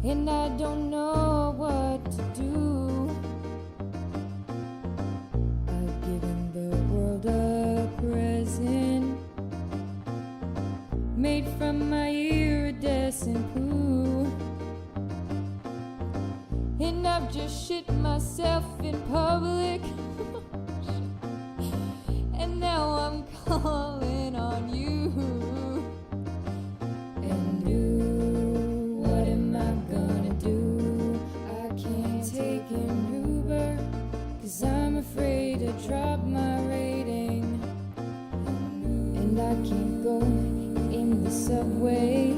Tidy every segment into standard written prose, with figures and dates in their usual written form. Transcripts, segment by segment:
and I don't know what to do. I've given the world a present made from my iridescent poo, and I've just shit myself in public. And now I'm calling on you. And what am I gonna do? I can't take an Uber, 'cause I'm afraid to drop my rating. And I can't go in the subway,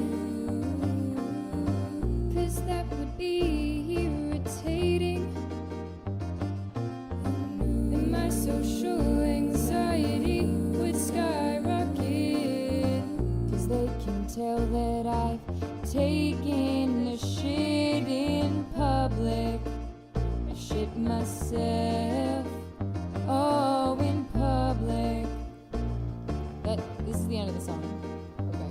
'cause that would be irritating. And my social anxiety would skyrocket, 'cause they can tell that I've taken a shit in public. I shit myself, oh, in public. This is the end of the song. Okay.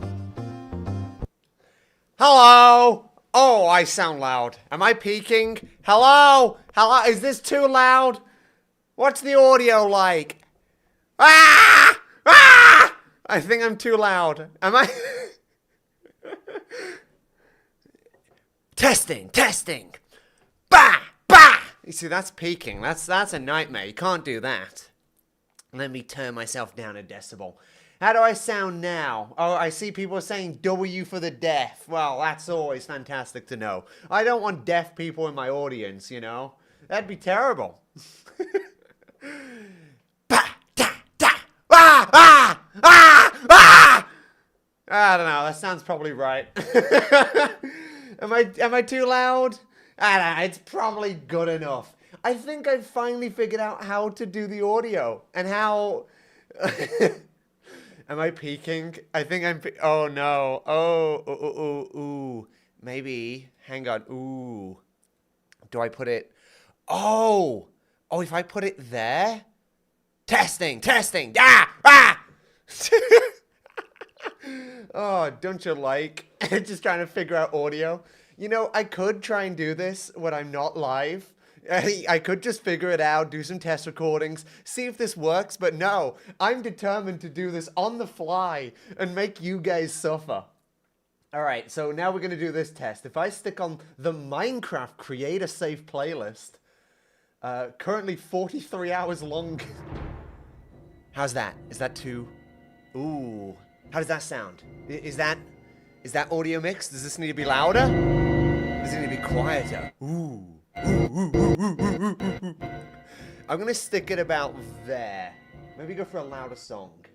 Hello! Oh, I sound loud. Am I peaking? Hello? Hello? Is this too loud? What's the audio like? Ah! Ah! I think I'm too loud. Am I? Testing, testing. Bah! Bah! You see, that's peaking. That's a nightmare. You can't do that. Let me turn myself down a decibel. How do I sound now? Oh, I see people saying W for the deaf. Well, that's always fantastic to know. I don't want deaf people in my audience, you know? That'd be terrible. Bah, da, da, ah, ah, ah, ah! I don't know, that sounds probably right. Am I too loud? I don't know, it's probably good enough. I think I've finally figured out how to do the audio and how... Am I peaking? I think I'm... Oh, no. Oh, ooh, ooh, ooh, ooh. Maybe. Hang on. Ooh. Do I put it... Oh! Oh, if I put it there? Testing! Testing! Ah! Ah! Oh, don't you like? Just trying to figure out audio. You know, I could try and do this when I'm not live. I could just figure it out, do some test recordings, see if this works, but no, I'm determined to do this on the fly and make you guys suffer. Alright, so now we're going to do this test. If I stick on the Minecraft Creator Save playlist, currently 43 hours long. How's that? Is that too... Ooh. How does that sound? Is that audio mixed? Does this need to be louder? Does it need to be quieter? Ooh. I'm gonna stick it about there. Maybe go for a louder song.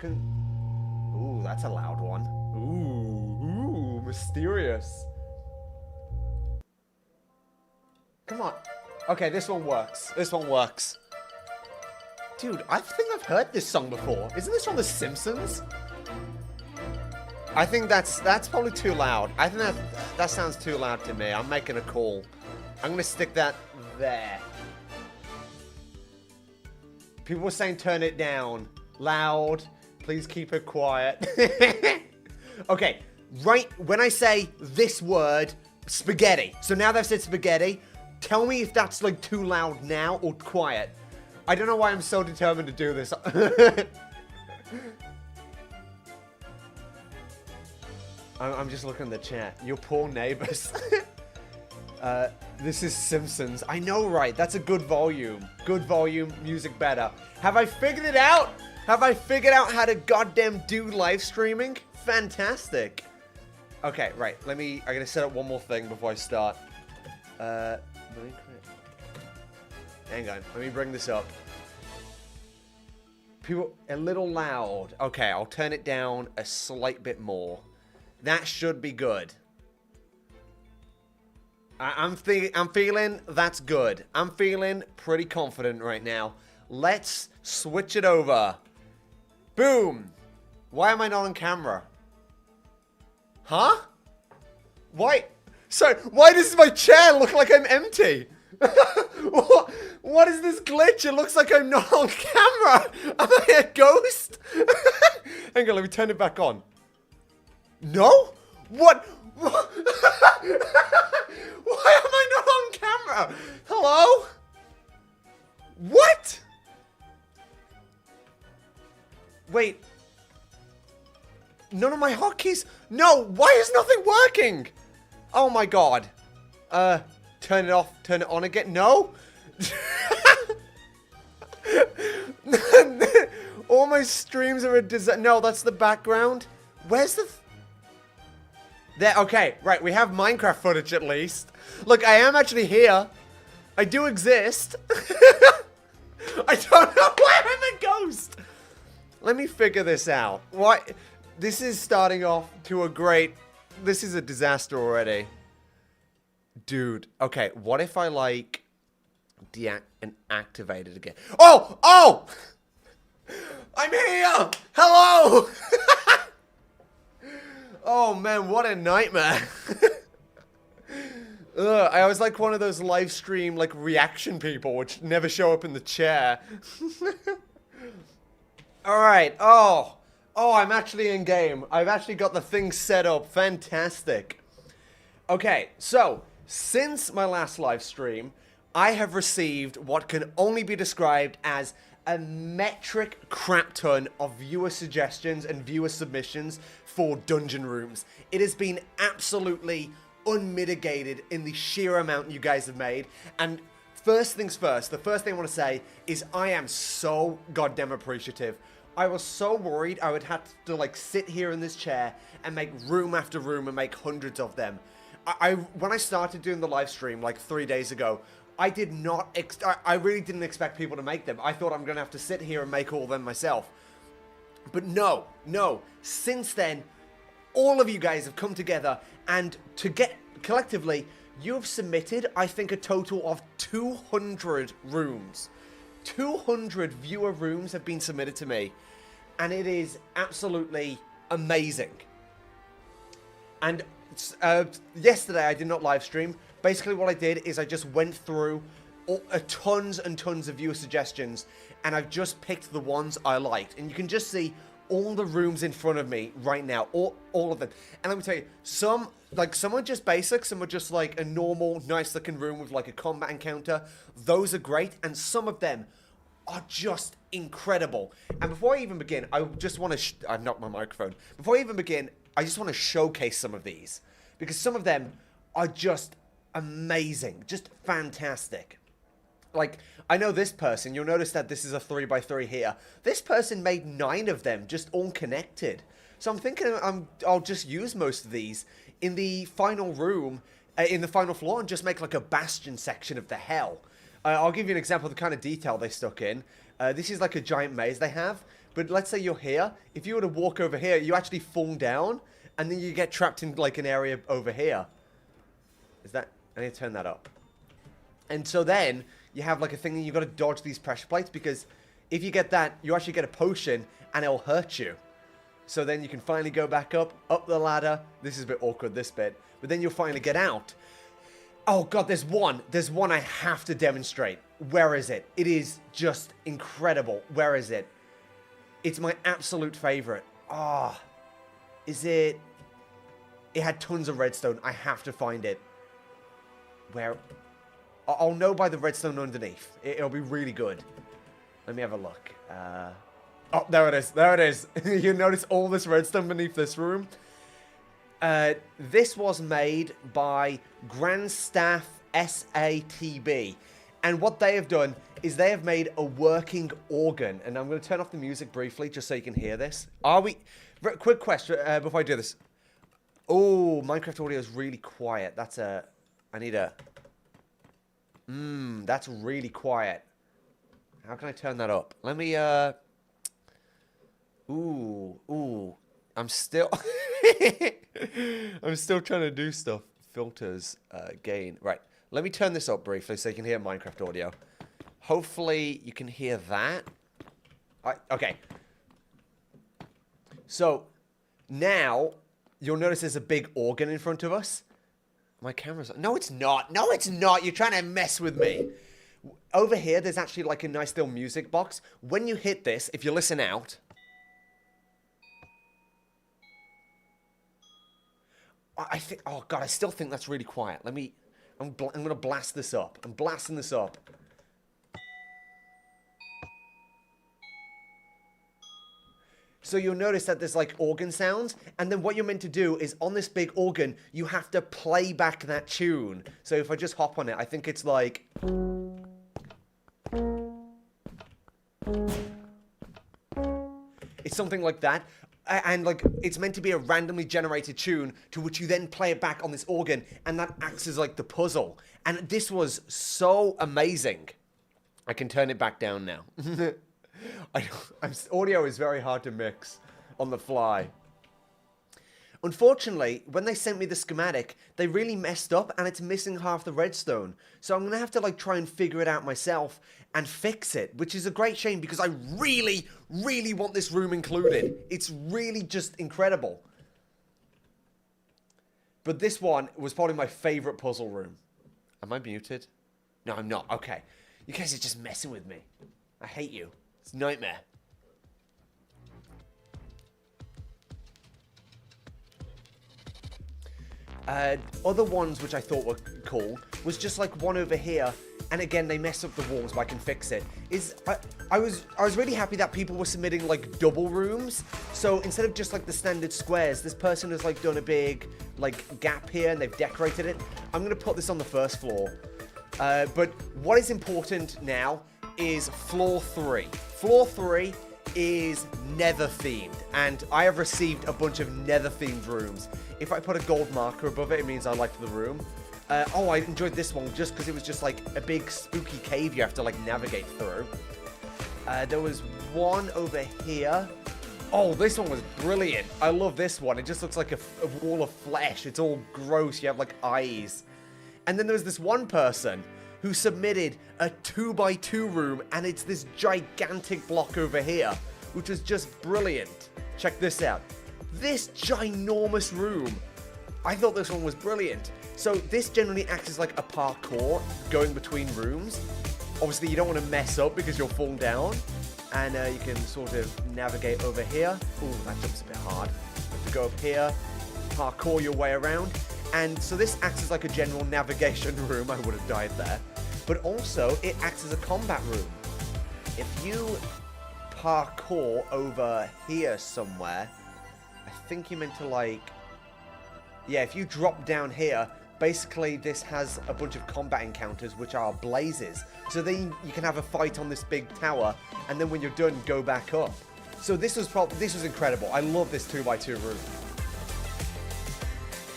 Ooh, that's a loud one. Ooh, mysterious. Come on. Okay, this one works. This one works. Dude, I think I've heard this song before. Isn't this from The Simpsons? I think that's probably too loud. I think that sounds too loud to me. I'm making a call. I'm gonna stick that there. People were saying turn it down. Loud. Please keep it quiet. Okay, right when I say this word, spaghetti. So now that I've said spaghetti, tell me if that's like too loud now or quiet. I don't know why I'm so determined to do this. I'm just looking at the chat. Your poor neighbors. This is Simpsons. I know, right? That's a good volume. Good volume, music better. Have I figured it out? Have I figured out how to goddamn do live streaming? Fantastic. Okay, right. I gotta set up one more thing before I start. Hang on. Let me bring this up. People, a little loud. Okay, I'll turn it down a slight bit more. That should be good. I'm feeling that's good. I'm feeling pretty confident right now. Let's switch it over. Boom. Why am I not on camera? Huh? Why? Sorry, why does my chair look like I'm empty? What is this glitch? It looks like I'm not on camera. Am I a ghost? Hang on, let me turn it back on. No? What? Why am I not on camera? Hello? What? Wait. None of my hotkeys? No, why is nothing working? Oh my god. Turn it off, turn it on again. No? All my streams are a disaster. No, that's the background. Where's the... There, okay, right, we have Minecraft footage at least. Look, I am actually here. I do exist. I don't know why I'm a ghost. Let me figure this out. Why? This is starting off to a great... This is a disaster already. Dude, okay, what if I, like, and activate it again? Oh! Oh! I'm here! Hello! Oh, man, what a nightmare. Ugh, I was like one of those live stream, like, reaction people, which never show up in the chair. Alright, oh, I'm actually in game. I've actually got the thing set up. Fantastic. Okay, so, since my last live stream, I have received what can only be described as a metric crap ton of viewer suggestions and viewer submissions for dungeon rooms. It has been absolutely unmitigated in the sheer amount you guys have made. And first things first, the first thing I want to say is I am so goddamn appreciative. I was so worried I would have to like sit here in this chair and make room after room and make hundreds of them. When I started doing the live stream like 3 days ago, I did not, I really didn't expect people to make them. I thought I'm going to have to sit here and make all of them myself. But no, since then, all of you guys have come together and collectively, you have submitted, I think, a total of 200 rooms. 200 viewer rooms have been submitted to me, and it is absolutely amazing. And yesterday I did not live stream. Basically what I did is I just went through tons and tons of viewer suggestions, and I've just picked the ones I liked. And you can just see all the rooms in front of me right now, all of them. And let me tell you, some are just basic, some are just like a normal, nice looking room with like a combat encounter. Those are great, and some of them are just incredible. And before I even begin, I just want to, I've knocked my microphone. Before I even begin, I just want to showcase some of these, because some of them are just amazing, just fantastic. Like, I know this person, you'll notice that this is a 3x3 here. This person made 9 of them, just all connected. So I'm thinking I'll just use most of these in the final room, in the final floor, and just make like a bastion section of the hell. I'll give you an example of the kind of detail they stuck in. This is like a giant maze they have, but let's say you're here. If you were to walk over here, you actually fall down, and then you get trapped in like an area over here. Is that... I need to turn that up. And so then you have like a thing that you've got to dodge these pressure plates, because if you get that, you actually get a potion and it'll hurt you. So then you can finally go back up the ladder. This is a bit awkward, this bit. But then you'll finally get out. Oh god, there's one I have to demonstrate. Where is it? It is just incredible. Where is it? It's my absolute favorite. Ah, is it? It had tons of redstone. I have to find it. Where? I'll know by the redstone underneath. It'll be really good. Let me have a look. Oh, there it is. There it is. You notice all this redstone beneath this room? This was made by Grandstaff SATB. And what they have done is they have made a working organ. And I'm going to turn off the music briefly just so you can hear this. Are we... Quick question before I do this. Oh, Minecraft audio is really quiet. That's a... I need a... that's really quiet. How can I turn that up? Let me, Ooh. I'm still... I'm still trying to do stuff. Filters, gain. Right. Let me turn this up briefly so you can hear Minecraft audio. Hopefully you can hear that. Okay. So, now, you'll notice there's a big organ in front of us. My camera's... No, it's not. No, it's not. You're trying to mess with me. Over here, there's actually like a nice little music box. When you hit this, if you listen out... I think, oh god, I still think that's really quiet. I'm going to blast this up. I'm blasting this up. So you'll notice that there's like organ sounds, and then what you're meant to do is on this big organ, you have to play back that tune. So if I just hop on it, I think it's like... It's something like that. And like it's meant to be a randomly generated tune to which you then play it back on this organ, and that acts as like the puzzle. And this was so amazing. I can turn it back down now. Audio is very hard to mix on the fly. Unfortunately, when they sent me the schematic, they really messed up and it's missing half the redstone. So I'm going to have to like try and figure it out myself and fix it, which is a great shame because I really, really want this room included. It's really just incredible. But this one was probably my favorite puzzle room. Am I muted? No, I'm not. Okay. You guys are just messing with me. I hate you. It's a nightmare. Other ones which I thought were cool was just like one over here, and again they mess up the walls, but I can fix it. I was really happy that people were submitting like double rooms. So instead of just like the standard squares, this person has like done a big like gap here and they've decorated it. I'm gonna put this on the first floor. But what is important now is floor 3. Floor 3 is nether themed, and I have received a bunch of nether themed rooms. If I put a gold marker above it, it means I liked the room. Oh, I enjoyed this one just because it was just like a big spooky cave you have to like navigate through. There was one over here. Oh, this one was brilliant. I love this one. It just looks like a wall of flesh. It's all gross. You have like eyes. And then there was this one person who submitted a 2x2 room, and it's this gigantic block over here, which is just brilliant. Check this out. This ginormous room. I thought this one was brilliant. So this generally acts as like a parkour going between rooms. Obviously, you don't want to mess up because you'll fall down. And you can sort of navigate over here. Ooh, that jump's a bit hard. You have to go up here, parkour your way around. And so this acts as like a general navigation room. I would have died there. But also, it acts as a combat room. If you parkour over here somewhere, I think you're meant to like... Yeah, if you drop down here, basically this has a bunch of combat encounters, which are blazes. So then you can have a fight on this big tower, and then when you're done, go back up. So this was incredible. I love this 2x2 room.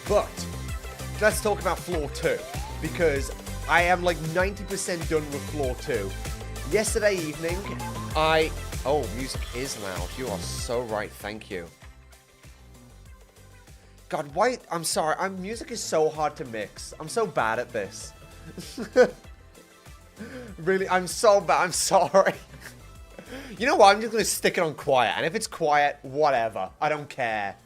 But let's talk about floor 2, because I am like 90% done with floor 2. Yesterday evening, Oh, music is loud. You are so right. Thank you. God, why? I'm sorry. Music is so hard to mix. I'm so bad at this. Really, I'm so bad. I'm sorry. You know what? I'm just going to stick it on quiet. And if it's quiet, whatever. I don't care.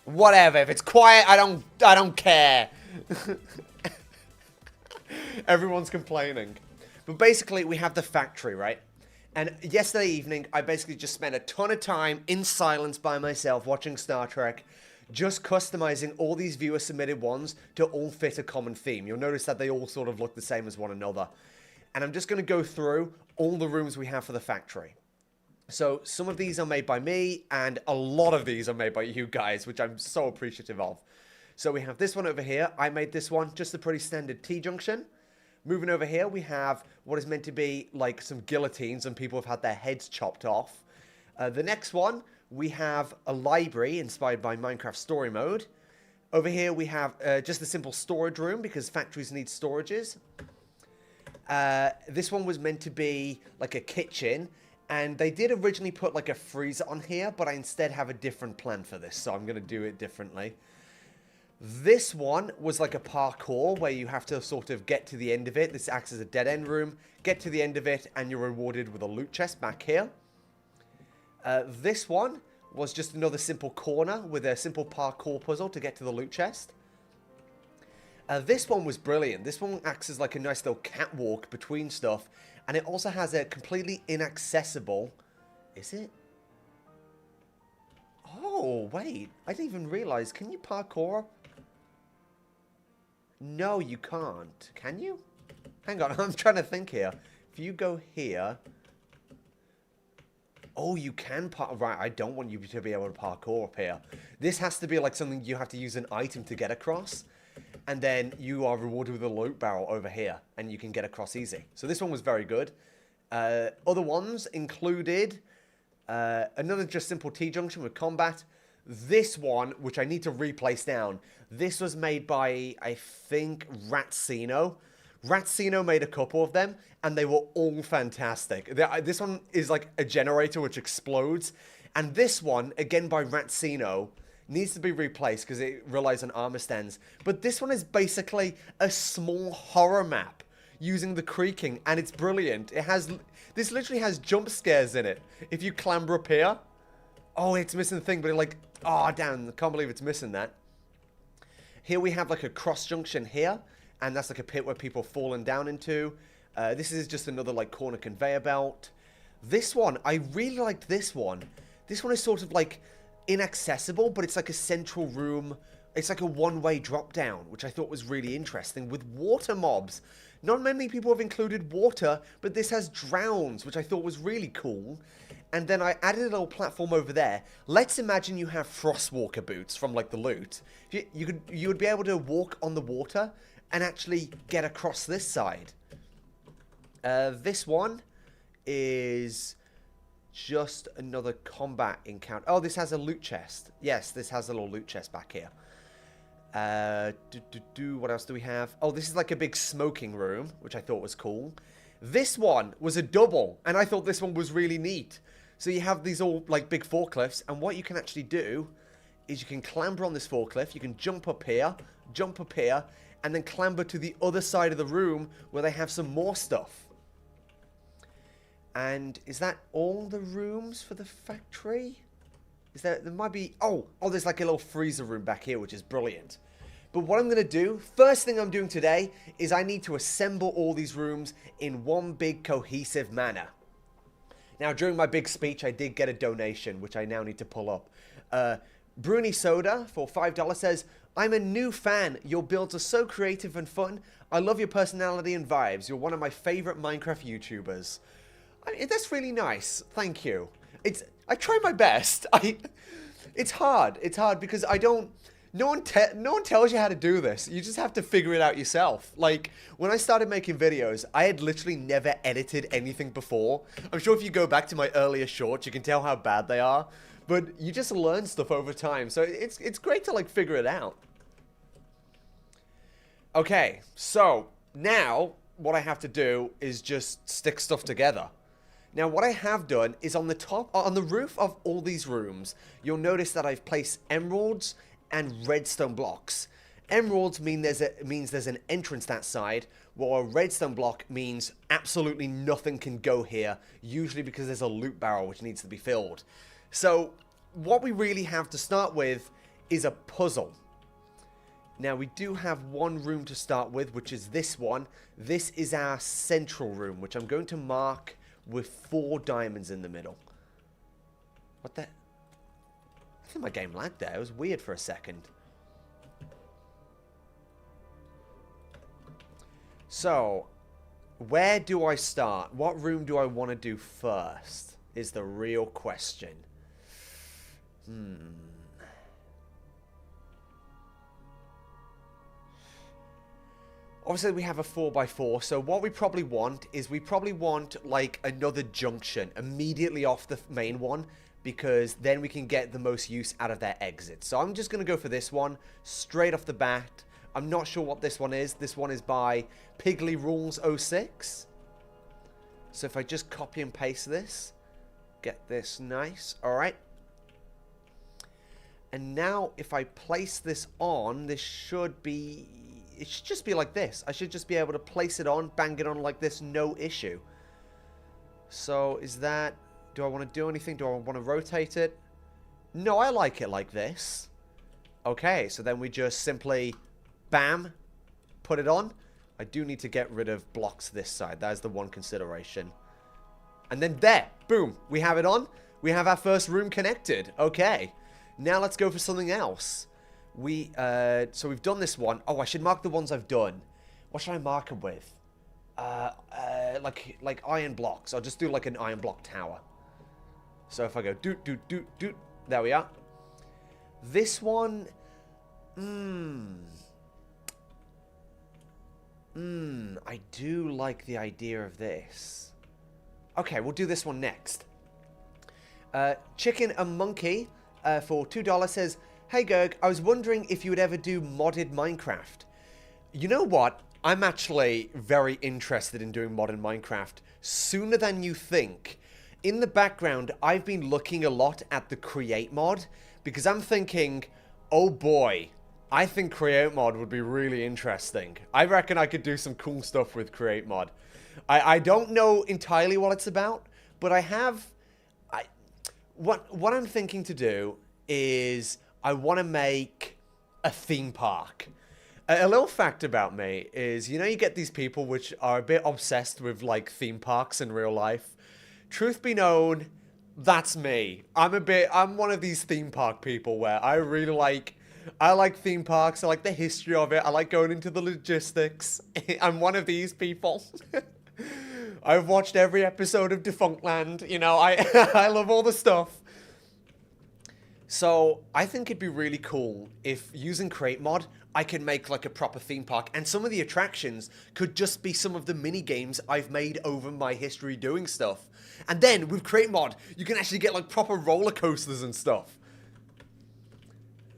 Whatever. If it's quiet, I don't care. Everyone's complaining. But basically, we have the factory, right? And yesterday evening, I basically just spent a ton of time in silence by myself watching Star Trek, just customizing all these viewer-submitted ones to all fit a common theme. You'll notice that they all sort of look the same as one another. And I'm just going to go through all the rooms we have for the factory. So some of these are made by me, and a lot of these are made by you guys, which I'm so appreciative of. So we have this one over here. I made this one, just a pretty standard T-junction. Moving over here, we have what is meant to be like some guillotines, and people have had their heads chopped off. The next one, we have a library inspired by Minecraft Story Mode. Over here, we have just a simple storage room, because factories need storages. This one was meant to be like a kitchen, and they did originally put like a freezer on here, but I instead have a different plan for this, so I'm going to do it differently. This one was like a parkour where you have to sort of get to the end of it. This acts as a dead end room. Get to the end of it and you're rewarded with a loot chest back here. This one was just another simple corner with a simple parkour puzzle to get to the loot chest. This one was brilliant. This one acts as like a nice little catwalk between stuff. And it also has a completely inaccessible... Is it? Oh, wait. I didn't even realize. Can you parkour? No, you can't. Can you? Hang on. I'm trying to think here. If you go here... Oh, you can right, I don't want you to be able to parkour up here. This has to be like something you have to use an item to get across. And then you are rewarded with a loot barrel over here. And you can get across easy. So this one was very good. Other ones included another just simple T-junction with combat. This one, which I need to replace down. This was made by, I think, Ratsino. Ratsino made a couple of them, and they were all fantastic. This one is like a generator which explodes. And this one, again by Ratsino, needs to be replaced because it relies on armor stands. But this one is basically a small horror map using the creaking, and it's brilliant. This literally has jump scares in it. If you clamber up here, oh, it's missing the thing, but oh, damn, I can't believe it's missing that. Here we have like a cross junction here, and that's like a pit where people have fallen down into. This is just another like corner conveyor belt. This one, I really liked this one. This one is sort of like inaccessible, but it's like a central room. It's like a one-way drop down, which I thought was really interesting with water mobs. Not many people have included water, but this has drowns, which I thought was really cool. And then I added a little platform over there. Let's imagine you have Frostwalker boots from like the loot. You would be able to walk on the water and actually get across this side. This one is just another combat encounter. Oh, this has a loot chest. Yes, this has a little loot chest back here. What else do we have? Oh, this is like a big smoking room, which I thought was cool. This one was a double, and I thought this one was really neat. So you have these all like big forklifts, and what you can actually do is you can clamber on this forklift, you can jump up here, and then clamber to the other side of the room where they have some more stuff. And is that all the rooms for the factory? Is there might be... Oh, there's like a little freezer room back here, which is brilliant. But what I'm going to do, first thing I'm doing today, is I need to assemble all these rooms in one big cohesive manner. Now, during my big speech, I did get a donation, which I now need to pull up. Bruni Soda, for $5, says, I'm a new fan. Your builds are so creative and fun. I love your personality and vibes. You're one of my favorite Minecraft YouTubers. I mean, that's really nice. Thank you. I try my best. It's hard. It's hard because no one tells you how to do this. You just have to figure it out yourself. Like, when I started making videos, I had literally never edited anything before. I'm sure if you go back to my earlier shorts, you can tell how bad they are. But you just learn stuff over time. So it's great to, like, figure it out. Okay, so now what I have to do is just stick stuff together. Now, what I have done is on the roof of all these rooms, you'll notice that I've placed emeralds and redstone blocks. Emeralds means there's an entrance that side, while a redstone block means absolutely nothing can go here, usually because there's a loot barrel which needs to be filled. So, what we really have to start with is a puzzle. Now, we do have one room to start with, which is this one. This is our central room, which I'm going to mark with 4 diamonds in the middle. What the... I think my game lagged there. It was weird for a second. So, where do I start? What room do I want to do first? Is the real question. Obviously, we have a 4x4, so what we probably want is like another junction immediately off the main one, because then we can get the most use out of their exit. So I'm just going to go for this one straight off the bat. I'm not sure what this one is. This one is by Piggly Rules 06. So if I just copy and paste this, get this nice. All right. And now if I place this on, this should be... It should just be like this. I should just be able to place it on, bang it on like this, no issue. So is that... Do I want to do anything? Do I want to rotate it? No, I like it like this. Okay, so then we just simply, bam, put it on. I do need to get rid of blocks this side. That is the one consideration. And then there, boom, we have it on. We have our first room connected. Okay. Now let's go for something else. So we've done this one. Oh, I should mark the ones I've done. What should I mark them with? Like iron blocks. I'll just do like an iron block tower. So if I go doot, doot, doot, doot. There we are. This one... I do like the idea of this. Okay, we'll do this one next. Chicken and Monkey for $2 says, "Hey Gerg, I was wondering if you would ever do modded Minecraft." You know what? I'm actually very interested in doing modded Minecraft sooner than you think. In the background, I've been looking a lot at the Create mod because I'm thinking, oh boy, I think Create mod would be really interesting. I reckon I could do some cool stuff with Create mod. I don't know entirely what it's about, but what I'm thinking to do is I want to make a theme park. A little fact about me is, you know, you get these people which are a bit obsessed with like theme parks in real life. Truth be known, that's me. I'm one of these theme park people where I like theme parks. I like the history of it. I like going into the logistics. I'm one of these people. I've watched every episode of Defunctland. You know, I love all the stuff. So I think it'd be really cool if using Create mod, I can make like a proper theme park, and some of the attractions could just be some of the mini games I've made over my history doing stuff. And then with Create mod, you can actually get like proper roller coasters and stuff.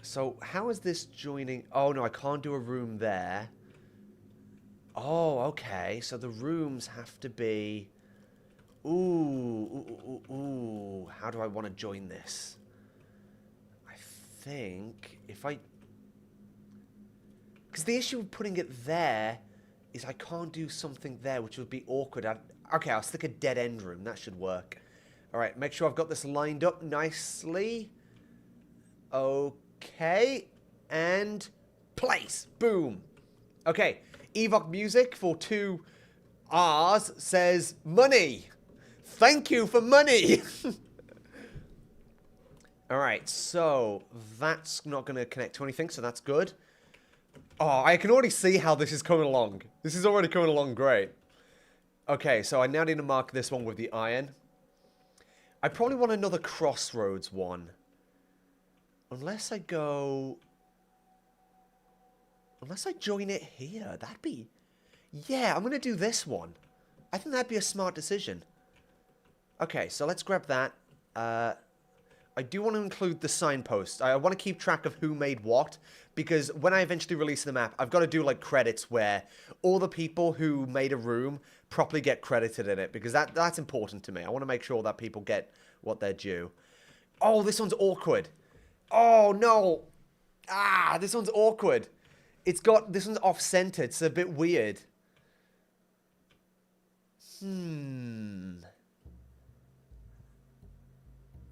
So how is this joining? Oh no, I can't do a room there. Oh, okay. So the rooms have to be... Ooh. How do I want to join this? I think if I... Because the issue with putting it there is I can't do something there, which would be awkward. Okay, I'll stick a dead end room. That should work. All right, make sure I've got this lined up nicely. Okay. And place. Boom. Okay. Evoc Music for 2 R's says money. Thank you for money. All right, so that's not going to connect to anything, so that's good. Oh, I can already see how this is coming along. This is already coming along great. Okay, so I now need to mark this one with the iron. I probably want another crossroads one. Unless I go... Unless I join it here. That'd be... Yeah, I'm going to do this one. I think that'd be a smart decision. Okay, so let's grab that. I do want to include the signpost. I want to keep track of who made what, because when I eventually release the map, I've got to do like credits where all the people who made a room properly get credited in it, because that's important to me. I want to make sure that people get what they're due. Oh, this one's awkward. Oh, no. Ah, this one's awkward. This one's off-center. It's a bit weird.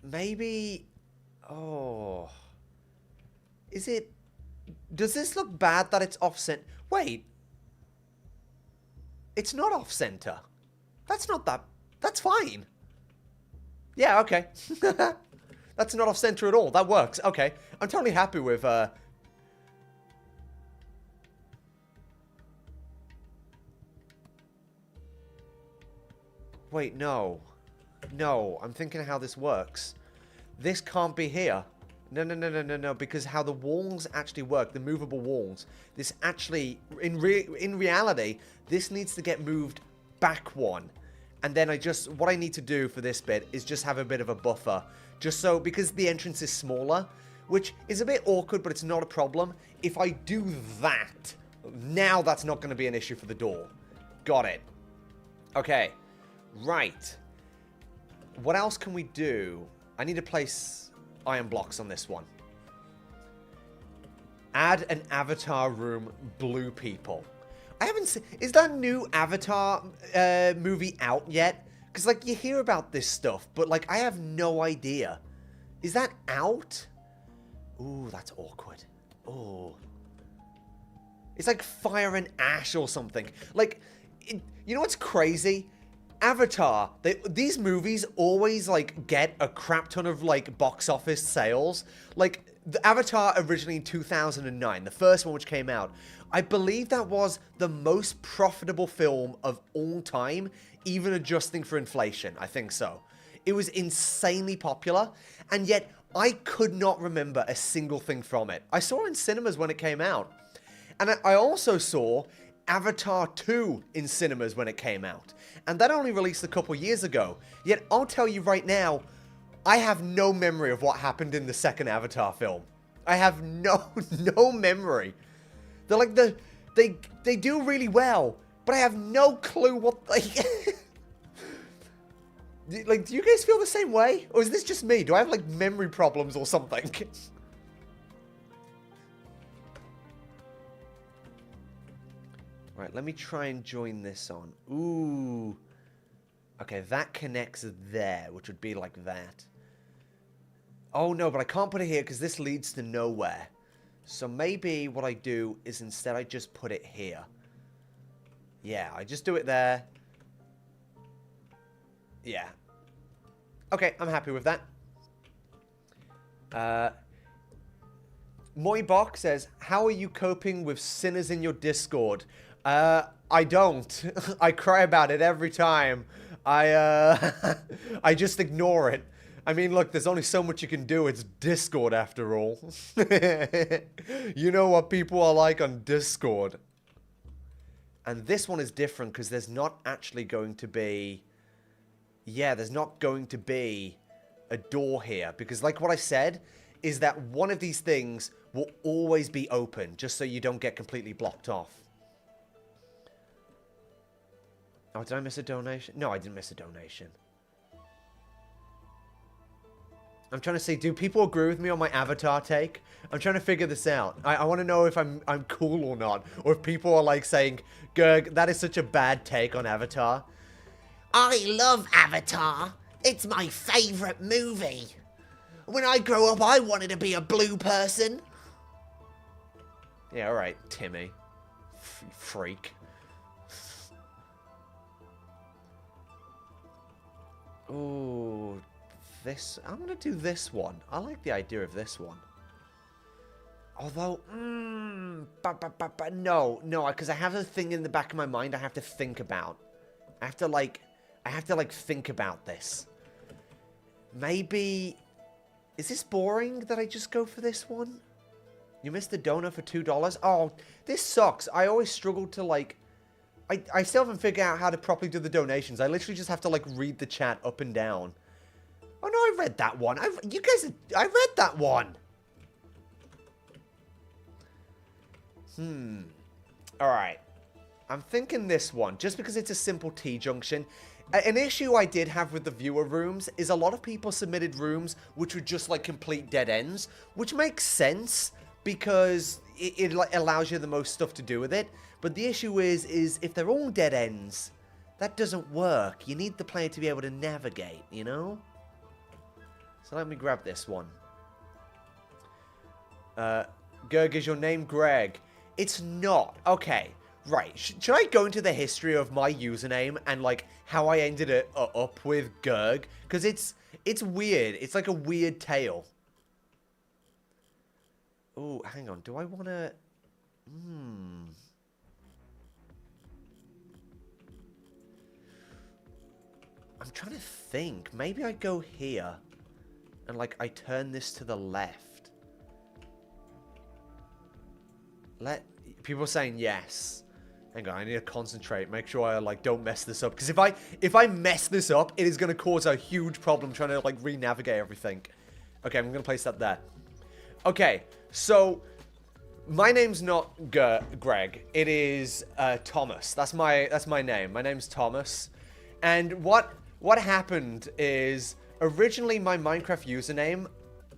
Maybe... Oh... Is it... Does this look bad that it's off-center? Wait. It's not off-center. That's not that... That's fine. Yeah, okay. That's not off-center at all. That works. Okay. I'm totally happy with... Wait, no. No, I'm thinking how this works. This can't be here. No, because how the walls actually work, the movable walls, this actually, in reality, this needs to get moved back one. And then what I need to do for this bit is just have a bit of a buffer. Just so, because the entrance is smaller, which is a bit awkward, but it's not a problem. If I do that, now that's not going to be an issue for the door. Got it. Okay. Right. What else can we do? I need to place iron blocks on this one. Add an Avatar room, blue people. I haven't seen... Is that new Avatar movie out yet? Because, like, you hear about this stuff, but, like, I have no idea. Is that out? Ooh, that's awkward. Ooh. It's like Fire and Ash or something. Like, you know what's crazy? Avatar, these movies always, like, get a crap ton of, like, box office sales. Like, the Avatar originally in 2009, the first one which came out, I believe that was the most profitable film of all time, even adjusting for inflation. I think so. It was insanely popular, and yet I could not remember a single thing from it. I saw it in cinemas when it came out. And I also saw Avatar 2 in cinemas when it came out. And that only released a couple years ago. Yet, I'll tell you right now, I have no memory of what happened in the second Avatar film. I have no memory. They're like, they do really well, but I have no clue what, like... Like, do you guys feel the same way? Or is this just me? Do I have, like, memory problems or something? Right, let me try and join this on. Ooh. Okay, that connects there, which would be like that. Oh, no, but I can't put it here because this leads to nowhere. So maybe what I do is instead I just put it here. Yeah, I just do it there. Yeah. Okay, I'm happy with that. Moybach says, how are you coping with sinners in your Discord? I don't. I cry about it every time. I just ignore it. I mean, look, there's only so much you can do. It's Discord after all. You know what people are like on Discord. And this one is different because there's not actually going to be... Yeah, there's not going to be a door here. Because like what I said, is that one of these things will always be open. Just so you don't get completely blocked off. Oh, did I miss a donation? No, I didn't miss a donation. I'm trying to see, do people agree with me on my Avatar take? I'm trying to figure this out. I want to know if I'm cool or not. Or if people are like saying, Gerg, that is such a bad take on Avatar. I love Avatar. It's my favorite movie. When I grow up, I wanted to be a blue person. Yeah, alright, Timmy. Freak. Ooh, this... I'm going to do this one. I like the idea of this one. Although, no, because I have a thing in the back of my mind I have to think about. I have to, like, think about this. Maybe... Is this boring that I just go for this one? You missed the donut for $2? Oh, this sucks. I always struggle to, like... I still haven't figured out how to properly do the donations. I literally just have to, like, read the chat up and down. Oh, no, I read that one. I read that one. Alright. I'm thinking this one, just because it's a simple T-junction. An issue I did have with the viewer rooms is a lot of people submitted rooms which were just, like, complete dead ends. Which makes sense, because it like, allows you the most stuff to do with it. But the issue is if they're all dead ends, that doesn't work. You need the player to be able to navigate, you know? So let me grab this one. Gerg, is your name Greg? It's not. Okay, right. Should I go into the history of my username and, like, how I ended it up with Gerg? Because it's weird. It's like a weird tale. Oh, hang on. Do I want to... I'm trying to think. Maybe I go here. And, like, I turn this to the left. People are saying yes. Hang on, I need to concentrate. Make sure I, like, don't mess this up. Because if I mess this up, it is going to cause a huge problem trying to, like, re-navigate everything. Okay, I'm going to place that there. Okay, so... My name's not Greg. It is Thomas. That's my name. My name's Thomas. And what happened is originally my Minecraft username,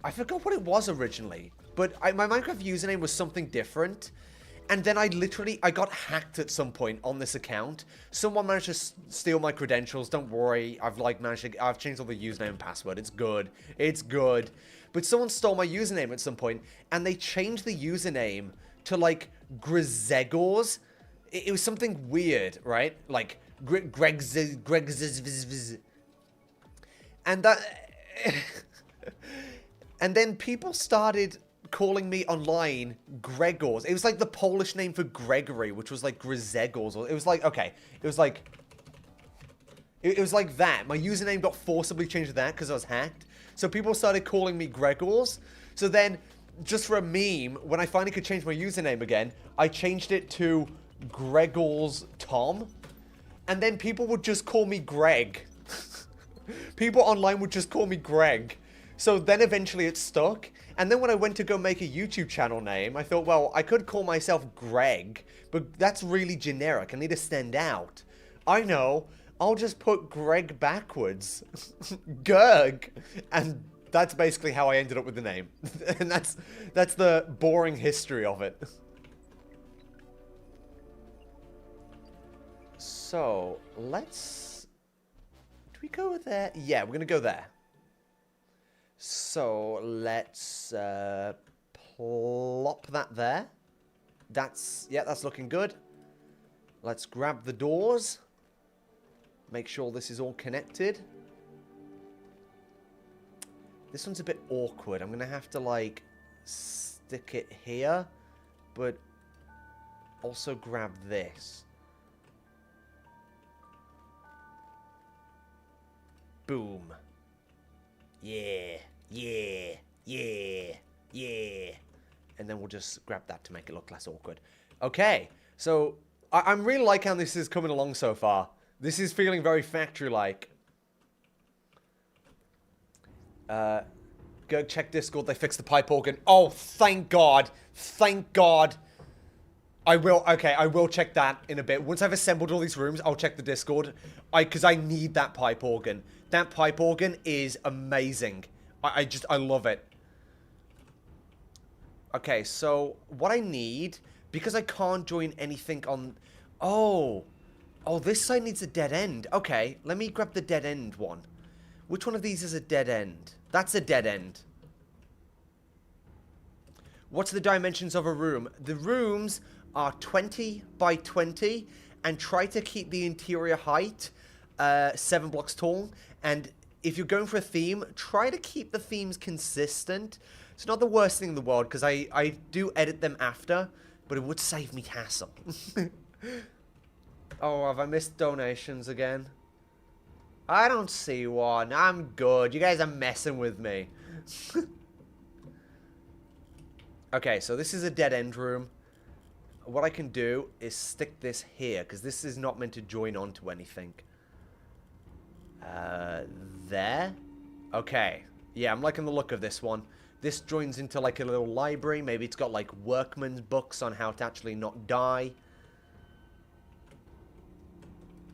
I forgot what it was originally, but my Minecraft username was something different. And then I got hacked at some point on this account. Someone managed to steal my credentials. Don't worry. I've changed all the username and password. It's good. It's good. But someone stole my username at some point, and they changed the username to, like, Grizegors. It was something weird, right? Like, Greg's. And that... And then people started calling me online Gregors. It was like the Polish name for Gregory, which was like Grzegorz. It was like, okay. It was like that. My username got forcibly changed to that because I was hacked. So people started calling me Gregors. So then, just for a meme, when I finally could change my username again, I changed it to Gregors Tom. And then people would just call me Greg. People online would just call me Greg. So then eventually it stuck. And then when I went to go make a YouTube channel name, I thought, well, I could call myself Greg, but that's really generic. I need to stand out. I know. I'll just put Greg backwards. Gerg. And that's basically how I ended up with the name. And that's the boring history of it. So, let's... Do we go there? Yeah, we're going to go there. So, let's plop that there. Yeah, that's looking good. Let's grab the doors. Make sure this is all connected. This one's a bit awkward. I'm going to have to, like, stick it here. But also grab this. Boom. Yeah. Yeah. Yeah. Yeah. And then we'll just grab that to make it look less awkward. Okay. So, I'm really liking how this is coming along so far. This is feeling very factory-like. Go check Discord. They fixed the pipe organ. Oh, thank God. Thank God. I will check that in a bit. Once I've assembled all these rooms, I'll check the Discord. Because I need that pipe organ. That pipe organ is amazing. I love it. Okay, so what I need, because I can't join anything on... Oh, this side needs a dead end. Okay, let me grab the dead end one. Which one of these is a dead end? That's a dead end. What's the dimensions of a room? The rooms are 20 by 20 and try to keep the interior height 7 blocks tall. And if you're going for a theme, try to keep the themes consistent. It's not the worst thing in the world because I do edit them after, but it would save me hassle. Oh, have I missed donations again? I don't see one. I'm good. You guys are messing with me. Okay, so this is a dead end room. What I can do is stick this here, because this is not meant to join onto anything. There? Okay. Yeah, I'm liking the look of this one. This joins into like a little library. Maybe it's got like workman's books on how to actually not die.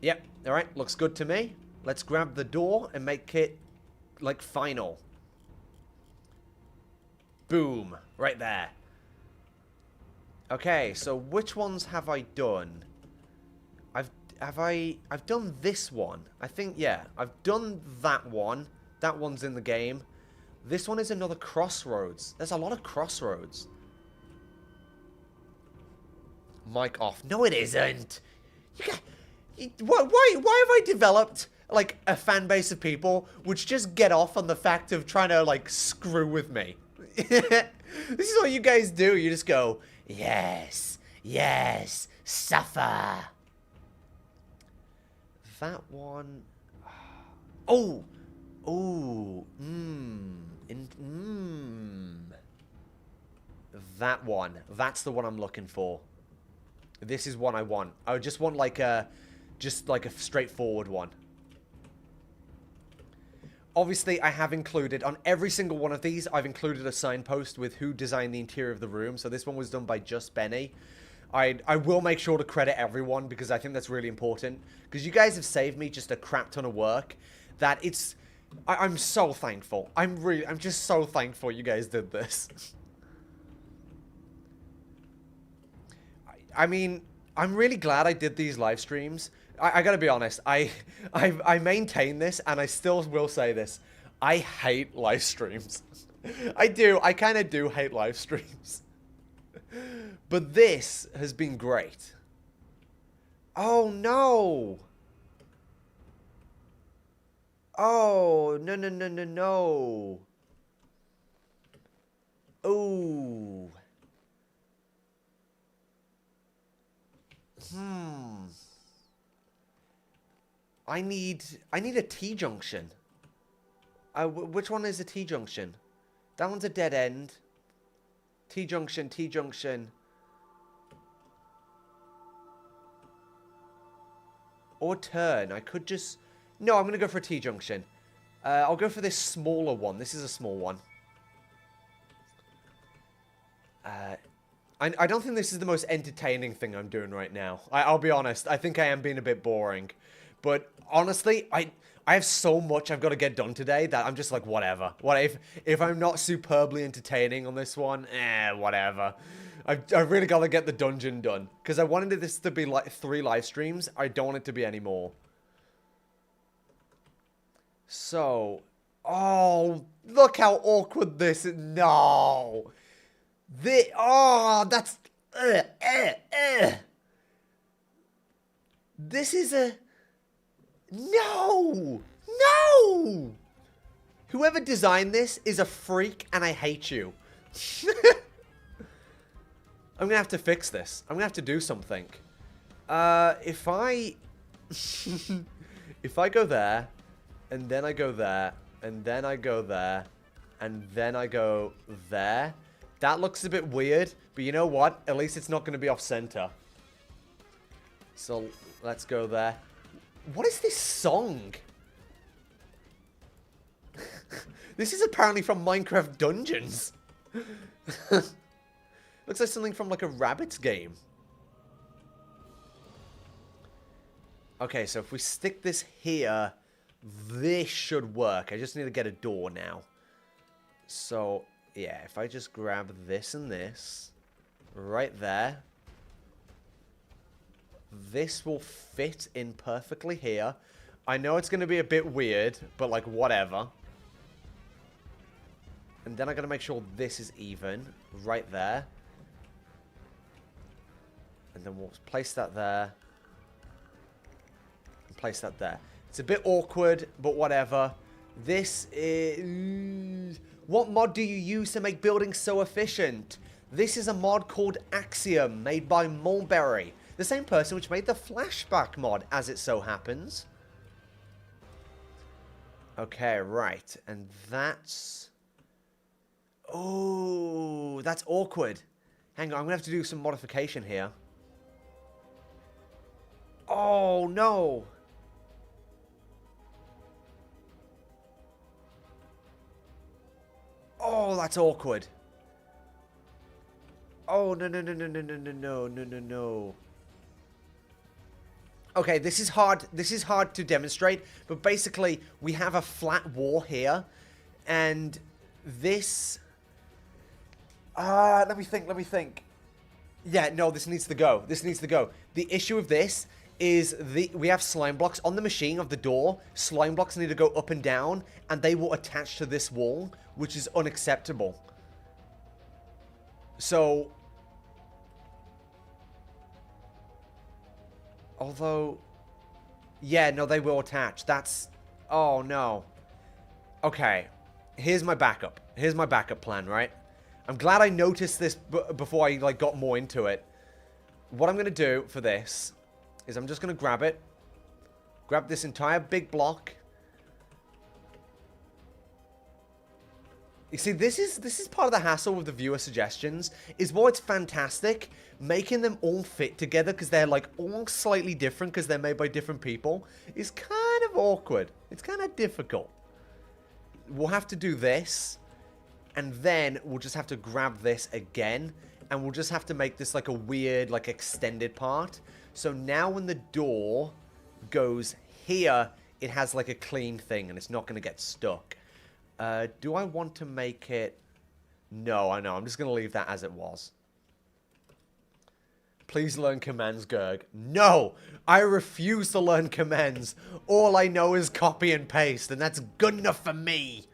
Yep, alright, looks good to me. Let's grab the door and make it, like, final. Boom. Right there. Okay, so which ones have I done? I've done this one. I think, yeah, I've done that one. That one's in the game. This one is another crossroads. There's a lot of crossroads. Mic off. No, it isn't. Why have I developed, like, a fan base of people which just get off on the fact of trying to, like, screw with me? This is what you guys do. You just go, yes, yes, suffer. That one. Oh, that one. That's the one I'm looking for. This is one I want. I just want like a straightforward one. Obviously, I have included, on every single one of these, I've included a signpost with who designed the interior of the room. So this one was done by Just Benny. I will make sure to credit everyone because I think that's really important. Because you guys have saved me just a crap ton of work. That it's... I'm so thankful. I'm just so thankful you guys did this. I mean, I'm really glad I did these live streams. I gotta be honest, I maintain this, and I still will say this. I hate live streams. I do. I kind of do hate live streams. But this has been great. Oh, no. Oh, no, no, no, no, no. Oh. I need a T-junction. Which one is a T-junction? That one's a dead end. T-junction, T-junction. Or turn. I could just... No, I'm going to go for a T-junction. I'll go for this smaller one. This is a small one. I don't think this is the most entertaining thing I'm doing right now. I'll be honest. I think I am being a bit boring. But honestly, I have so much I've got to get done today that I'm just like, whatever. What if I'm not superbly entertaining on this one? Whatever. I really got to get the dungeon done. Because I wanted this to be like 3 live streams. I don't want it to be any more. So, oh, look how awkward this is. No. That's... This is a... No! No! Whoever designed this is a freak, and I hate you. I'm gonna have to fix this. I'm gonna have to do something. If I... if I go there, and then I go there, and then I go there, and then I go there... That looks a bit weird, but you know what? At least it's not going to be off-center. So, let's go there. What is this song? This is apparently from Minecraft Dungeons. Looks like something from, like, a Rabbids game. Okay, so if we stick this here, this should work. I just need to get a door now. So... yeah, if I just grab this and this, right there, this will fit in perfectly here. I know it's going to be a bit weird, but like, whatever. And then I got to make sure this is even, right there. And then we'll place that there. And place that there. It's a bit awkward, but whatever. This is... What mod do you use to make buildings so efficient? This is a mod called Axiom, made by Mulberry, the same person which made the Flashback mod, as it so happens. Okay, right, and that's... Oh, that's awkward. Hang on, I'm going to have to do some modification here. Oh, no. Oh, that's awkward. Oh, no, no, no, no, no, no, no, no, no, no, no. Okay, this is hard. This is hard to demonstrate, but basically, we have a flat wall here, and this... let me think. Yeah, no, this needs to go. This needs to go. The issue of this is we have slime blocks on the machine of the door. Slime blocks need to go up and down, and they will attach to this wall, which is unacceptable. So, although, yeah, no, they will attach. That's, oh no. Okay, here's my backup. Here's my backup plan, right? I'm glad I noticed this before I like got more into it. What I'm gonna do for this is I'm just gonna grab it, grab this entire big block. You see, this is part of the hassle with the viewer suggestions, is while it's fantastic, making them all fit together, because they're like all slightly different, because they're made by different people, is kind of awkward. It's kind of difficult. We'll have to do this, and then we'll just have to grab this again, and we'll just have to make this like a weird, like extended part. So now when the door goes here, it has like a clean thing, and it's not going to get stuck. Do I want to make it... No, I know. I'm just going to leave that as it was. Please learn commands, Gerg. No! I refuse to learn commands. All I know is copy and paste, and that's good enough for me.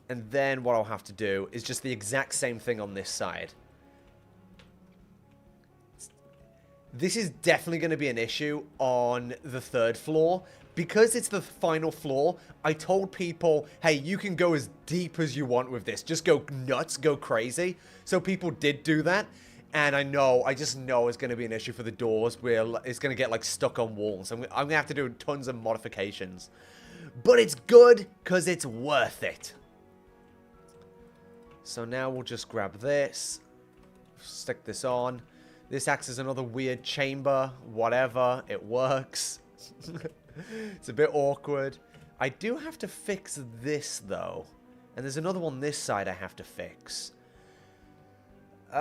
And then what I'll have to do is just the exact same thing on this side. This is definitely going to be an issue on the 3rd floor. Because it's the final floor, I told people, hey, you can go as deep as you want with this. Just go nuts, go crazy. So people did do that. And I just know it's going to be an issue for the doors where it's going to get, like, stuck on walls. I'm going to have to do tons of modifications. But it's good because it's worth it. So now we'll just grab this. Stick this on. This acts as another weird chamber. Whatever. It works. It's a bit awkward. I do have to fix this, though. And there's another one this side I have to fix. I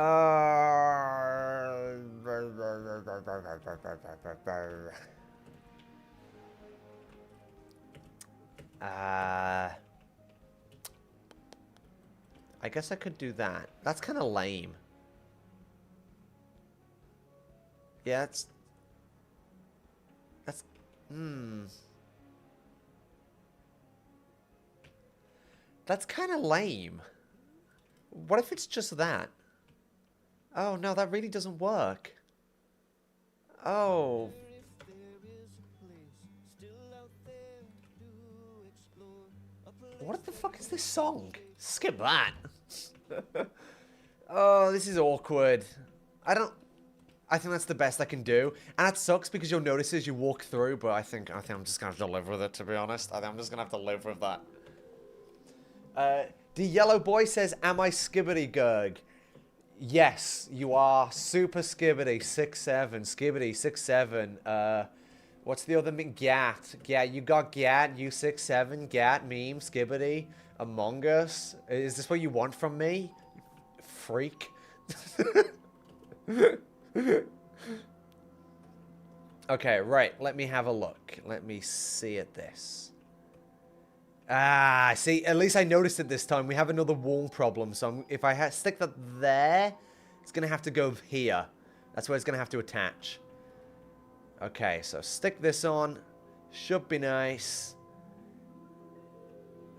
guess I could do that. That's kind of lame. Yeah, that's... That's kind of lame. What if it's just that? Oh, no, that really doesn't work. Oh. What the fuck is this song? Skip that. Oh, this is awkward. I think that's the best I can do. And that sucks because you'll notice as you walk through, but I think I'm just going to have to live with it, to be honest. I think I'm just going to have to live with that. The yellow boy says, am I skibbity Gerg? Yes, you are super skibbity, 6'7", skibbity, 6'7". What's the other meme? Gat. Yeah, you got Gat, you 6'7", Gat, meme, skibbity, Among Us. Is this what you want from me? Freak. Okay, right. Let me have a look. Let me see at this. Ah, see, at least I noticed it this time. We have another wall problem. So if I stick that there, it's going to have to go here. That's where it's going to have to attach. Okay, so stick this on. Should be nice.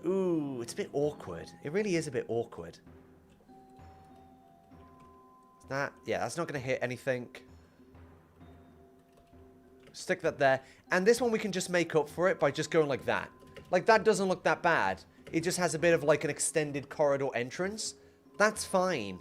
Ooh, it's a bit awkward. It really is a bit awkward. Yeah, that's not going to hit anything. Stick that there. And this one we can just make up for it by just going like that. Like, that doesn't look that bad. It just has a bit of, like, an extended corridor entrance. That's fine.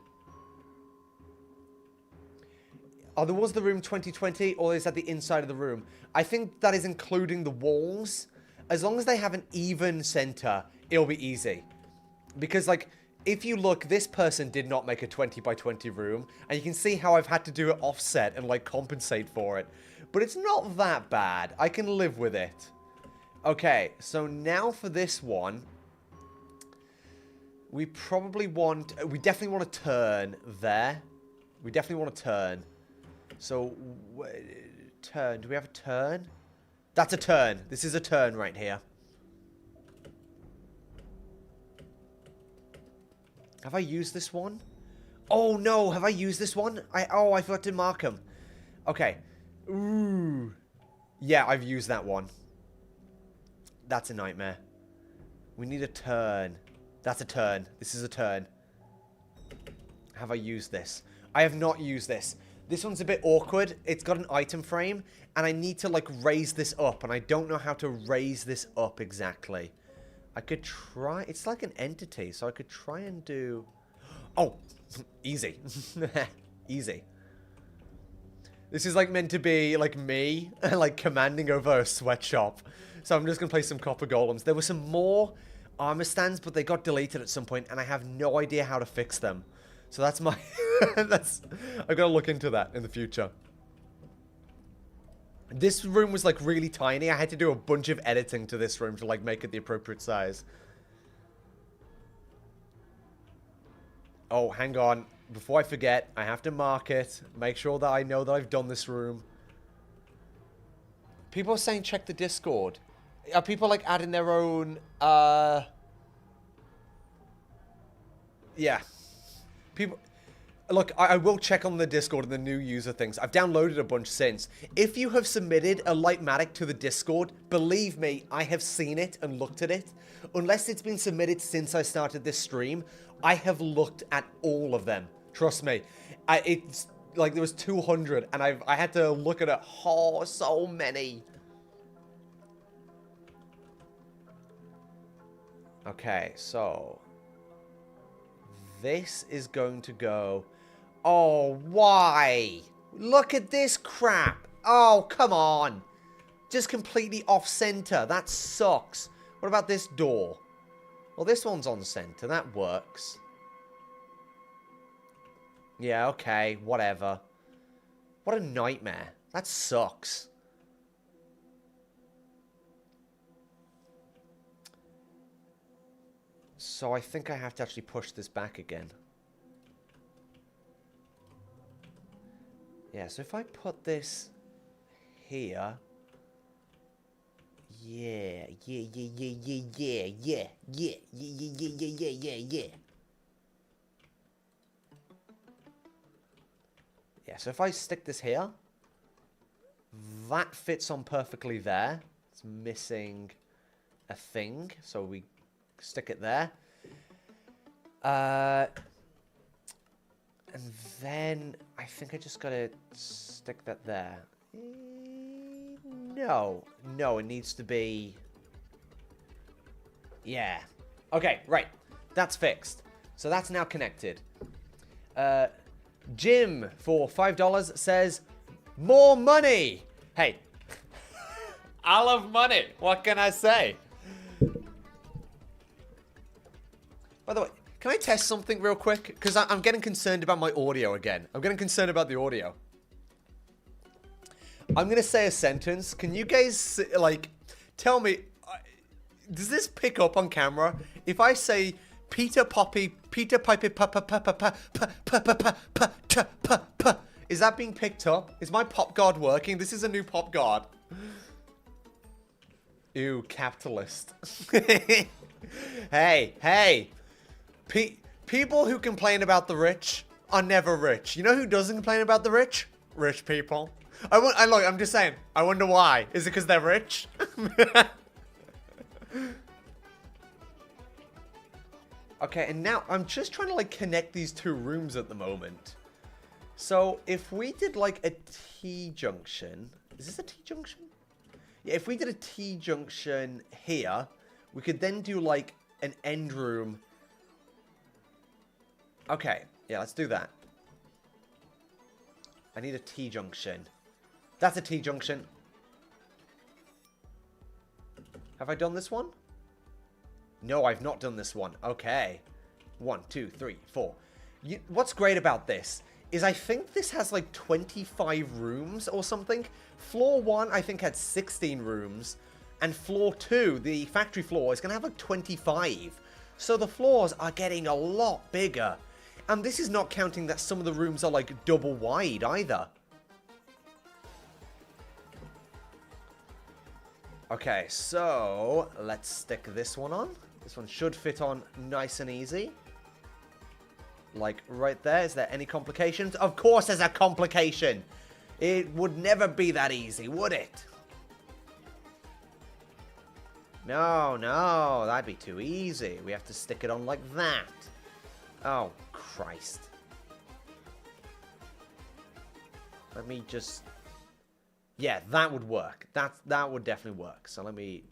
Are the walls of the room 2020, or is that the inside of the room? I think that is including the walls. As long as they have an even center, it'll be easy. Because, like, if you look, this person did not make a 20 by 20 room. And you can see how I've had to do it offset and, like, compensate for it. But it's not that bad. I can live with it. Okay, so now for this one, we probably want... We definitely want to turn there. We definitely want to turn. So, turn. Do we have a turn? That's a turn. This is a turn right here. Have I used this one? Oh, no. Have I used this one? I forgot to mark them. Okay. Ooh. Yeah, I've used that one. That's a nightmare. We need a turn. That's a turn. This is a turn. Have I used this? I have not used this. This one's a bit awkward. It's got an item frame, and I need to, like, raise this up, and I don't know how to raise this up exactly. I could try... It's like an entity, so I could try and do... Oh! Easy. Easy. This is, like, meant to be, like, me, like, commanding over a sweatshop. So I'm just going to play some copper golems. There were some more armor stands, but they got deleted at some point, and I have no idea how to fix them. So that's my... I've got to look into that in the future. This room was, like, really tiny. I had to do a bunch of editing to this room to, like, make it the appropriate size. Oh, hang on. Before I forget, I have to mark it. Make sure that I know that I've done this room. People are saying check the Discord. Are people, like, adding their own, Yeah. People... Look, I will check on the Discord and the new user things. I've downloaded a bunch since. If you have submitted a Lightmatic to the Discord, believe me, I have seen it and looked at it. Unless it's been submitted since I started this stream, I have looked at all of them. Trust me. like there was 200, and I had to look at it. Oh, so many. Okay, so this is going to go. Oh, why? Look at this crap. Oh, come on. Just completely off center. That sucks. What about this door? Well, this one's on center. That works. Yeah, okay. Whatever. What a nightmare. That sucks. So I think I have to actually push this back again. Yeah, so if I put this here... Yeah. Yeah, so if I stick this here, that fits on perfectly there. It's missing a thing, so we stick it there. And then I think I just gotta stick that there. No, it needs to be... Yeah. Okay, right. That's fixed. So that's now connected. Jim, for $5, says, more money! Hey, I love money. What can I say? By the way, can I test something real quick? Because I'm getting concerned about my audio again. I'm getting concerned about the audio. I'm going to say a sentence. Can you guys, like, tell me, does this pick up on camera? If I say, Peter Poppy, Peter Piper, is that being picked up? Is my pop guard working? This is a new pop guard. Ew, capitalist. Hey. People who complain about the rich are never rich. You know who doesn't complain about the rich? Rich people. Look, I'm just saying. I wonder why. Is it because they're rich? Okay, and now I'm just trying to like connect these two rooms at the moment. So if we did like a T-junction, is this a T-junction? Yeah, if we did a T-junction here, we could then do like an end room. Okay, yeah, let's do that. I need a T-junction. That's a T-junction. Have I done this one? No, I've not done this one. Okay. 1, 2, 3, 4. What's great about this is I think this has like 25 rooms or something. Floor 1, I think, had 16 rooms. And floor 2, the factory floor, is going to have like 25. So the floors are getting a lot bigger. And this is not counting that some of the rooms are like double wide either. Okay, so let's stick this one on. This one should fit on nice and easy. Like right there. Is there any complications? Of course there's a complication. It would never be that easy, would it? No, that'd be too easy. We have to stick it on like that. Oh, Christ. Let me just... Yeah, that would work. That would definitely work. So let me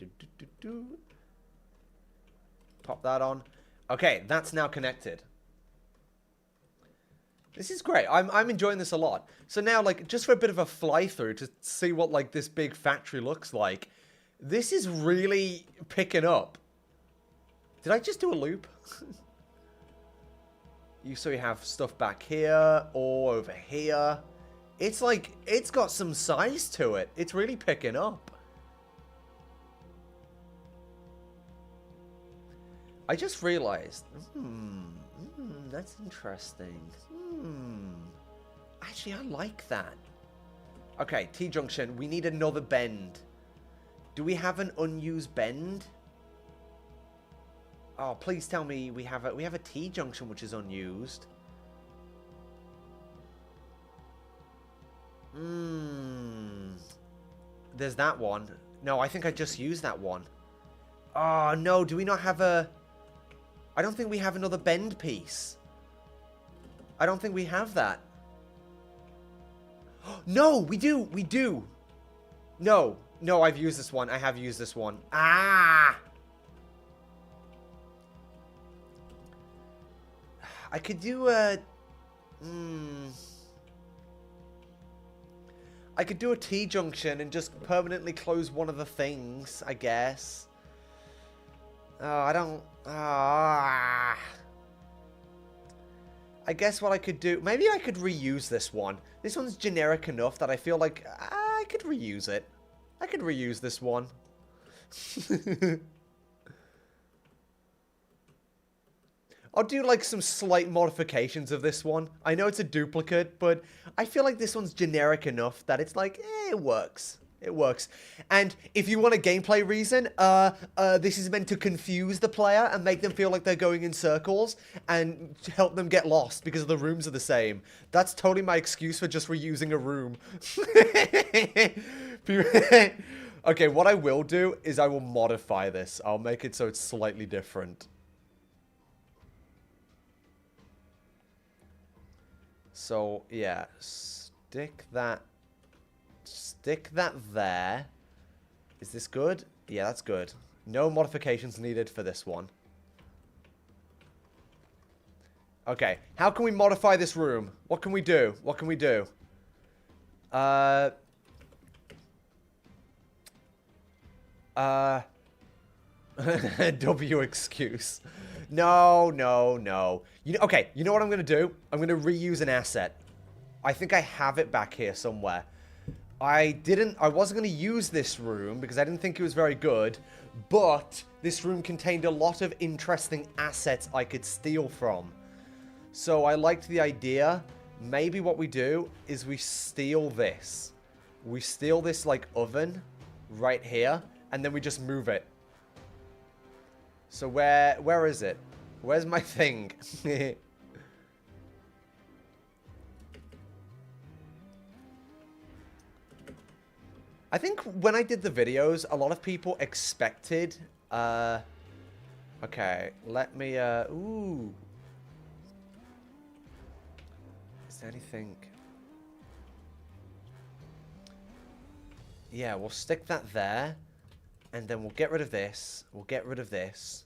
pop that on. Okay, that's now connected. This is great. I'm enjoying this a lot. So now, like, just for a bit of a fly through to see what like this big factory looks like, this is really picking up. Did I just do a loop? So you have stuff back here or over here. It's like, it's got some size to it. It's really picking up. I just realized, that's interesting. Actually, I like that. Okay, T-junction, we need another bend. Do we have an unused bend? Oh, please tell me we have a T-junction which is unused. There's that one. No, I think I just used that one. Oh, no, do we not have a... I don't think we have another bend piece. I don't think we have that. No, we do. We do. No. No, I've used this one. I have used this one. Ah! I could do a... I could do a T-junction and just permanently close one of the things, I guess. Oh, I don't... Ah. I guess what I could do... Maybe I could reuse this one. This one's generic enough that I feel like I could reuse it. I could reuse this one. I'll do like some slight modifications of this one. I know it's a duplicate, but I feel like this one's generic enough that it's like, it works. It works. And if you want a gameplay reason, this is meant to confuse the player and make them feel like they're going in circles and help them get lost because the rooms are the same. That's totally my excuse for just reusing a room. Okay, what I will do is I will modify this. I'll make it so it's slightly different. So, yeah, stick that there. Is this good? Yeah, that's good. No modifications needed for this one. Okay, how can we modify this room? What can we do? What can we do? W excuse. No, no, no. Okay, you know what I'm going to do? I'm going to reuse an asset. I think I have it back here somewhere. I wasn't going to use this room because I didn't think it was very good, but this room contained a lot of interesting assets I could steal from. So I liked the idea. Maybe what we do is we steal this. We steal this, like, oven right here, and then we just move it. So where is it? Where's my thing? I think when I did the videos, a lot of people expected, okay, let me, ooh. Is there anything? Yeah, we'll stick that there. And then we'll get rid of this. We'll get rid of this.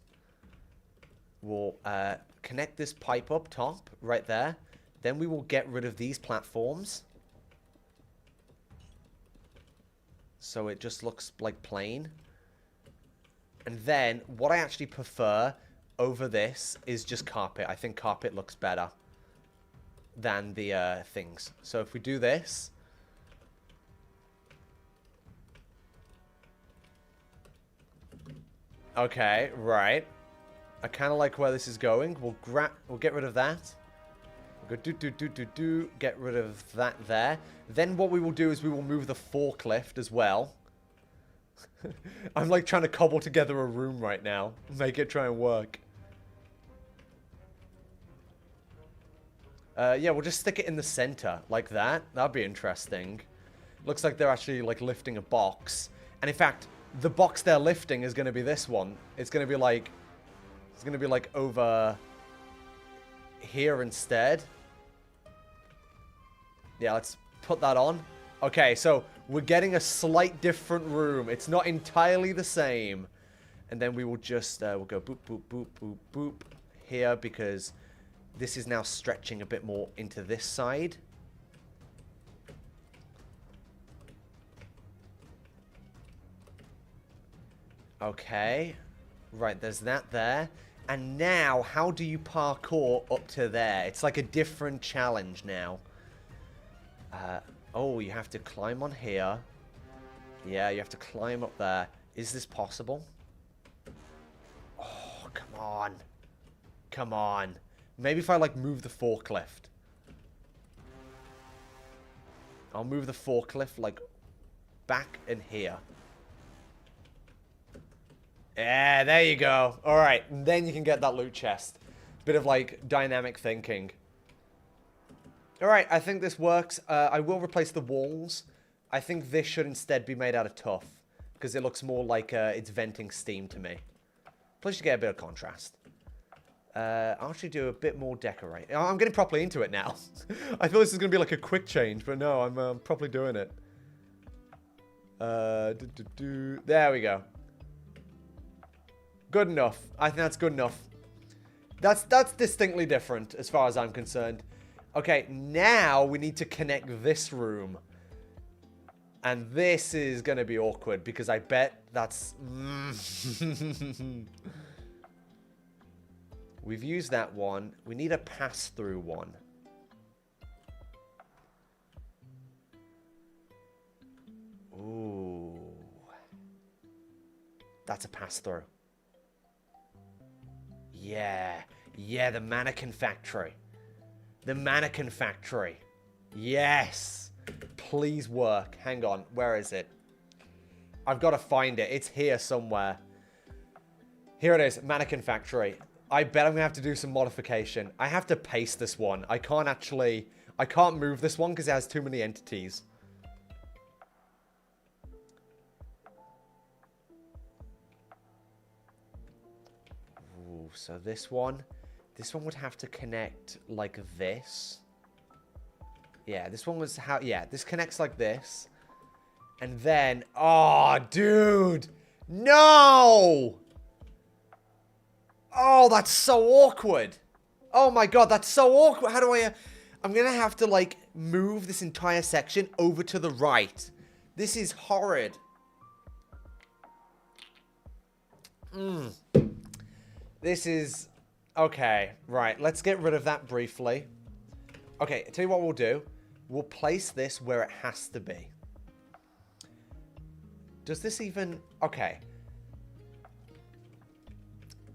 We'll connect this pipe up top, right there. Then we will get rid of these platforms. So it just looks like plain. And then, what I actually prefer over this is just carpet. I think carpet looks better than the things. So if we do this... Okay, right. I kind of like where this is going. We'll get rid of that. We'll go get rid of that there. Then what we will do is we will move the forklift as well. I'm like trying to cobble together a room right now. Make it try and work. Yeah, we'll just stick it in the center like that. That'd be interesting. Looks like they're actually like lifting a box. And in fact, the box they're lifting is going to be this one. It's going to be like over here instead. Yeah, let's put that on. Okay, so we're getting a slight different room. It's not entirely the same. And then we will just, we'll go boop, boop, boop, boop, boop here because this is now stretching a bit more into this side. Okay. Right, there's that there. And now, how do you parkour up to there? It's like a different challenge now. Oh, you have to climb on here. Yeah, you have to climb up there. Is this possible? Oh, come on. Come on. Maybe if I, like, move the forklift. I'll move the forklift, like, back in here. Yeah, there you go. Alright, then you can get that loot chest. Bit of, like, dynamic thinking. Alright, I think this works. I will replace the walls. I think this should instead be made out of tuff. Because it looks more like it's venting steam to me. Plus you get a bit of contrast. I'll actually do a bit more decorating. I'm getting properly into it now. I thought this was going to be like a quick change, but no, I'm properly doing it. There we go. Good enough. I think that's good enough. That's distinctly different as far as I'm concerned. Okay, now we need to connect this room. And this is going to be awkward because I bet that's... We've used that one. We need a pass-through one. Ooh. That's a pass-through. Yeah. Yeah, the mannequin factory. The mannequin factory. Yes. Please work. Hang on. Where is it? I've got to find it. It's here somewhere. Here it is. Mannequin factory. I bet I'm going to have to do some modification. I have to paste this one. I can't move this one because it has too many entities. Ooh, so this one would have to connect like this. Yeah, this one was how, yeah, this connects like this. And then, oh, dude, no! Oh, that's so awkward. Oh my god, that's so awkward. How do I'm gonna have to, like, move this entire section over to the right. This is horrid. This is... Okay, right. Let's get rid of that briefly. Okay, I'll tell you what we'll do. We'll place this where it has to be. Does this even... Okay.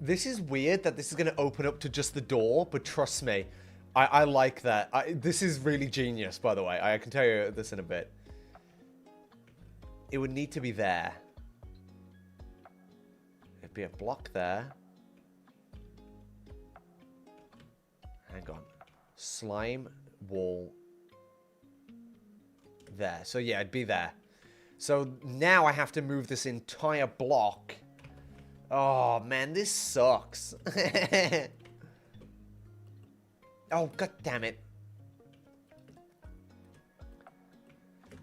This is weird that this is going to open up to just the door, but trust me, I like that. This is really genius, by the way. I can tell you this in a bit. It would need to be there. It'd be a block there. Hang on. Slime wall there. So yeah, it'd be there. So now I have to move this entire block. Oh, man, this sucks. Oh, god damn it.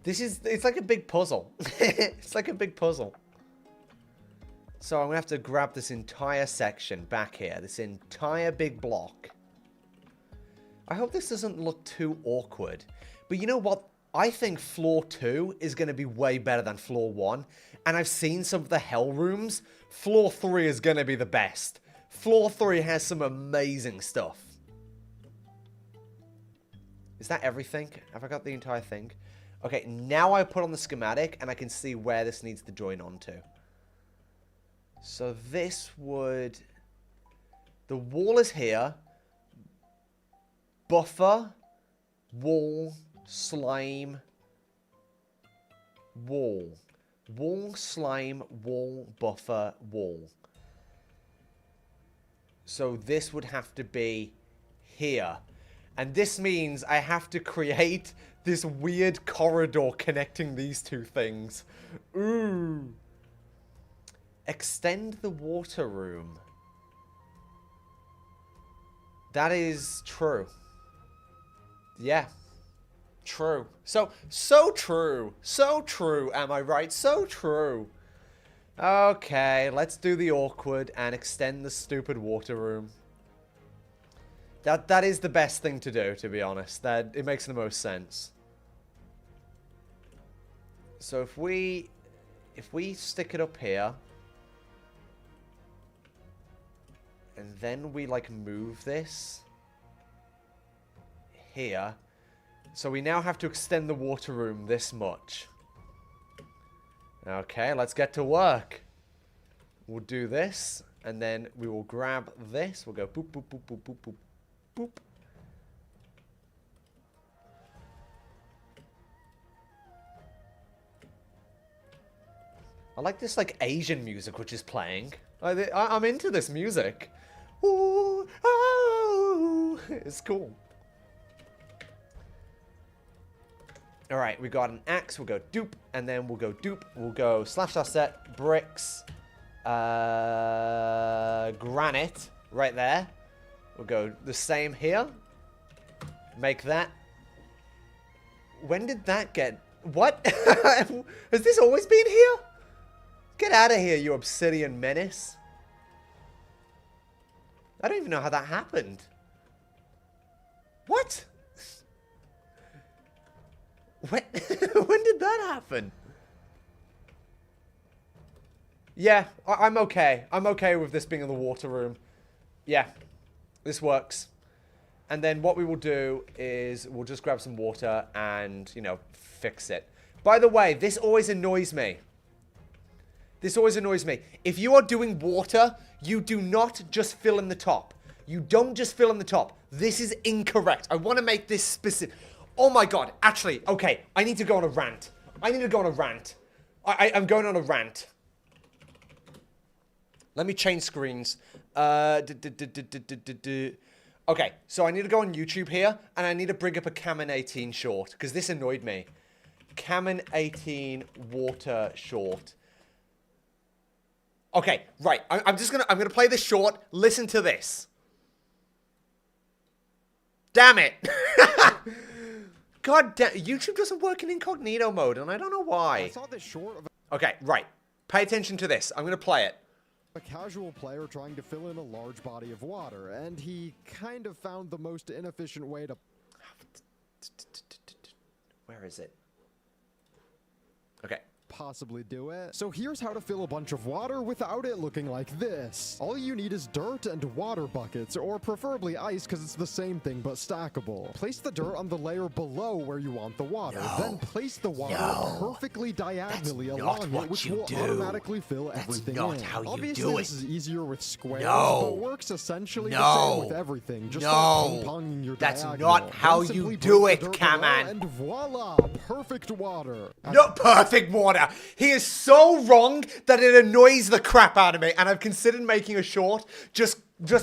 It's like a big puzzle. It's like a big puzzle. So I'm going to have to grab this entire section back here. This entire big block. I hope this doesn't look too awkward. But you know what? I think floor 2 is going to be way better than floor 1. And I've seen some of the hell rooms. Floor 3 is going to be the best. Floor 3 has some amazing stuff. Is that everything? Have I got the entire thing? Okay, now I put on the schematic and I can see where this needs to join onto. So this would... The wall is here. Buffer. Wall. Slime. Wall. Wall, slime, wall, buffer, wall. So this would have to be here. And this means I have to create this weird corridor connecting these two things. Ooh. Extend the water room. That is true. Yeah. True. So true. So true, am I right? So true. Okay, let's do the awkward and extend the stupid water room. That is the best thing to do, to be honest. It makes the most sense. So if we stick it up here, and then we like move this here. So we now have to extend the water room this much. Okay, let's get to work. We'll do this, and then we will grab this. We'll go boop, boop, boop, boop, boop, boop, boop. I like this, like, Asian music which is playing. I'm into this music. Ooh, oh, it's cool. Alright, we got an axe, we'll go dupe, and then we'll go dupe, we'll go /set, bricks, granite, right there. We'll go the same here. Make that. When did that get... What? Has this always been here? Get out of here, you obsidian menace. I don't even know how that happened. What? When, when did that happen? Yeah, I'm okay. I'm okay with this being in the water room. Yeah, this works. And then what we will do is we'll just grab some water and, you know, fix it. By the way, this always annoys me. This always annoys me. If you are doing water, you do not just fill in the top. You don't just fill in the top. This is incorrect. I want to make this specific. Oh my god. Actually, okay. I need to go on a rant. I need to go on a rant. I'm going on a rant. Let me change screens. Okay, so I need to go on YouTube here, and I need to bring up a Kamen 18 short, because this annoyed me. Kamen 18 water short. Okay, right. I'm gonna play this short. Listen to this. Damn it. God damn, YouTube doesn't work in incognito mode, and I don't know why. I saw this short of Okay, right. Pay attention to this. I'm gonna play it. a casual player trying to fill in a large body of water, and he kind of found the most inefficient way to... Where is it? Okay. possibly do it. So here's how to fill a bunch of water without it looking like this. All you need is dirt and water buckets, or preferably ice because it's the same thing but stackable. Place the dirt on the layer below where you want the water. Then place the water perfectly diagonally along it, which will automatically fill everything in. Obviously, this is easier with squares, but works essentially the same with everything. Just start ping-ponging your diagonal. Not how you do it, Kaman. And voila, perfect water. Not perfect water. He is so wrong that it annoys the crap out of me, and I've considered making a short just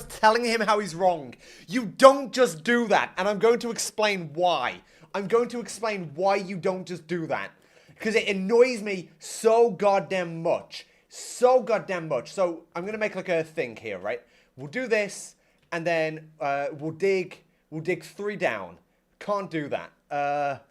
telling him how he's wrong. You don't just do that, and I'm going to explain why. I'm going to explain why you don't just do that. Because it annoys me so goddamn much. So goddamn much. So I'm going to make like a thing here, right? We'll do this, and then we'll dig 3 down. Can't do that.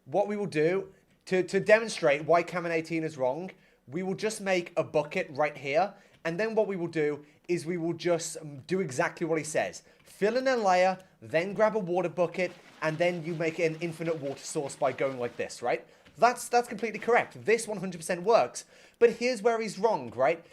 What we will do, to demonstrate why Kamen 18 is wrong, we will just make a bucket right here. And then what we will do is we will just do exactly what he says. Fill in a layer, then grab a water bucket, and then you make an infinite water source by going like this, right? That's completely correct. This 100% works. But here's where he's wrong, right?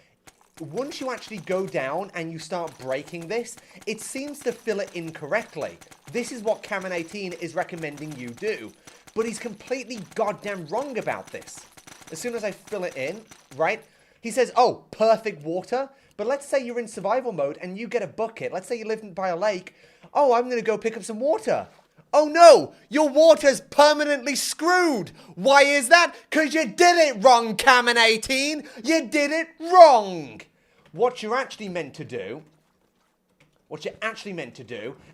Once you actually go down and you start breaking this, it seems to fill it incorrectly. This is what Kamen 18 is recommending you do. But he's completely goddamn wrong about this. As soon as I fill it in, right? He says, oh, perfect water. But let's say you're in survival mode and you get a bucket. Let's say you live by a lake. Oh, I'm going to go pick up some water. Oh no, your water's permanently screwed. Why is that? Because you did it wrong, Kamen 18. You did it wrong. What you're actually meant to do,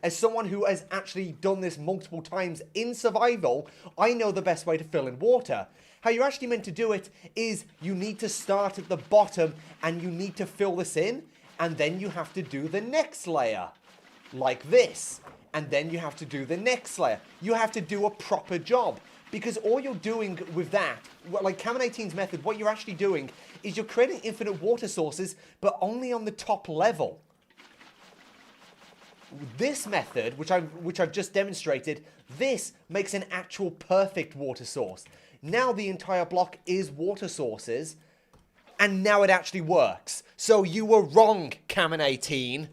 as someone who has actually done this multiple times in survival, I know the best way to fill in water. How you're actually meant to do it is you need to start at the bottom and you need to fill this in, and then you have to do the next layer, like this. And then you have to do the next layer. You have to do a proper job. Because all you're doing with that, like Kamen 18's method, what you're actually doing is you're creating infinite water sources, but only on the top level. This method, which I've just demonstrated, this makes an actual perfect water source. Now the entire block is water sources, and now it actually works. So you were wrong, Kamen 18.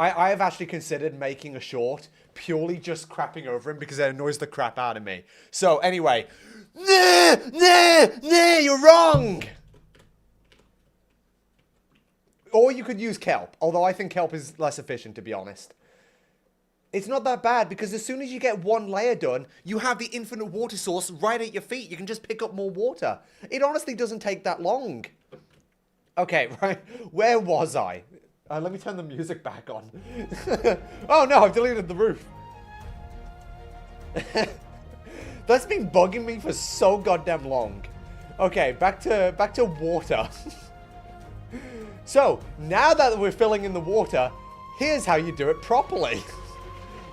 I have actually considered making a short purely just crapping over him because it annoys the crap out of me. So anyway, you're wrong. Or you could use kelp, although I think kelp is less efficient, to be honest. It's not that bad because as soon as you get one layer done, you have the infinite water source right at your feet. You can just pick up more water. It honestly doesn't take that long. Okay, right. Where was I? Let me turn the music back on. Oh no, I've deleted the roof. That's been bugging me for so goddamn long. Okay, back to water. So, now that we're filling in the water, here's how you do it properly.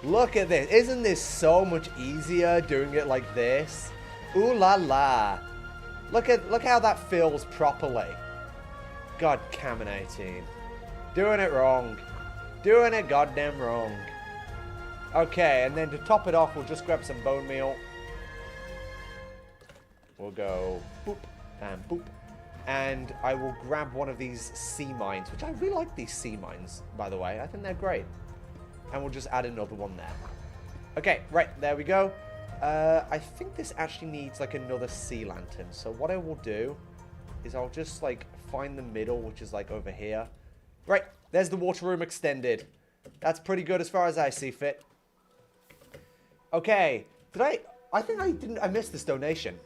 Look at this. Isn't this so much easier doing it like this? Ooh la la. Look how that fills properly. God, Cameron 18. Doing it wrong. Doing it goddamn wrong. Okay, and then to top it off, we'll just grab some bone meal. We'll go boop and boop. And I will grab one of these sea mines, which I really like these sea mines, by the way. I think they're great. And we'll just add another one there. Okay, right, there we go. I think this actually needs like another sea lantern. So what I will do is I'll just like find the middle, which is like over here. Right, there's the water room extended. That's pretty good as far as I see fit. Okay, I think I missed this donation.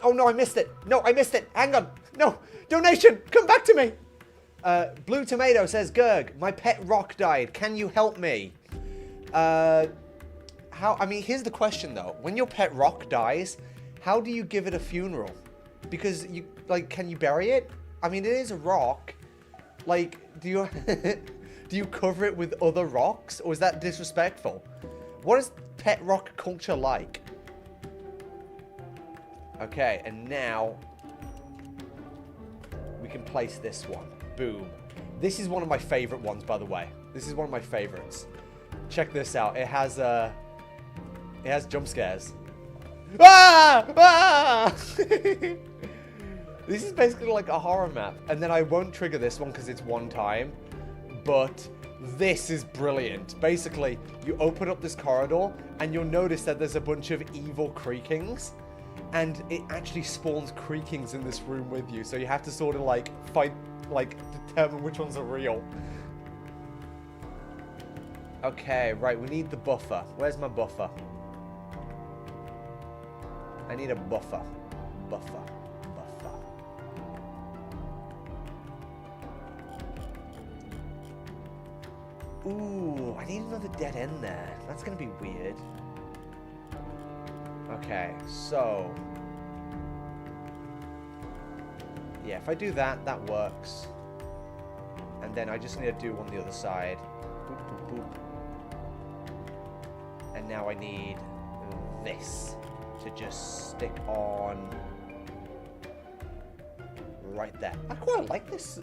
Oh no, I missed it. No, I missed it. Hang on. No, donation, come back to me. Blue Tomato says, Gerg, my pet rock died. Can you help me? I mean, here's the question though. When your pet rock dies, how do you give it a funeral? Because can you bury it? I mean, it is a rock. Like, do you do you cover it with other rocks, or is that disrespectful? What is pet rock culture like? Okay, and now we can place this one. Boom. This is one of my favorite ones, by the way. This is one of my favorites. Check this out. It has jump scares. Ah! Ah! This is basically like a horror map. And then I won't trigger this one because it's one time. But this is brilliant. Basically, you open up this corridor and you'll notice that there's a bunch of evil creakings. And it actually spawns creakings in this room with you. So you have to sort of like fight, like determine which ones are real. Okay, right, we need the buffer. Where's my buffer? I need a buffer. Buffer. Ooh, I need another dead end there. That's gonna be weird. Okay, so... yeah, if I do that, that works. And then I just need to do one the other side. Boop, boop, boop. And now I need this to just stick on right there. I quite like this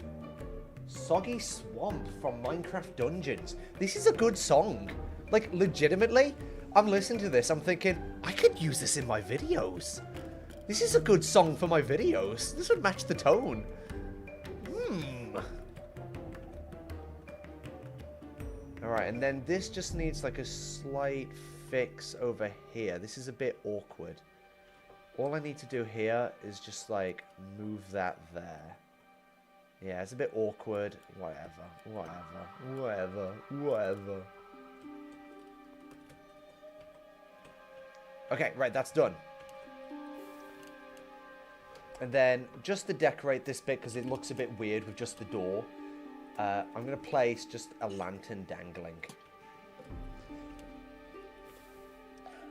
Soggy Swamp from Minecraft Dungeons. This is a good song. Like, legitimately, I'm listening to this, I'm thinking, I could use this in my videos. This is a good song for my videos. This would match the tone. Alright, and then this just needs like a slight fix over here. This is a bit awkward. All I need to do here is just like move that there. Yeah, it's a bit awkward. Whatever. Okay, right, that's done. And then, just to decorate this bit, because it looks a bit weird with just the door, I'm going to place just a lantern dangling.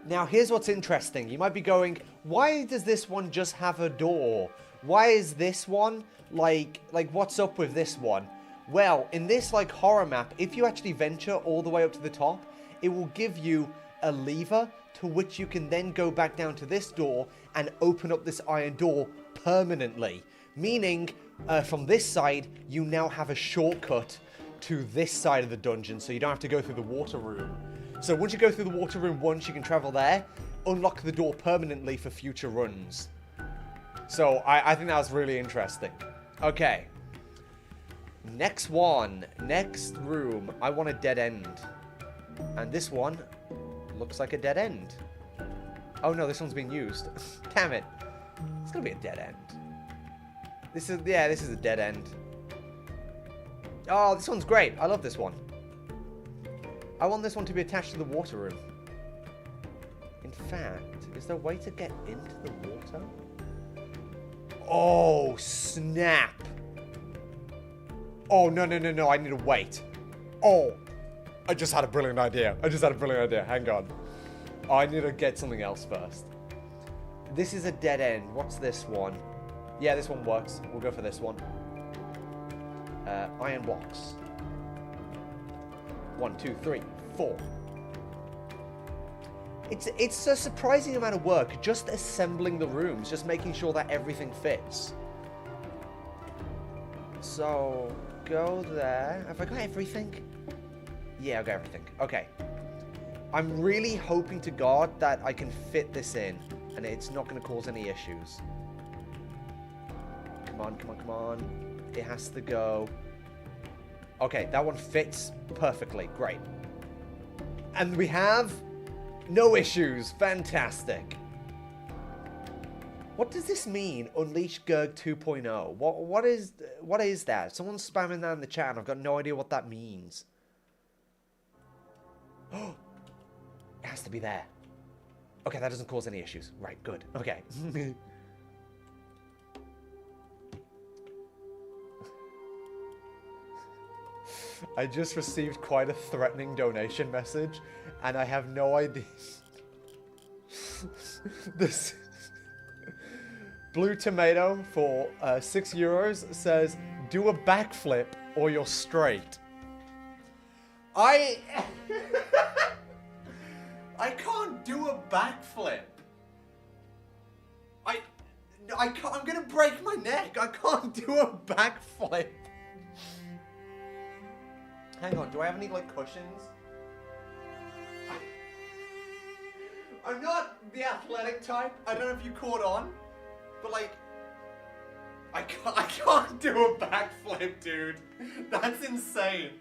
Now, here's what's interesting. You might be going, why does this one just have a door? Why is this one, like what's up with this one? Well, in this, like, horror map, if you actually venture all the way up to the top, it will give you a lever to which you can then go back down to this door and open up this iron door permanently. Meaning, from this side, you now have a shortcut to this side of the dungeon, so you don't have to go through the water room. So once you go through the water room once, you can travel there, unlock the door permanently for future runs. So I think that was really interesting. Okay. Next one. Next room. I want a dead end. And this one looks like a dead end. Oh no, this one's been used. Damn it. It's gonna be a dead end. This is a dead end. Oh, this one's great. I love this one. I want this one to be attached to the water room. In fact, is there a way to get into the water? Oh, snap. Oh, no. I need to wait. Oh, I just had a brilliant idea. Hang on. Oh, I need to get something else first. This is a dead end. What's this one? Yeah, this one works. We'll go for this one. Iron blocks. 1, 2, 3, 4. It's a surprising amount of work just assembling the rooms, just making sure that everything fits. So, go there. Have I got everything? Yeah, I've got everything. Okay. I'm really hoping to God that I can fit this in, and it's not going to cause any issues. Come on, come on, come on. It has to go. Okay, that one fits perfectly. Great. And we have no issues. Fantastic. What does this mean? Unleash Gurg 2.0. What is that? Someone's spamming that in the chat and I've got no idea what that means. Oh, it has to be there. Okay, that doesn't cause any issues. Right, good. Okay. I just received quite a threatening donation message, and I have no idea. This Blue Tomato for €6 says, "Do a backflip or you're straight." I can't do a backflip. I can't. I'm gonna break my neck. I can't do a backflip. Hang on, do I have any, like, cushions? I'm not the athletic type. I don't know if you caught on. But, like, I can't do a backflip, dude. That's insane.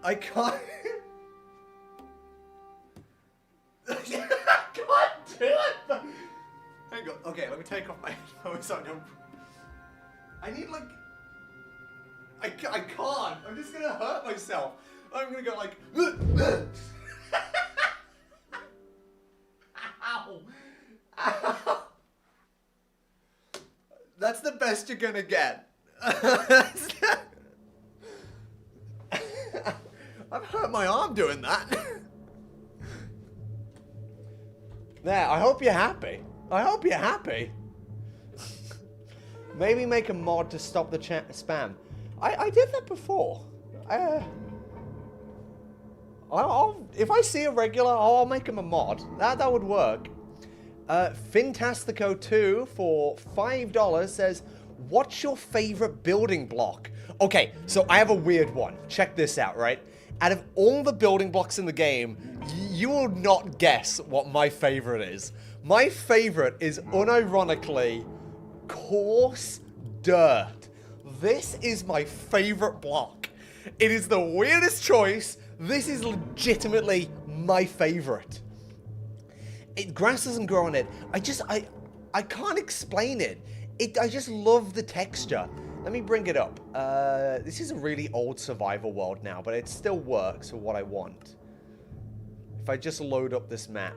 I can't... I can't do it! Hang on. Okay, let me take off my headphones. I need, like... I can't. I'm just gonna hurt myself. I'm gonna go like... Ow. Ow. That's the best you're gonna get. I've hurt my arm doing that. There, I hope you're happy. I hope you're happy. Maybe make a mod to stop the chat spam. I did that before. If I see a regular, I'll make him a mod. That would work. Fintastico2 for $5 says, "What's your favorite building block?" Okay, so I have a weird one. Check this out, right? Out of all the building blocks in the game, you will not guess what my favorite is. My favorite is unironically coarse dirt. This is my favorite block. It is the weirdest choice. This is legitimately my favorite. Grass doesn't grow on it. I can't explain it. I just love the texture. Let me bring it up. This is a really old survival world now, but it still works for what I want. If I just load up this map.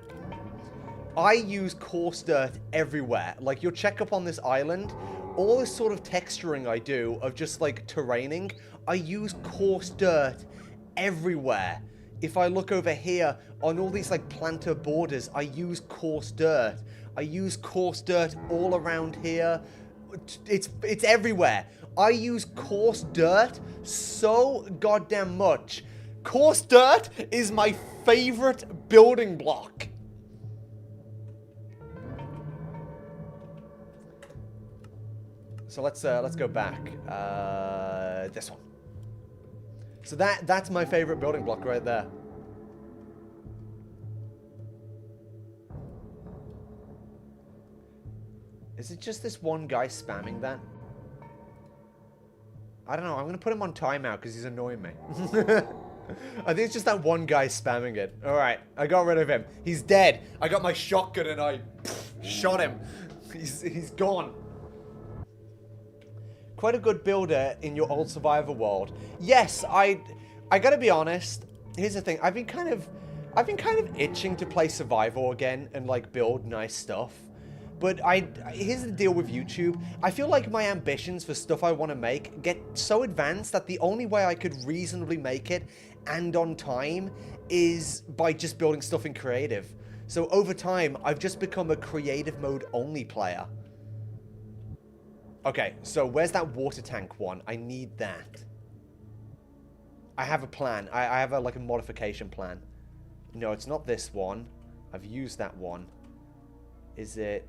I use coarse dirt everywhere. Like, you'll check up on this island. All this sort of texturing I do of just, like, terraining, I use coarse dirt everywhere. If I look over here on all these, like, planter borders, I use coarse dirt. I use coarse dirt all around here. It's everywhere. I use coarse dirt so goddamn much. Coarse dirt is my favorite building block. So let's go back. This one. So that's my favorite building block right there. Is it just this one guy spamming that? I don't know. I'm gonna put him on timeout because he's annoying me. I think it's just that one guy spamming it. All right, I got rid of him. He's dead. I got my shotgun and I shot him. He's gone. Quite a good builder in your old Survivor world. Yes, I gotta be honest. Here's the thing. I've been kind of itching to play Survivor again and like build nice stuff. But here's the deal with YouTube. I feel like my ambitions for stuff I want to make get so advanced that the only way I could reasonably make it and on time is by just building stuff in creative. So over time, I've just become a creative mode only player. Okay, so where's that water tank one? I need that. I have a plan. I have a, like a modification plan. No, it's not this one. I've used that one. Is it...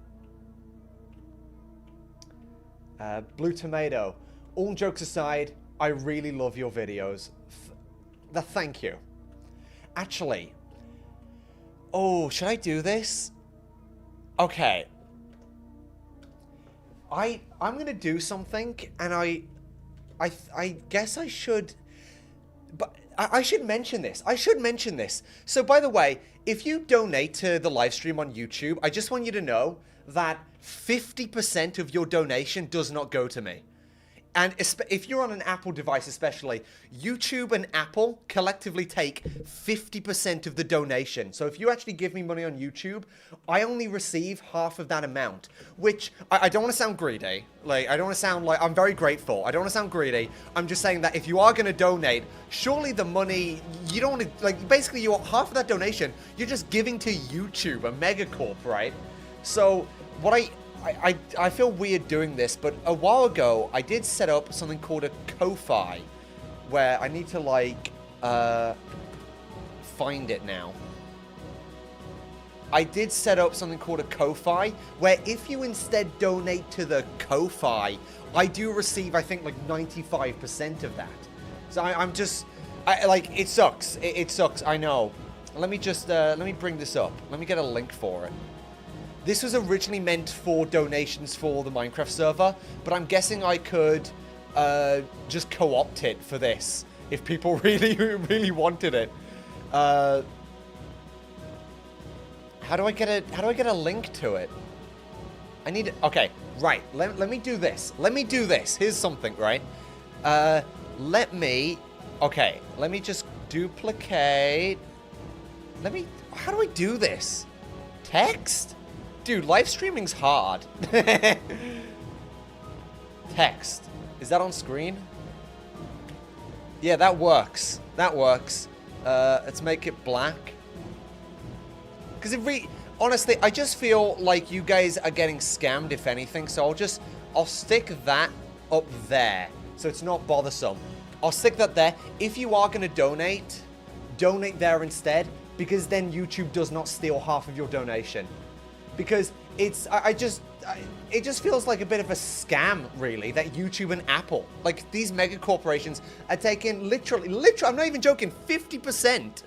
Blue Tomato. All jokes aside, I really love your videos. Thank you. Actually... Oh, should I do this? Okay. I'm gonna do something, and I guess I should... But I should mention this. I should mention this. So, by the way, if you donate to the live stream on YouTube, I just want you to know that 50% of your donation does not go to me. And if you're on an Apple device especially, YouTube and Apple collectively take 50% of the donation. So if you actually give me money on YouTube, I only receive half of that amount. Which, I don't want to sound greedy. Like, I don't want to sound like, I'm very grateful. I don't want to sound greedy. I'm just saying that if you are going to donate, surely the money, you don't want to, like, basically you want half of that donation, you're just giving to YouTube, a megacorp, right? So, what I feel weird doing this, but a while ago, I did set up something called a Ko-Fi, where I need to, like, find it now. I did set up something called a Ko-Fi, where if you instead donate to the Ko-Fi, I do receive, I think, like, 95% of that. So I'm just, like, it sucks. It sucks, I know. Let me just, let me bring this up. Let me get a link for it. This was originally meant for donations for the Minecraft server, but I'm guessing I could just co-opt it for this if people really wanted it. How do I get a link to it? I need okay, right. Let me do this. Let me do this. Here's something, right? Let me just duplicate. How do I do this? Text? Dude, live streaming's hard. Text. Is that on screen? Yeah, that works. That works. Let's make it black. Because honestly, I just feel like you guys are getting scammed, if anything. So I'll stick that up there. So it's not bothersome. I'll stick that there. If you are going to donate there instead. Because then YouTube does not steal half of your donation. Because it just feels like a bit of a scam, really, that YouTube and Apple, like these mega corporations, are taking literally, I'm not even joking, 50%.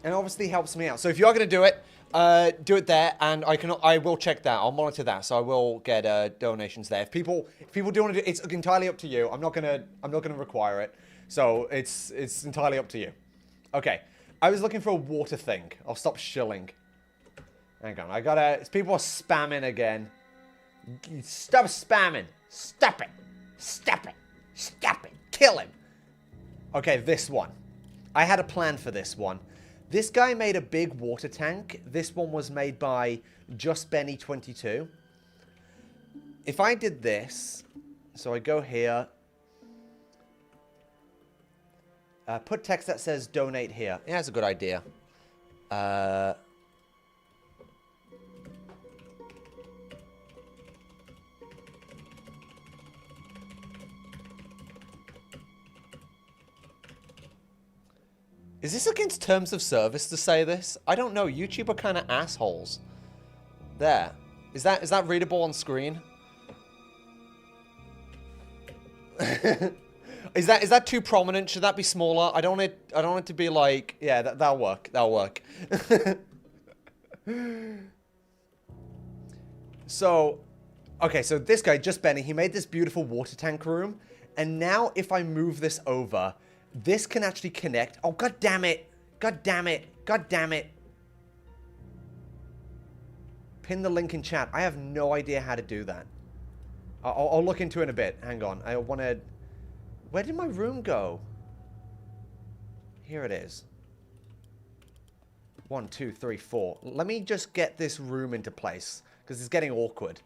And obviously helps me out. So if you are going to do it there, and I will check that. I'll monitor that, so I will get donations there. If people do want to do it, it's entirely up to you. I'm not gonna require it. So it's entirely up to you. Okay. I was looking for a water thing. I'll stop shilling. Hang on. People are spamming again. Stop spamming. Stop it. Stop it. Stop it. Kill him. Okay, this one. I had a plan for this one. This guy made a big water tank. This one was made by JustBenny22. If I did this, so I go here. Put text that says donate here. Yeah, that's a good idea. Is this against terms of service to say this? I don't know. YouTube are kind of assholes. There. Is that readable on screen? Is that too prominent? Should that be smaller? I don't want it to be like, yeah, that'll work. That'll work. So, okay, so this guy, Just Benny, he made this beautiful water tank room, and now if I move this over, this can actually connect. Oh, god damn it. God damn it. God damn it. Pin the link in chat. I have no idea how to do that. I'll look into it in a bit. Hang on. I want to... Where did my room go? Here it is. 1, 2, 3, 4. Let me just get this room into place, because it's getting awkward.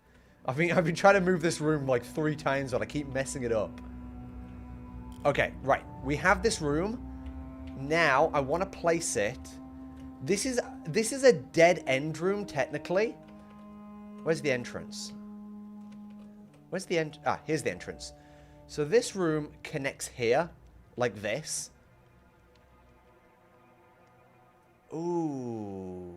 I've been trying to move this room like 3 times, but I keep messing it up. Okay, right. We have this room. Now, I want to place it. This is a dead end room, technically. Where's the entrance? Where's the Ah, here's the entrance. So this room connects here, like this. Ooh.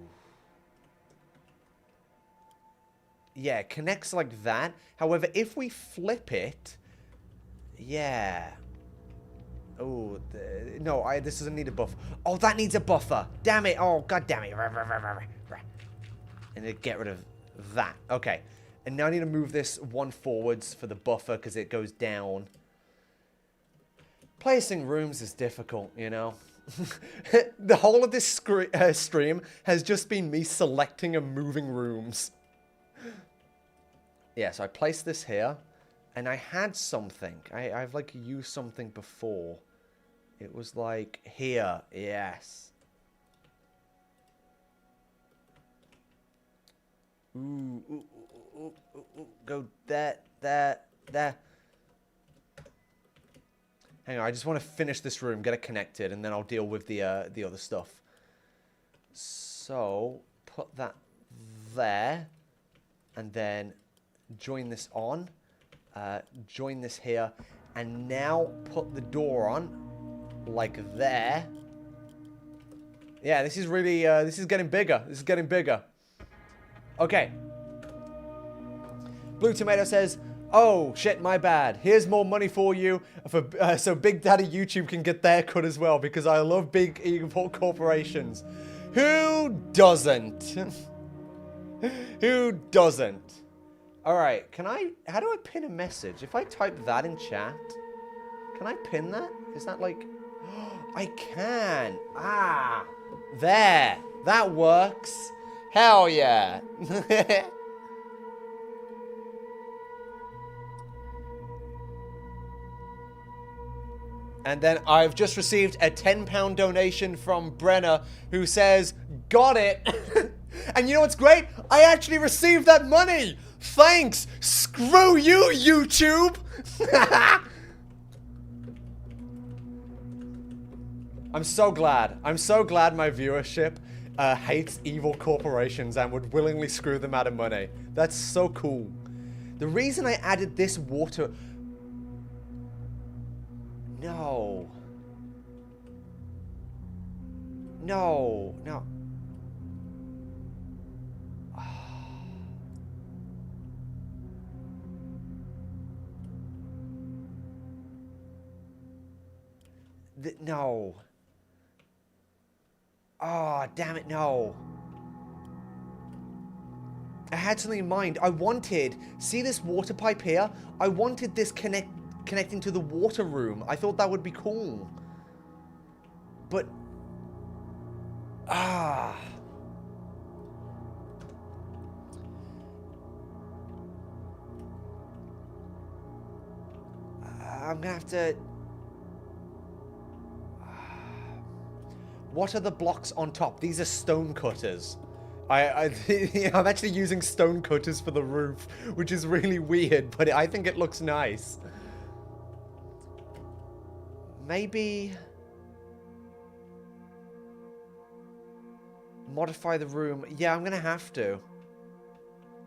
Yeah, it connects like that. However, if we flip it... Yeah. Oh, no, this doesn't need a buffer. Oh, that needs a buffer. Damn it. Oh, god damn it. And then get rid of that. Okay. And now I need to move this one forwards for the buffer because it goes down. Placing rooms is difficult, you know. The whole of this stream has just been me selecting and moving rooms. Yeah, so I placed this here. And I had something. I've like used something before. It was like here. Yes. Ooh, ooh, ooh, ooh, ooh. Go there. Hang on, I just want to finish this room, get it connected, and then I'll deal with the other stuff. So, put that there, and then join this on. Join this here, and now put the door on, like there. Yeah, this is really, this is getting bigger. This is getting bigger. Okay. Blue Tomato says, oh, shit, my bad. Here's more money for you, so Big Daddy YouTube can get their cut as well, because I love big evil corporations. Who doesn't? Who doesn't? Alright, how do I pin a message? If I type that in chat, can I pin that? Is that like, I can. Ah, there. That works. Hell yeah. And then I've just received a £10 donation from Brenna, who says, got it. And you know what's great? I actually received that money. Thanks. Screw you, YouTube. I'm so glad. I'm so glad my viewership hates evil corporations and would willingly screw them out of money. That's so cool. The reason I added this water... No. No. No. No. Oh, damn it, no. I had something in mind. I wanted... See this water pipe here? I wanted this connecting to the water room. I thought that would be cool. But... Ah... I'm gonna have to... What are the blocks on top? These are stone cutters. I'm actually using stone cutters for the roof, which is really weird, but I think it looks nice. Maybe... modify the room. Yeah, I'm gonna have to.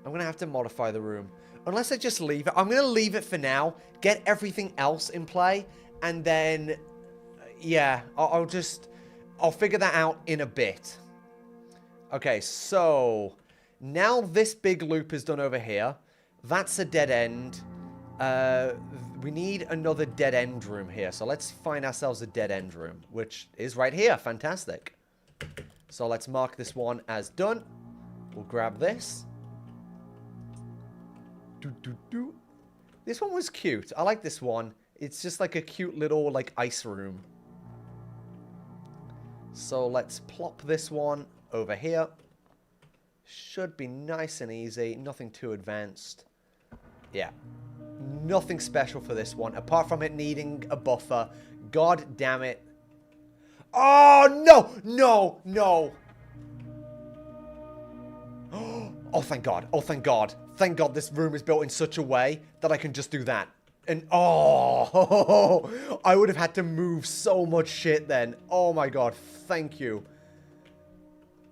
I'm gonna have to modify the room. Unless I just leave it. I'm gonna leave it for now, get everything else in play, and then... yeah, I'll figure that out in a bit. Okay, so now this big loop is done over here. That's a dead end. We need another dead end room here. So let's find ourselves a dead end room, which is right here. Fantastic. So let's mark this one as done. We'll grab this. This one was cute. I like this one. It's just like a cute little like ice room. So let's plop this one over here. Should be nice and easy. Nothing too advanced. Yeah. Nothing special for this one. Apart from it needing a buffer. God damn it. Oh, no! No! No! Oh, thank God. Oh, thank God. Thank God this room is built in such a way that I can just do that. And, oh, I would have had to move so much shit then. Oh my God, thank you.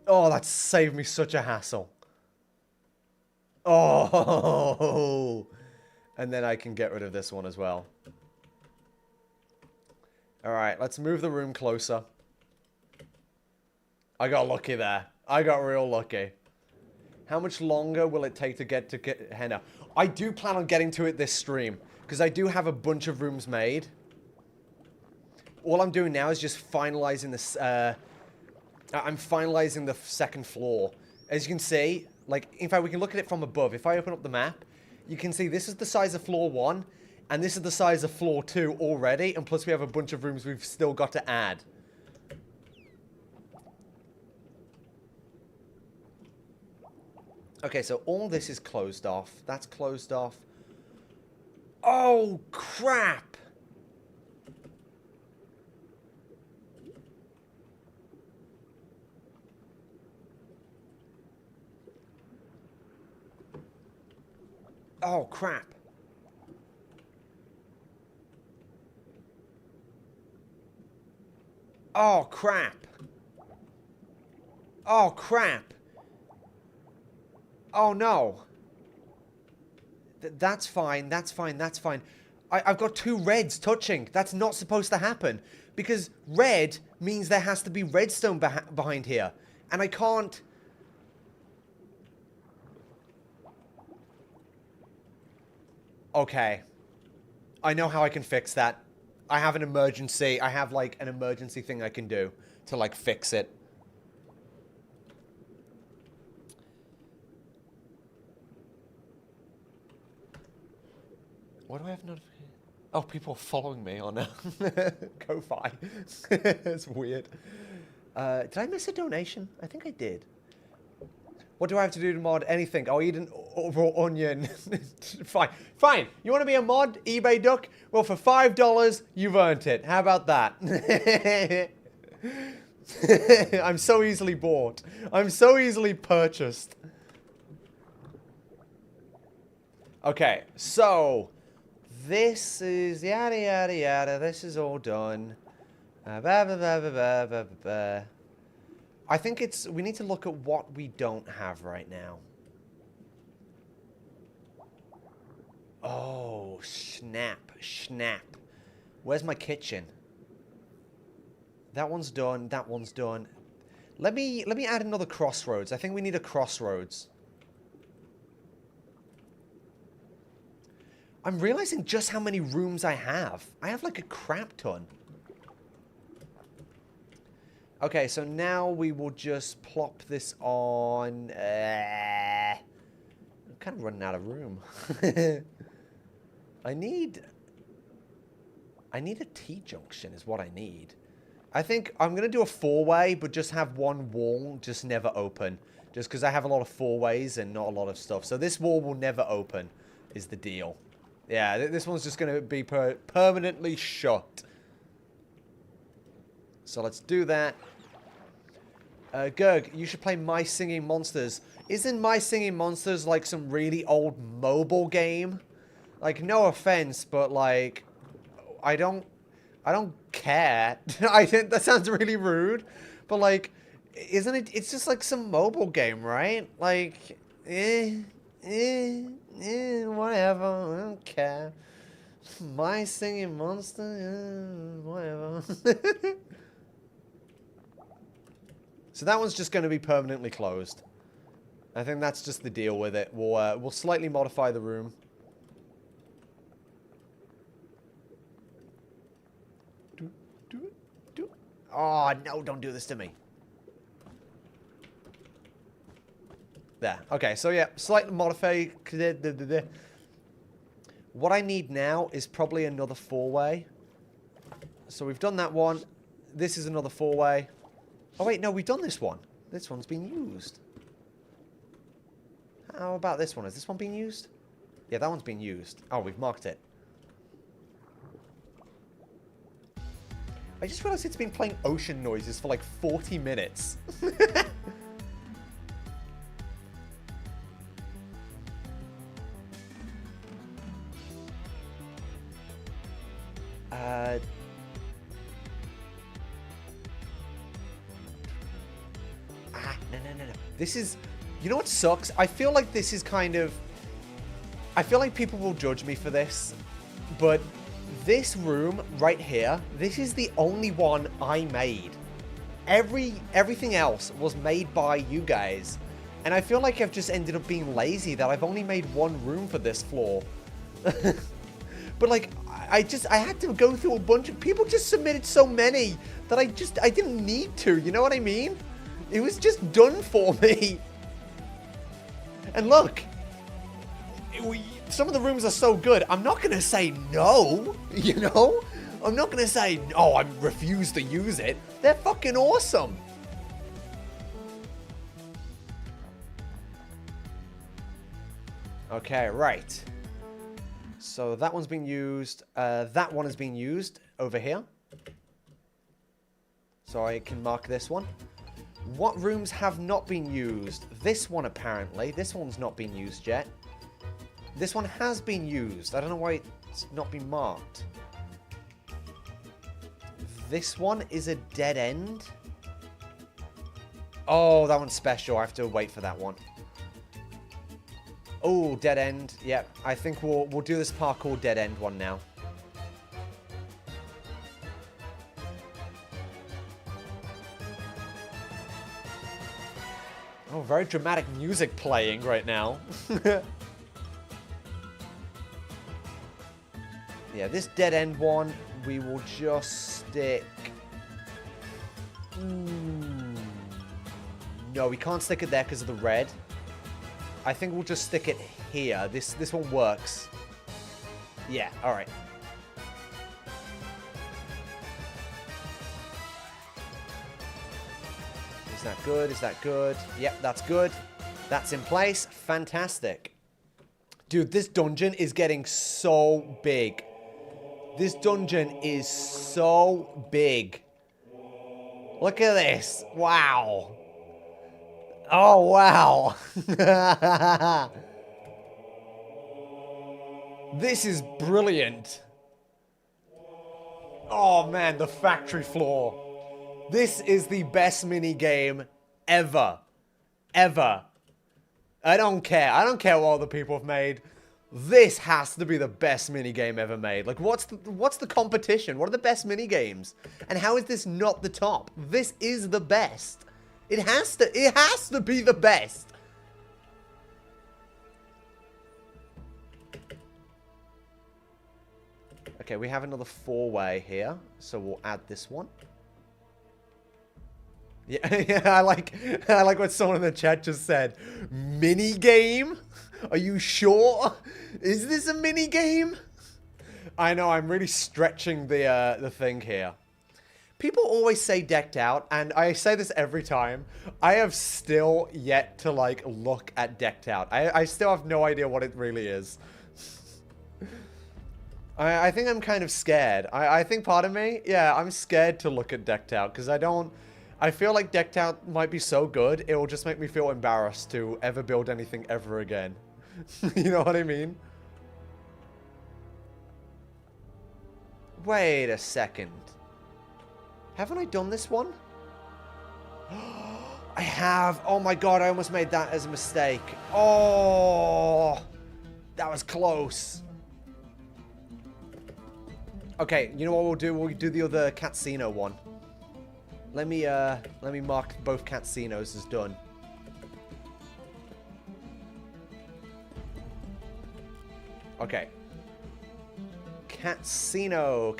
Oh, that saved me such a hassle. Oh! And then I can get rid of this one as well. Alright, let's move the room closer. I got lucky there. I got real lucky. How much longer will it take to get to Henna? I do plan on getting to it this stream, because I do have a bunch of rooms made. All I'm doing now is just finalizing this, I'm finalizing the second floor. As you can see, like, in fact, we can look at it from above. If I open up the map, you can see this is the size of floor 1, and this is the size of floor 2 already, and plus we have a bunch of rooms we've still got to add. Okay, so all this is closed off. That's closed off. Oh, crap! Oh, crap. Oh, crap. Oh, crap. Oh, no. That's fine, that's fine, that's fine. I've got 2 reds touching. That's not supposed to happen. Because red means there has to be redstone behind here. And I can't... Okay. I know how I can fix that. I have an emergency. I have, like, an emergency thing I can do to, like, fix it. What do I have notification? Oh, people are following me on Ko-Fi. It's weird. Did I miss a donation? I think I did. What do I have to do to mod anything? I'll eat an raw onion. Fine. Fine. You want to be a mod? eBay Duck? Well, for $5, you've earned it. How about that? I'm so easily bought. I'm so easily purchased. Okay, so... this is yada yada yada. This is all done. I think it's... we need to look at what we don't have right now. Oh, snap. Snap. Where's my kitchen? That one's done. That one's done. Let me add another crossroads. I think we need a crossroads. I'm realizing just how many rooms I have. I have like a crap ton. Okay, so now we will just plop this on... I'm kind of running out of room. I need a T-junction is what I need. I think I'm going to do a 4-way, but just have one wall just never open. Just because I have a lot of 4-ways and not a lot of stuff. So this wall will never open is the deal. Yeah, this one's just going to be permanently shut. So let's do that. Gerg, you should play My Singing Monsters. Isn't My Singing Monsters like some really old mobile game? Like, no offense, but like, I don't care. I think that sounds really rude, but like, isn't it? It's just like some mobile game, right? Like, whatever. I don't care. My Singing Monster, whatever. So that one's just going to be permanently closed. I think that's just the deal with it. We'll slightly modify the room. Oh, no, don't do this to me. There. Okay, so yeah, slightly modify. What I need now is probably another 4-way. So we've done that one. This is another 4-way. Oh, wait, no, we've done this one. This one's been used. How about this one? Is this one being used? Yeah, that one's been used. Oh, we've marked it. I just realized it's been playing ocean noises for like 40 minutes. No. This is... You know what sucks? I feel like this is kind of... I feel like people will judge me for this, but this room right here, this is the only one I made. Everything else was made by you guys. And I feel like I've just ended up being lazy that I've only made one room for this floor. But like, I had to go through a bunch of... People just submitted so many that I didn't need to, you know what I mean? It was just done for me. And look, some of the rooms are so good, I'm not going to say no, you know? I'm not going to say, oh, I refuse to use it. They're fucking awesome. Okay, right. So that one's been used. That one has been used over here. So I can mark this one. What rooms have not been used? This one, apparently. This one's not been used yet. This one has been used. I don't know why it's not been marked. This one is a dead end. Oh, that one's special. I have to wait for that one. Oh, dead end. Yep. I think we'll do this parkour dead end one now. Oh, very dramatic music playing right now. Yeah, this dead end one, we will just stick... No, we can't stick it there because of the red. I think we'll just stick it here. This one works. Yeah, alright. Is that good? Is that good? Yep, that's good. That's in place. Fantastic. Dude, this dungeon is getting so big. This dungeon is so big. Look at this. Wow. Oh, wow. This is brilliant. Oh, man, the factory floor. This is the best mini game ever. Ever. I don't care. I don't care what other people have made. This has to be the best mini game ever made. Like, what's the competition? What are the best mini games? And how is this not the top? This is the best. It has to be the best. Okay, we have another four-way here, so we'll add this one. Yeah, yeah, I like what someone in the chat just said. Mini game? Are you sure? Is this a mini game? I know, I'm really stretching the thing here. People always say decked out, and I say this every time. I have still yet to, like, look at decked out. I still have no idea what it really is. I think I'm kind of scared. I think part of me, yeah, I'm scared to look at decked out, because I feel like decked out might be so good, it will just make me feel embarrassed to ever build anything ever again. You know what I mean? Wait a second. Haven't I done this one? I have. Oh my god, I almost made that as a mistake. Oh, that was close. Okay, you know what we'll do? We'll do the other Casino one. Let me mark both Casinos as done. Okay. Casino.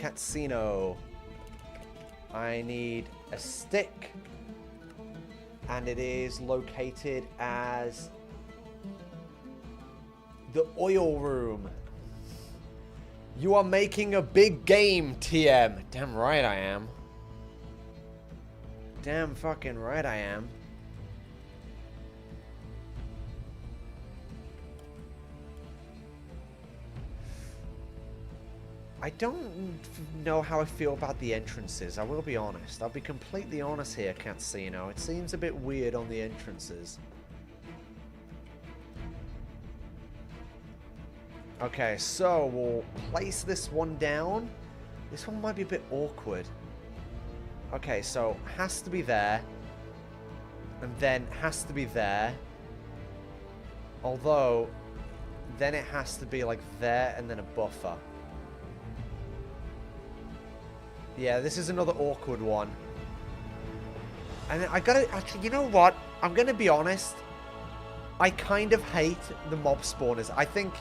I need a stick. And it is located as the oil room. You are making a big game, TM. Damn right I am. Damn fucking right I am. I don't know how I feel about the entrances, I will be honest. I'll be completely honest here, Casino. It seems a bit weird on the entrances. Okay, so we'll place this one down. This one might be a bit awkward. Okay, so has to be there. And then has to be there. Although, then it has to be like there and then a buffer. Yeah, this is another awkward one. And I gotta, actually, you know what? I'm gonna be honest. I kind of hate the mob spawners. I think...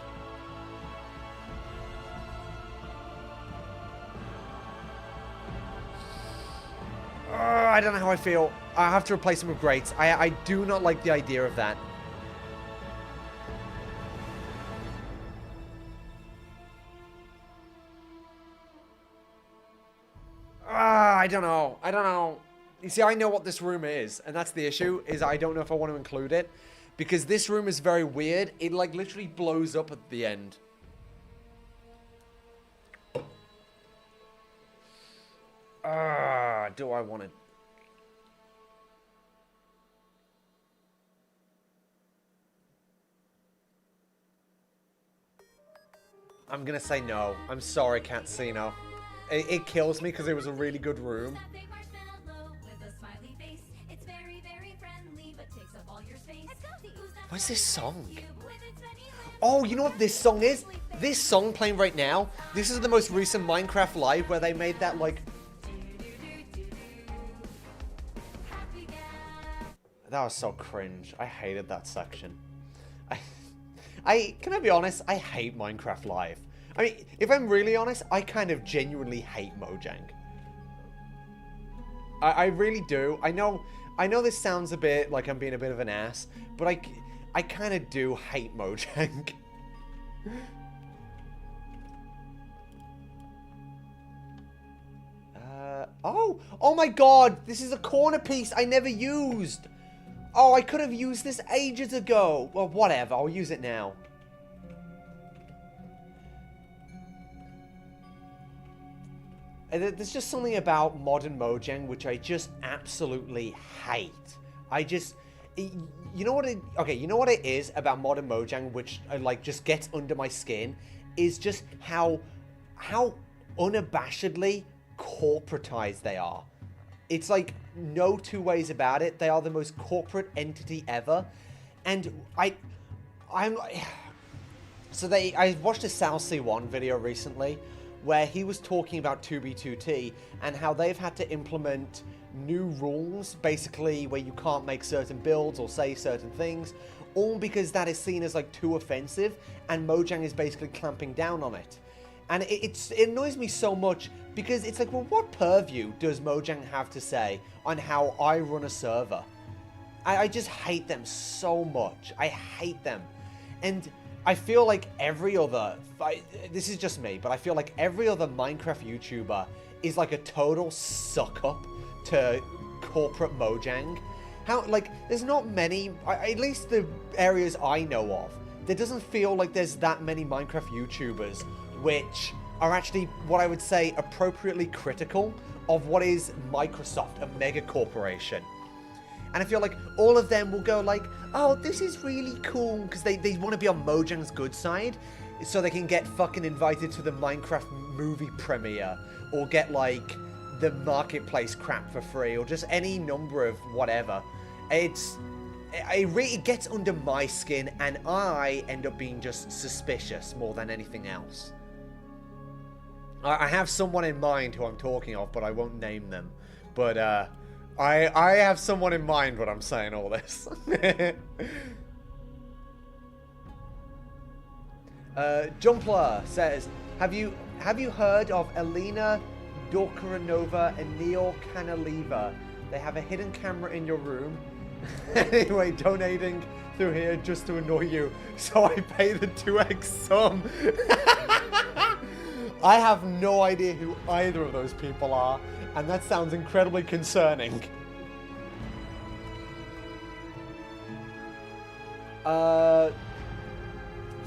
I don't know how I feel. I have to replace them with grates. I do not like the idea of that. I don't know. I don't know. You see, I know what this room is, and that's the issue, is I don't know if I want to include it. Because this room is very weird. It, like, literally blows up at the end. Do I want to... I'm gonna say no. I'm sorry, Catsino. It kills me because it was a really good room. What's this song? Oh, you know what this song is? This song playing right now, this is the most recent Minecraft Live where they made that, like... That was so cringe. I hated that section. Can I be honest? I hate Minecraft Live. I mean, if I'm really honest, I kind of genuinely hate Mojang. I really do. I know this sounds a bit like I'm being a bit of an ass, but I kind of do hate Mojang. Oh my god, this is a corner piece I never used. Oh, I could have used this ages ago. Well, whatever, I'll use it now. There's just something about modern Mojang which I just absolutely hate. You know what it is about modern Mojang which like just gets under my skin is just how unabashedly corporatized they are. It's like no two ways about it. They are the most corporate entity ever, and I watched a Sal C1 video recently where he was talking about 2B2T and how they've had to implement new rules, basically where you can't make certain builds or say certain things, all because that is seen as like too offensive, and Mojang is basically clamping down on it. And it annoys me so much because it's like, well, what purview does Mojang have to say on how I run a server? I just hate them so much. I hate them. And I feel like every other... this is just me, but I feel like every other Minecraft YouTuber is like a total suck-up to corporate Mojang. How, like, there's not many... at least the areas I know of, there doesn't feel like there's that many Minecraft YouTubers which are actually, what I would say, appropriately critical of what is Microsoft, a mega corporation. And I feel like all of them will go like, oh, this is really cool, because they want to be on Mojang's good side, so they can get fucking invited to the Minecraft movie premiere, or get, like, the marketplace crap for free, or just any number of whatever. It really gets under my skin, and I end up being just suspicious more than anything else. I have someone in mind who I'm talking of, but I won't name them. But, I have someone in mind when I'm saying all this. Jumpler says, have you heard of Elena Dorkaranova and Neil Canaliva? They have a hidden camera in your room. Anyway, donating through here just to annoy you, so I pay the 2x sum. I have no idea who either of those people are, and that sounds incredibly concerning.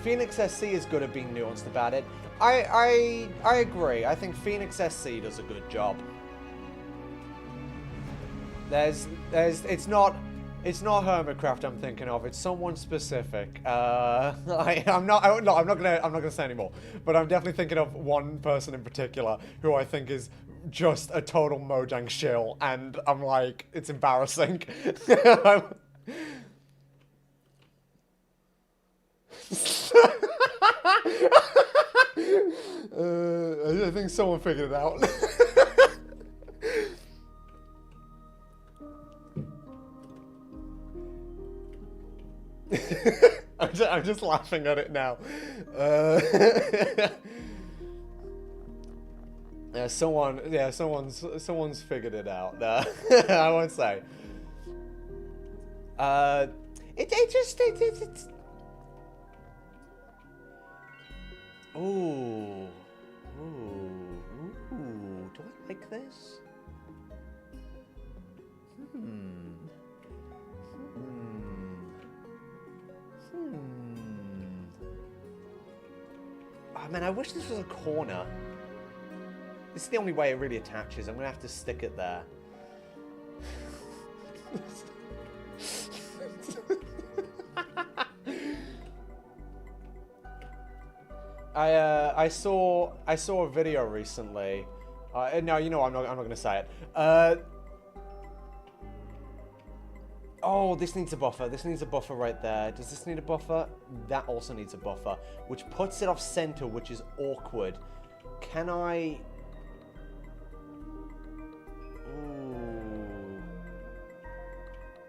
Phoenix SC is good at being nuanced about it. I agree. I think Phoenix SC does a good job. It's not Hermitcraft I'm thinking of. It's someone specific. I'm not gonna say anymore. But I'm definitely thinking of one person in particular who I think is just a total Mojang shill, and I'm like, it's embarrassing. I think someone figured it out. I'm just laughing at it now. Someone's figured it out. I won't say. It's. Ooh. Do I like this? Oh man, I wish this was a corner. This is the only way it really attaches. I'm gonna have to stick it there. I saw a video recently. No, you know I'm not gonna say it. Oh, this needs a buffer. This needs a buffer right there. Does this need a buffer? That also needs a buffer, which puts it off center, which is awkward. Can I? Ooh.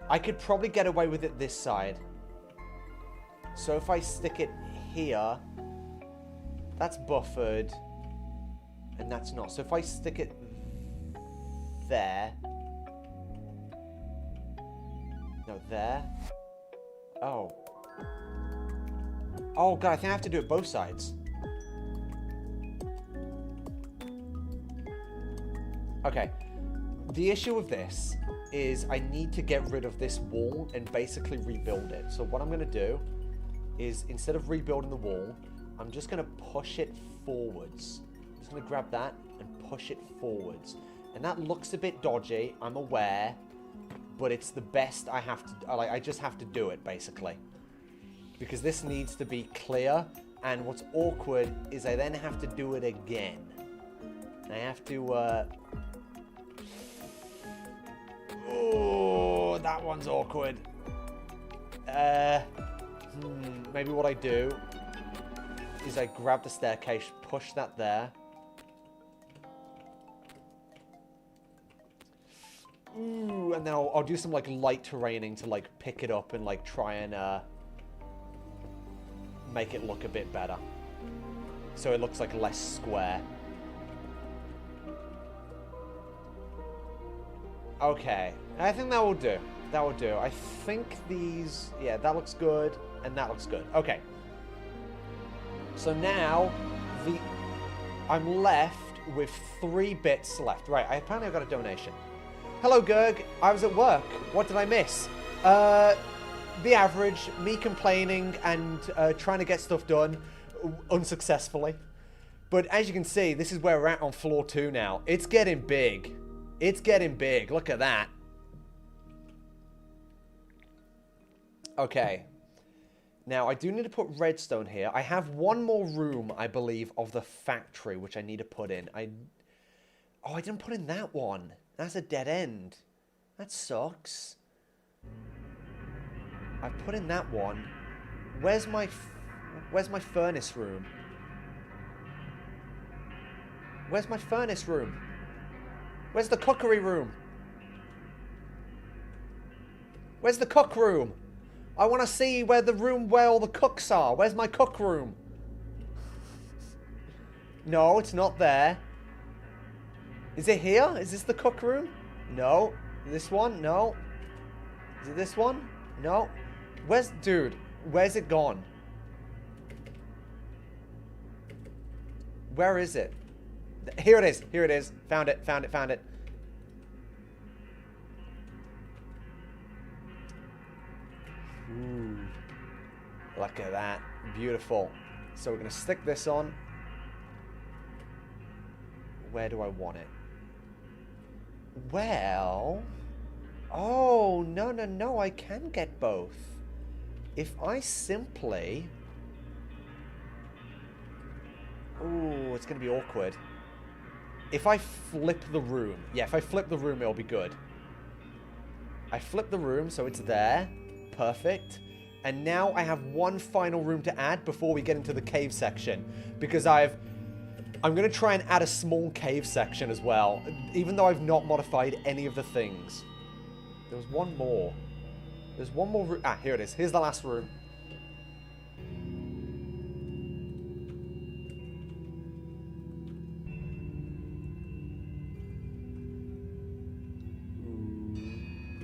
I could probably get away with it this side. So if I stick it here, that's buffered, and that's not. So if I stick it there. No, there. Oh. Oh, God, I think I have to do it both sides. Okay. The issue with this is I need to get rid of this wall and basically rebuild it. So what I'm going to do is, instead of rebuilding the wall, I'm just going to push it forwards. I'm just going to grab that and push it forwards. And that looks a bit dodgy, I'm aware. But it's the best I have to... I just have to do it, basically. Because this needs to be clear. And what's awkward is I then have to do it again. And I have to... Oh, that one's awkward. Maybe what I do is I grab the staircase, push that there. Ooh, and then I'll do some like light terraining to like pick it up and like try and make it look a bit better, so it looks like less square. Okay, I think that will do. That will do. I think these, yeah, that looks good and that looks good. Okay. So now I'm left with 3 bits left. Right, apparently I've got a donation. Hello, Gerg. I was at work. What did I miss? The average, me complaining and trying to get stuff done unsuccessfully. But as you can see, this is where we're at on floor 2 now. It's getting big. It's getting big. Look at that. Okay. Now, I do need to put redstone here. I have one more room, I believe, of the factory, which I need to put in. Oh, I didn't put in that one. That's a dead end. That sucks. I put in that one. Where's my furnace room? Where's my furnace room? Where's the cookery room? Where's the cook room? I want to see where all the cooks are. Where's my cook room? No, it's not there. Is it here? Is this the cook room? No. This one? No. Is it this one? No. Dude, where's it gone? Where is it? Here it is. Here it is. Found it. Found it. Found it. Ooh. Look at that. Beautiful. So we're going to stick this on. Where do I want it? Well... Oh, no. I can get both. If I simply... Ooh, it's going to be awkward. If I flip the room. Yeah, if I flip the room, it'll be good. I flip the room, so it's there. Perfect. And now I have one final room to add before we get into the cave section. Because I'm going to try and add a small cave section as well. Even though I've not modified any of the things. There was one more. There's one more room. Ah, here it is. Here's the last room.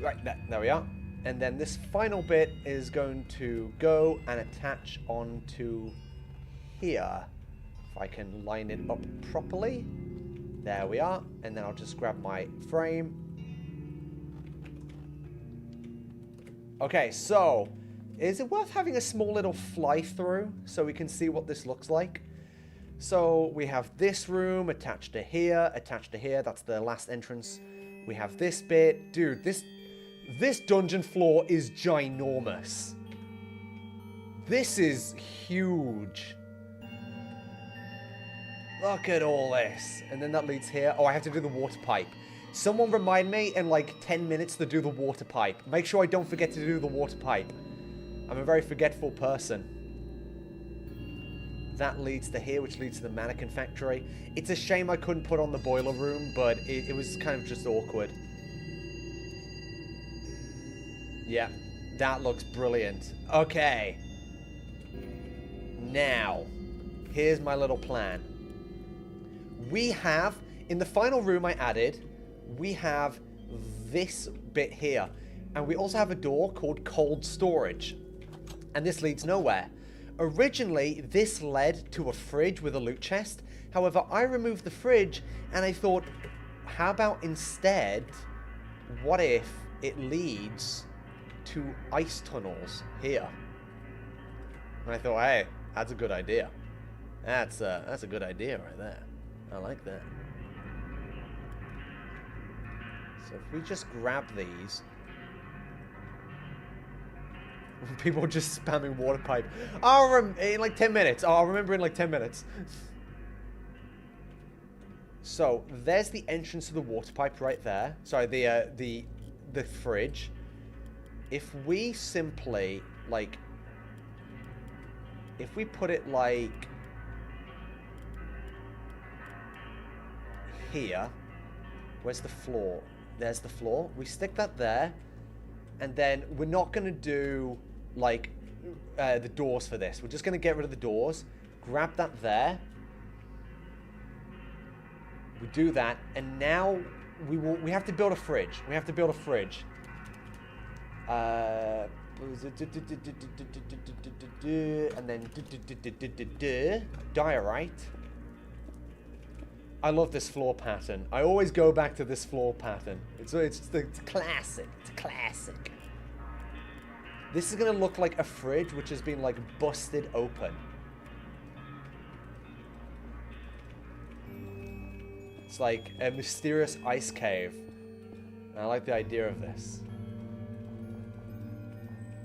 Right, there we are. And then this final bit is going to go and attach onto here. If I can line it up properly. There we are. And then I'll just grab my frame. Okay, so is it worth having a small little fly through so we can see what this looks like? So we have this room attached to here, That's the last entrance. We have this bit. Dude, this dungeon floor is ginormous. This is huge. Look at all this. And then that leads here. Oh, I have to do the water pipe. Someone remind me in like 10 minutes to do the water pipe. Make sure I don't forget to do the water pipe. I'm a very forgetful person. That leads to here, which leads to the mannequin factory. It's a shame I couldn't put on the boiler room, but it was kind of just awkward. Yeah, that looks brilliant. Okay. Now, here's my little plan. We have, in the final room I added, we have this bit here. And we also have a door called cold storage. And this leads nowhere. Originally, this led to a fridge with a loot chest. However, I removed the fridge and I thought, how about instead, what if it leads to ice tunnels here? And I thought, hey, that's a good idea. That's a good idea right there. I like that. So if we just grab these. People just spamming water pipe. In like 10 minutes. I'll remember in like 10 minutes. So there's the entrance to the water pipe right there. Sorry, the fridge. If we simply like, if we put it like here, where's the floor? There's the floor. We stick that there, and then we're not gonna do like the doors for this. We're just gonna get rid of the doors. Grab that there. We do that, and now we have to build a fridge. We have to build a fridge. And then diorite. I love this floor pattern. I always go back to this floor pattern. It's classic. It's classic. This is gonna look like a fridge which has been like busted open. It's like a mysterious ice cave. I like the idea of this.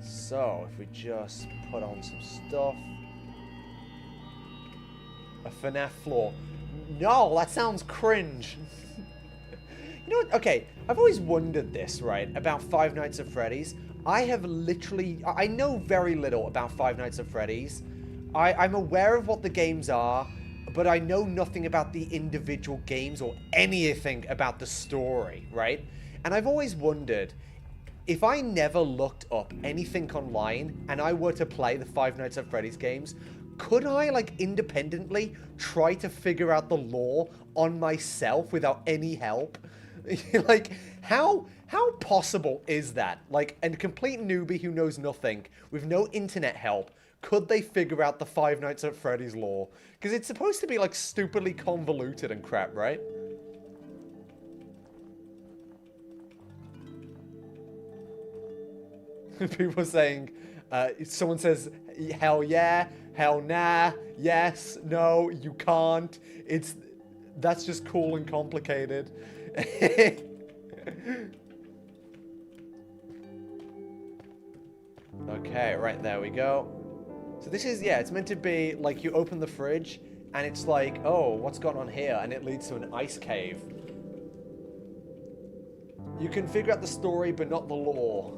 So, if we just put on some stuff. A FNAF floor. No, that sounds cringe. You know what? Okay, I've always wondered this, right, about Five Nights at Freddy's. I know very little about Five Nights at Freddy's. I'm aware of what the games are, but I know nothing about the individual games or anything about the story, right? And I've always wondered, if I never looked up anything online and I were to play the Five Nights at Freddy's games, could I, like, independently try to figure out the lore on myself without any help? Like, how possible is that? Like, a complete newbie who knows nothing, with no internet help, could they figure out the Five Nights at Freddy's lore? Because it's supposed to be, like, stupidly convoluted and crap, right? People saying, someone says, hell yeah, hell nah, yes, no, you can't. That's just cool and complicated. Okay, right, there we go. So this is, yeah, it's meant to be like you open the fridge and it's like, oh, what's going on here? And it leads to an ice cave. You can figure out the story, but not the lore.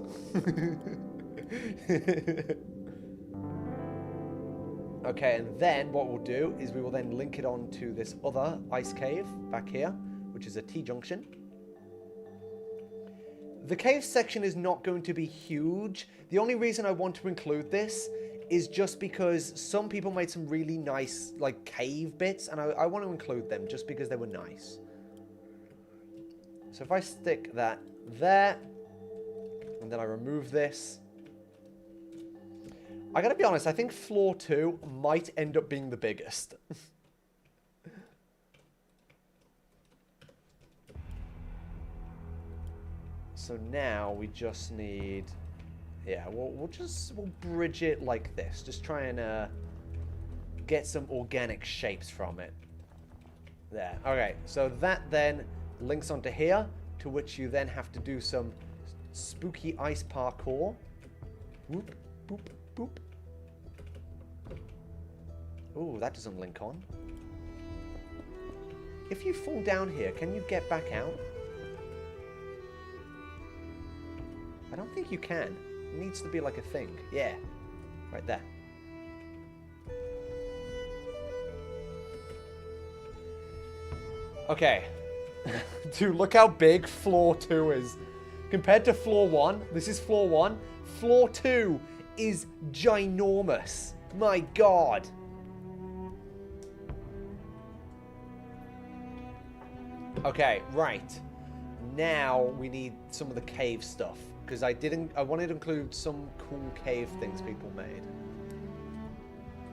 Okay, and then what we'll do is we will then link it on to this other ice cave back here, which is a T-junction. The cave section is not going to be huge. The only reason I want to include this is just because some people made some really nice, like, cave bits, and I want to include them just because they were nice. So if I stick that there, and then I remove this, I gotta be honest, I think floor 2 might end up being the biggest. So now we just need, yeah, we'll bridge it like this. Just try and get some organic shapes from it. There. Okay, so that then links onto here, to which you then have to do some spooky ice parkour. Whoop, boop, boop. Ooh, that doesn't link on. If you fall down here, can you get back out? I don't think you can. It needs to be like a thing. Yeah. Right there. Okay. Dude, look how big floor 2 is. Compared to floor 1, this is floor 1. Floor 2 is ginormous. My God. Okay, right. Now we need some of the cave stuff. Because I wanted to include some cool cave things people made.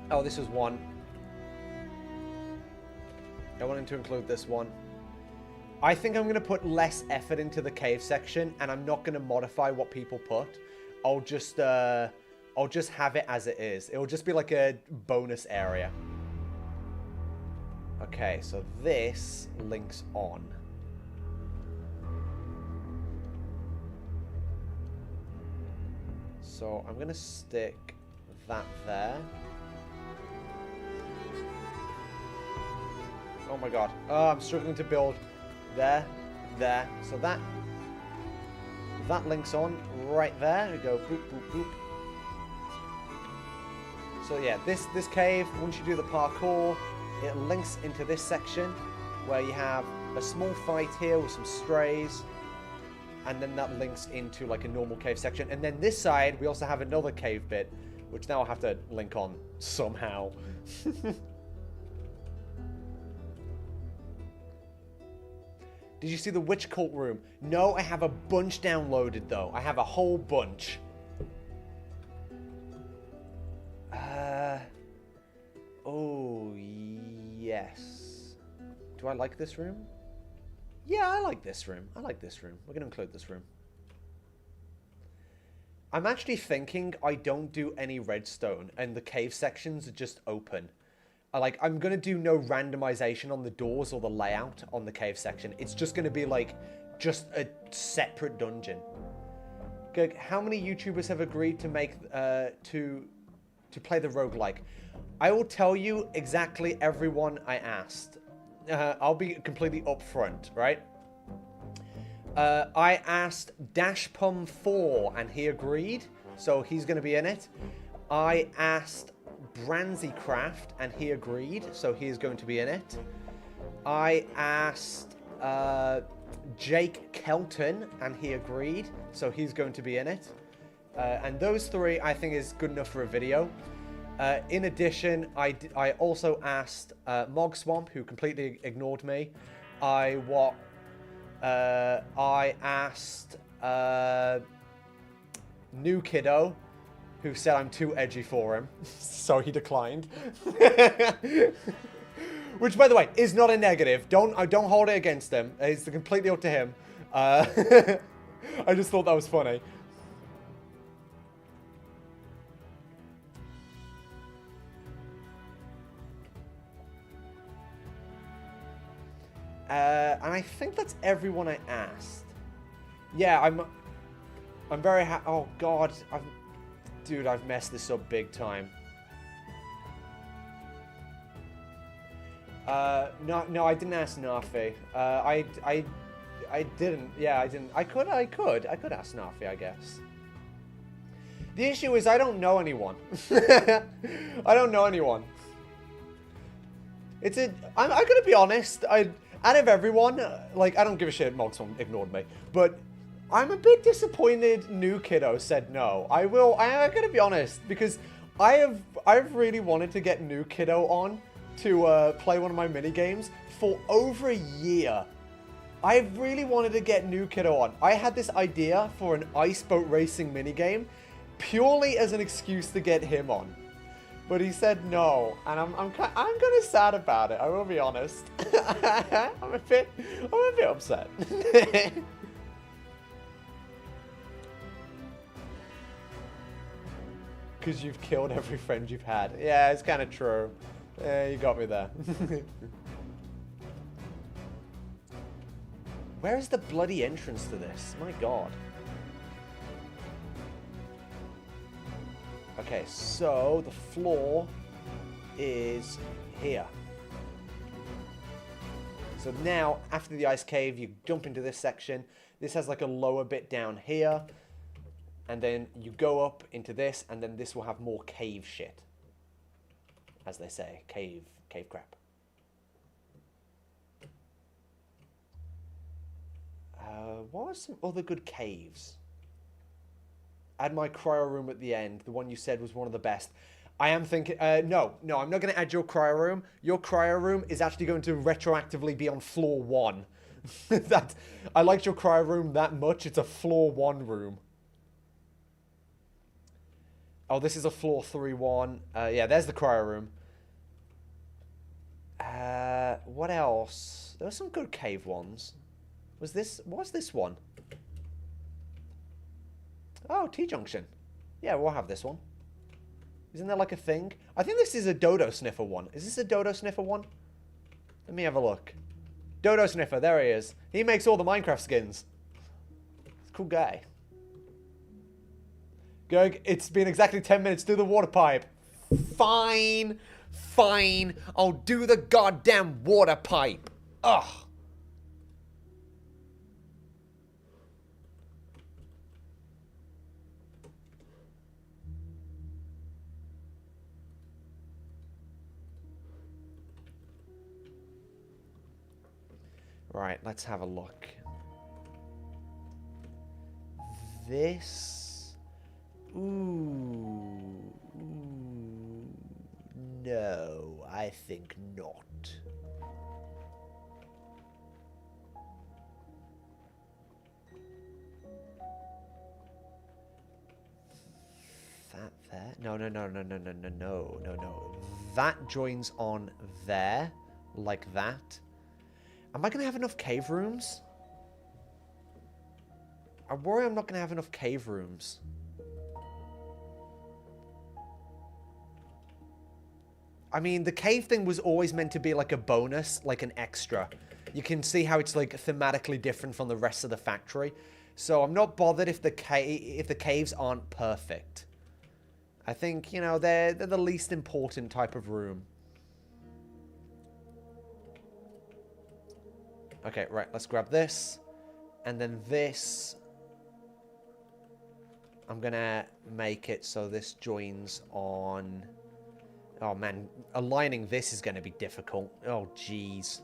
Oh, this was one. I wanted to include this one. I think I'm going to put less effort into the cave section, and I'm not going to modify what people put. I'll just have it as it is. It'll just be like a bonus area. Okay, so this links on. So I'm going to stick that there. Oh my God. Oh, I'm struggling to build. There. So that links on right there. We go boop, boop, boop. So yeah, this cave, once you do the parkour, it links into this section where you have a small fight here with some strays, and then that links into like a normal cave section. And then this side, we also have another cave bit, which now I'll have to link on somehow. Did you see the witch cult room? No, I have a bunch downloaded though. I have a whole bunch. Oh, yes. Do I like this room? Yeah, I like this room. I like this room. We're going to include this room. I'm actually thinking I don't do any redstone and the cave sections are just open. I'm going to do no randomization on the doors or the layout on the cave section. It's just going to be like just a separate dungeon. Okay, how many YouTubers have agreed to make to play the roguelike? I will tell you exactly everyone I asked. I'll be completely upfront, right? I asked Dashpum4 and he agreed, so he's going to be in it. I asked Branzycraft and he agreed, so he is going to be in it. I asked Jake Kelton and he agreed, so he's going to be in it. And those three I think is good enough for a video. In addition, I also asked Mog Swamp, who completely ignored me. I asked New Kiddo, who said I'm too edgy for him, so he declined. Which, by the way, is not a negative. Don't hold it against him. It's completely up to him. I just thought that was funny. And I think that's everyone I asked. Yeah, I'm very happy. Oh God, dude, I've messed this up big time. No, I didn't ask Nafi. I didn't. Yeah, I didn't. I could ask Nafi, I guess. The issue is I don't know anyone. I don't know anyone. I'm gonna be honest. Out of everyone, like, I don't give a shit if Mogson ignored me, but I'm a bit disappointed New Kiddo said no. I'm gonna be honest, because I've really wanted to get New Kiddo on to play one of my mini games for over a year. I really wanted to get New Kiddo on. I had this idea for an ice boat racing minigame purely as an excuse to get him on. But he said no, and I'm kind of sad about it, I will be honest. I'm a bit upset. Because you've killed every friend you've had. Yeah, it's kind of true. Yeah, you got me there. Where is the bloody entrance to this? My god. Okay, so the floor is here. So now, after the ice cave, you jump into this section. This has like a lower bit down here. And then you go up into this, and then this will have more cave shit. As they say, cave crap. What are some other good caves? Add my cryo room at the end. The one you said was one of the best. I am thinking... No, I'm not going to add your cryo room. Your cryo room is actually going to retroactively be on floor 1. I liked your cryo room that much. It's a floor 1 room. Oh, this is a floor 3 one. Yeah, there's the cryo room. What else? There were some good cave ones. What's this one? Oh, T-junction. Yeah, we'll have this one. Isn't there like a thing? I think this is a Dodo Sniffer one. Is this a Dodo Sniffer one? Let me have a look. Dodo Sniffer, there he is. He makes all the Minecraft skins. He's a cool guy. Gerg, it's been exactly 10 minutes. Do the water pipe. Fine. Fine. I'll do the goddamn water pipe. Ugh. Right, let's have a look. This... Ooh. No, I think not. That there? No. That joins on there, like that. Am I going to have enough cave rooms? I worry I'm not going to have enough cave rooms. I mean, the cave thing was always meant to be like a bonus, like an extra. You can see how it's like thematically different from the rest of the factory. So I'm not bothered if the caves aren't perfect. I think, you know, they're the least important type of room. Okay, right, let's grab this. And then this. I'm gonna make it so this joins on... Oh, man. Aligning this is gonna be difficult. Oh, jeez.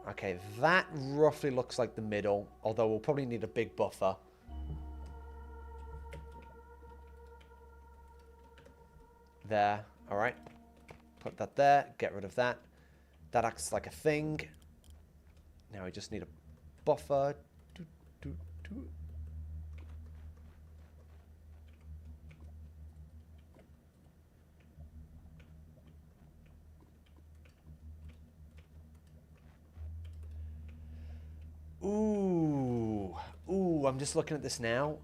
Okay, that roughly looks like the middle. Although we'll probably need a big buffer. There. Alright. Put that there. Get rid of that. That acts like a thing. Now we just need a buffer. Ooh. Ooh, I'm just looking at this now.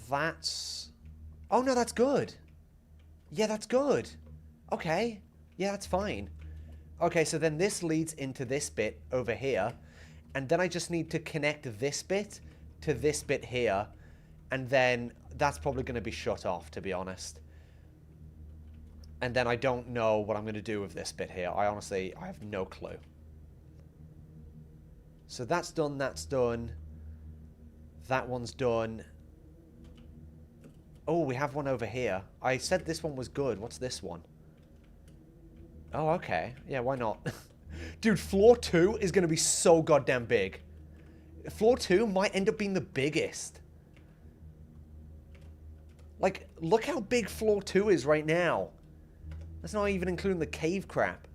That's... Oh, no, that's good. Yeah, that's good. Okay. Yeah, that's fine. Okay, so then this leads into this bit over here. And then I just need to connect this bit to this bit here. And then that's probably going to be shut off, to be honest. And then I don't know what I'm going to do with this bit here. I have no clue. So that's done, that's done. That one's done. Oh, we have one over here. I said this one was good. What's this one? Oh, okay. Yeah, why not? Dude, floor 2 is going to be so goddamn big. Floor 2 might end up being the biggest. Like, look how big floor 2 is right now. That's not even including the cave crap.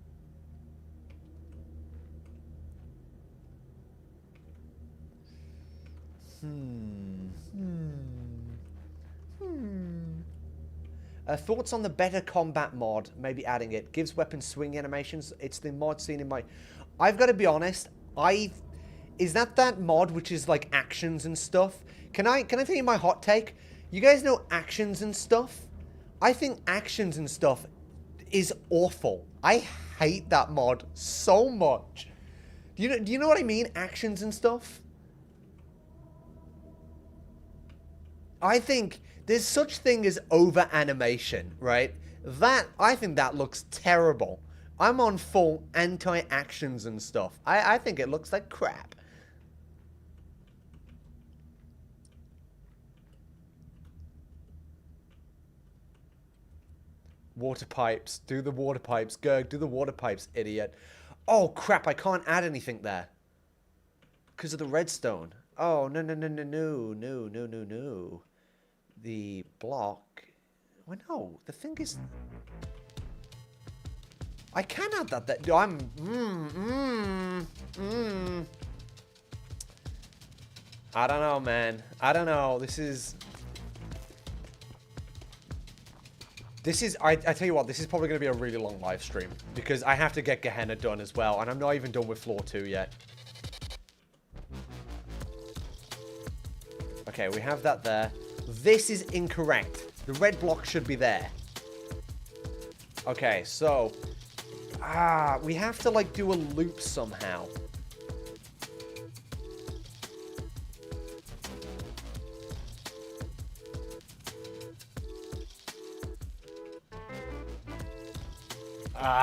Thoughts on the better combat mod? Maybe adding it. Gives weapon swing animations. It's the mod seen in my... I've got to be honest. Is that mod which is like actions and stuff? Can I tell you my hot take? You guys know actions and stuff? I think actions and stuff is awful. I hate that mod so much. Do you know what I mean? Actions and stuff? I think there's such thing as over animation, right? I think that looks terrible. I'm on full anti-actions and stuff. I think it looks like crap. Water pipes. Do the water pipes. Gerg, do the water pipes, idiot. Oh, crap. I can't add anything there. Because of the redstone. Oh, no. The block. Well, no. The thing is... I can add that there. I don't know, man. I don't know. This is... I tell you what, this is probably going to be a really long live stream. Because I have to get Gehenna done as well. And I'm not even done with floor 2 yet. Okay, we have that there. This is incorrect. The red block should be there. Okay, so... we have to, like, do a loop somehow.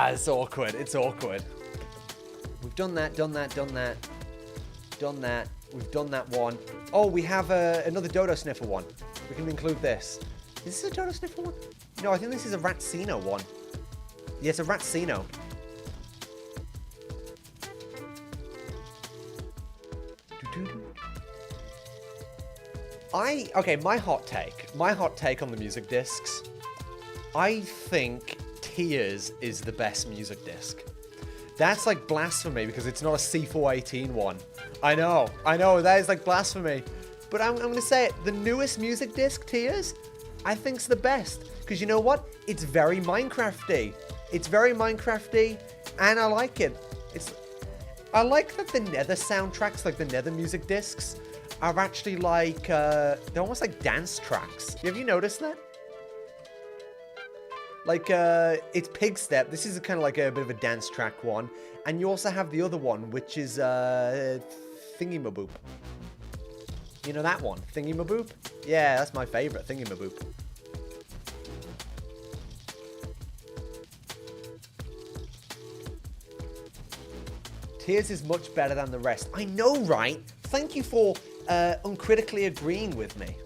It's awkward. It's awkward. We've done that, done that. We've done that one. Oh, we have another Dodo Sniffer one. We can include this. Is this a Dodo Sniffer one? No, I think this is a Ratsino one. Yeah, it's a Ratsino. Okay, my hot take on the music discs. I think Tears is the best music disc. That's like blasphemy because it's not a C418 one. I know, that is like blasphemy. But I'm going to say it, the newest music disc, Tears, I think's the best. Because you know what? It's very Minecraft-y. It's very Minecraft-y, and I like it. I like that the Nether soundtracks, like the Nether music discs, are actually like, they're almost like dance tracks. Have you noticed that? Like, it's Pig Step. This is kind of like a bit of a dance track one. And you also have the other one, which is, Thingy-maboop. You know that one? Thingy-maboop? Yeah, that's my favorite, Thingy-maboop. Tears is much better than the rest. I know, right? Thank you for uncritically agreeing with me.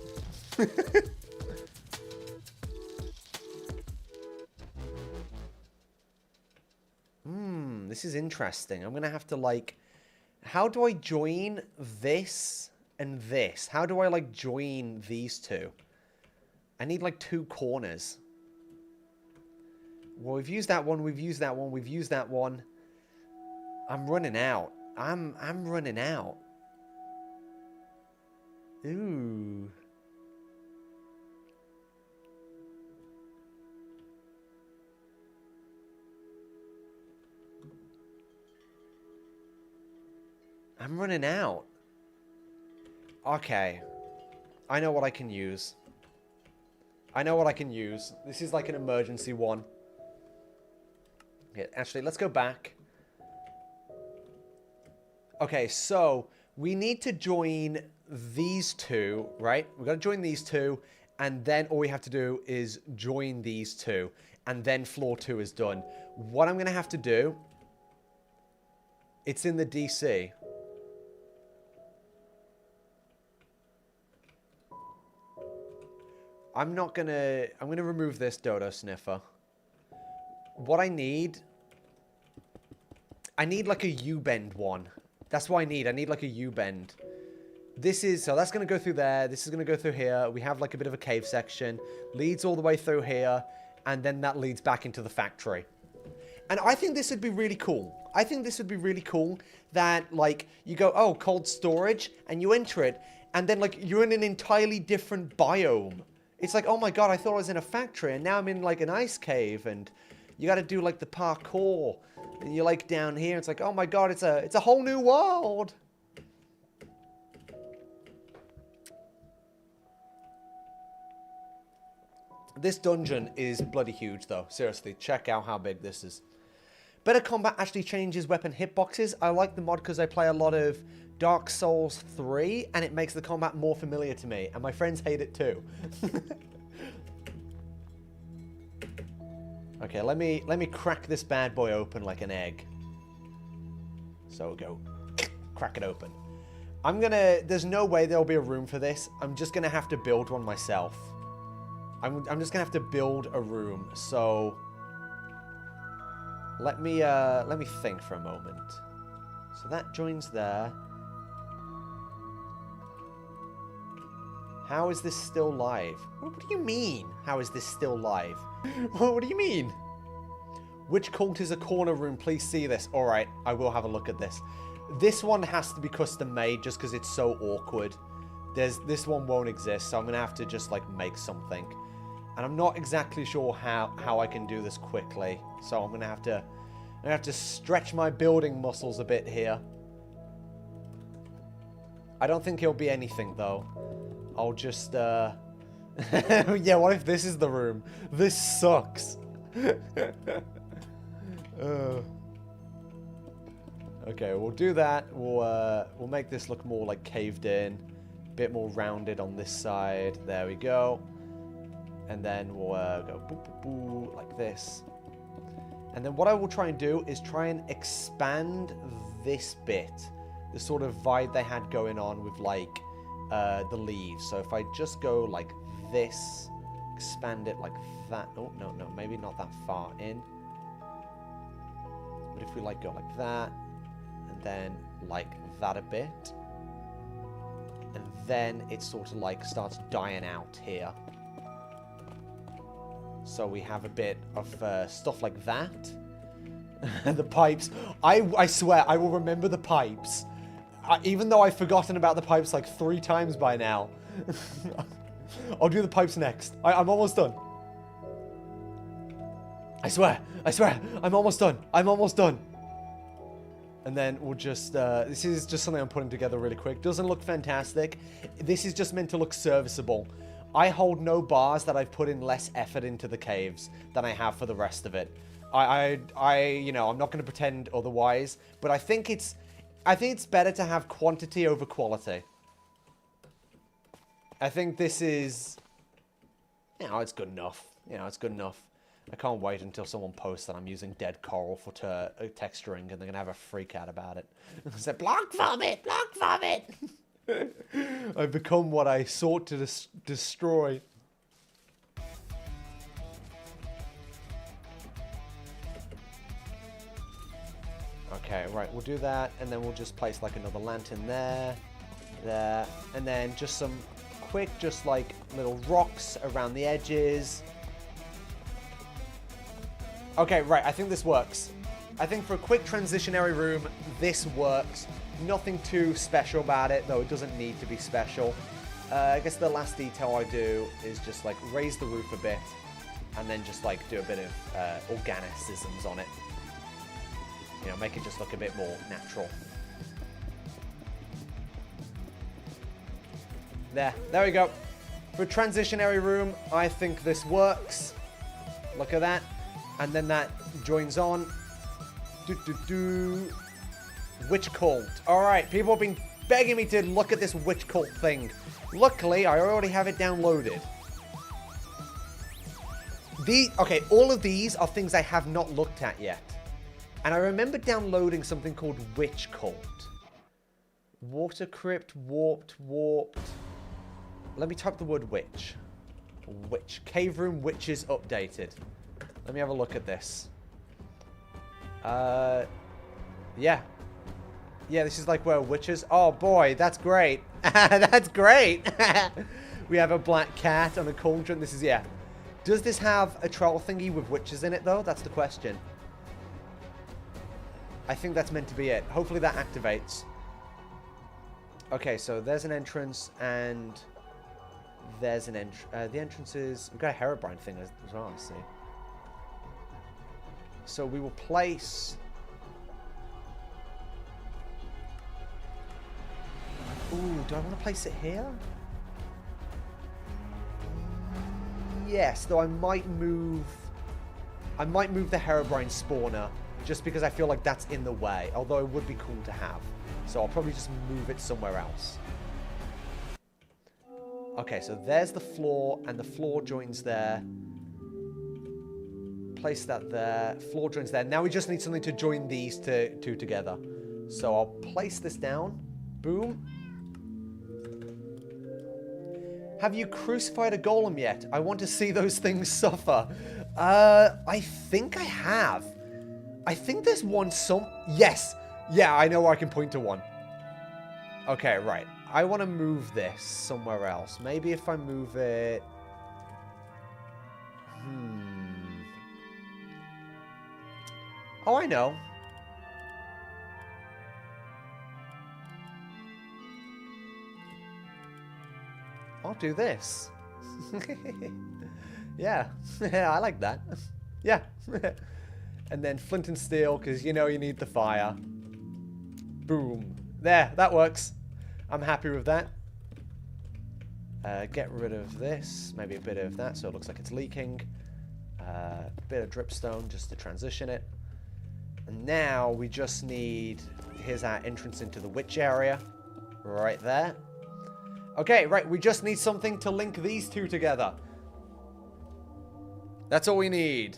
This is interesting. I'm going to have to, like... How do I join this and this? How do I, like, join these two? I need, like, 2 corners. Well, we've used that one. We've used that one. We've used that one. I'm running out. I'm running out. Ooh. I'm running out. Okay. I know what I can use. This is like an emergency one. Okay, actually, let's go back. Okay, so we need to join these two, right? We've got to join these two, and then all we have to do is join these two, and then floor 2 is done. What I'm going to have to do, it's in the DC. I'm gonna remove this dodo sniffer. What I need like a U-bend one. That's what I need. I need like a U-bend. So that's going to go through there. This is going to go through here. We have like a bit of a cave section. Leads all the way through here. And then that leads back into the factory. And I think this would be really cool. I think this would be really cool that like you go, oh, cold storage, and you enter it. And then like you're in an entirely different biome. It's like, oh my god, I thought I was in a factory. And now I'm in like an ice cave. And you got to do like the parkour. And you're like down here. It's like, oh my god, it's a whole new world. This dungeon is bloody huge, though. Seriously, check out how big this is. Better Combat actually changes weapon hitboxes. I like the mod because I play a lot of Dark Souls 3, and it makes the combat more familiar to me. And my friends hate it too. Okay, let me crack this bad boy open like an egg. So go, crack it open. There's no way there'll be a room for this. I'm just gonna have to build one myself. I'm just gonna have to build a room. So let me think for a moment. So that joins there. How is this still live? What do you mean? How is this still live? What do you mean? Which cult is a corner room? Please see this. All right, I will have a look at this. This one has to be custom made just because it's so awkward. This one won't exist, so I'm gonna have to just like make something. And I'm not exactly sure how I can do this quickly. So I'm gonna have to stretch my building muscles a bit here. I don't think it'll be anything though. I'll just yeah, what if this is the room? This sucks. Okay, we'll do that. We'll make this look more like caved in, a bit more rounded on this side. There we go. And then we'll go boo, boo, boo, like this. And then what I will try and do is try and expand this bit, the sort of vibe they had going on with like the leaves. So if I just go like this, expand it like that. Oh, no, maybe not that far in. But if we like go like that, and then like that a bit, and then it sort of like starts dying out here. So we have a bit of stuff like that. The pipes. I swear, I will remember the pipes. Even though I've forgotten about the pipes like 3 times by now. I'll do the pipes next. I'm almost done. I swear, I'm almost done. And then we'll just, this is just something I'm putting together really quick. Doesn't look fantastic. This is just meant to look serviceable. I hold no bars that I've put in less effort into the caves than I have for the rest of it. You know, I'm not going to pretend otherwise, but I think it's better to have quantity over quality. I think this is, you know, it's good enough. You know, it's good enough. I can't wait until someone posts that I'm using dead coral for texturing, and they're going to have a freak out about it. Say, block vomit! Block vomit! I've become what I sought to destroy. Okay, right, we'll do that, and then we'll just place like another lantern there, and then just some quick, just like little rocks around the edges. Okay, right, I think this works. I think for a quick transitionary room, this works. Nothing too special about it, though it doesn't need to be special. I guess the last detail I do is just like raise the roof a bit, and then just like do a bit of organicisms on it. You know, make it just look a bit more natural. There we go. For a transitionary room, I think this works. Look at that. And then that joins on. Witch cult. Alright, people have been begging me to look at this witch cult thing. Luckily, I already have it downloaded. Okay, all of these are things I have not looked at yet. And I remember downloading something called Witch Cult. Water Crypt, warped. Let me type the word witch. Witch. Cave room witches updated. Let me have a look at this. Yeah. Yeah, this is like where witches... Oh, boy, that's great. That's great. We have a black cat on a cauldron. This is, yeah. Does this have a troll thingy with witches in it, though? That's the question. I think that's meant to be it. Hopefully that activates. Okay, so there's an entrance, and there's an entrance. The entrance is... We've got a Herobrine thing as well, I see. So we will place... Ooh, do I want to place it here? Yes, though I might move the Herobrine spawner just because I feel like that's in the way, although it would be cool to have. So I'll probably just move it somewhere else. Okay, so there's the floor, and the floor joins there. Place that there. Floor joins there. Now we just need something to join these two together. So I'll place this down. Boom. Have you crucified a golem yet? I want to see those things suffer. I think I have. I think there's one Yes. Yeah, I know where I can point to one. Okay, right. I want to move this somewhere else. Maybe if I move it... Oh, I know. I'll do this. Yeah. I like that. Yeah. And then flint and steel, because you know you need the fire. Boom. There, that works. I'm happy with that. Get rid of this. Maybe a bit of that, so it looks like it's leaking. A bit of dripstone just to transition it. And now we just need... Here's our entrance into the witch area. Right there. Okay, right, we just need something to link these two together. That's all we need.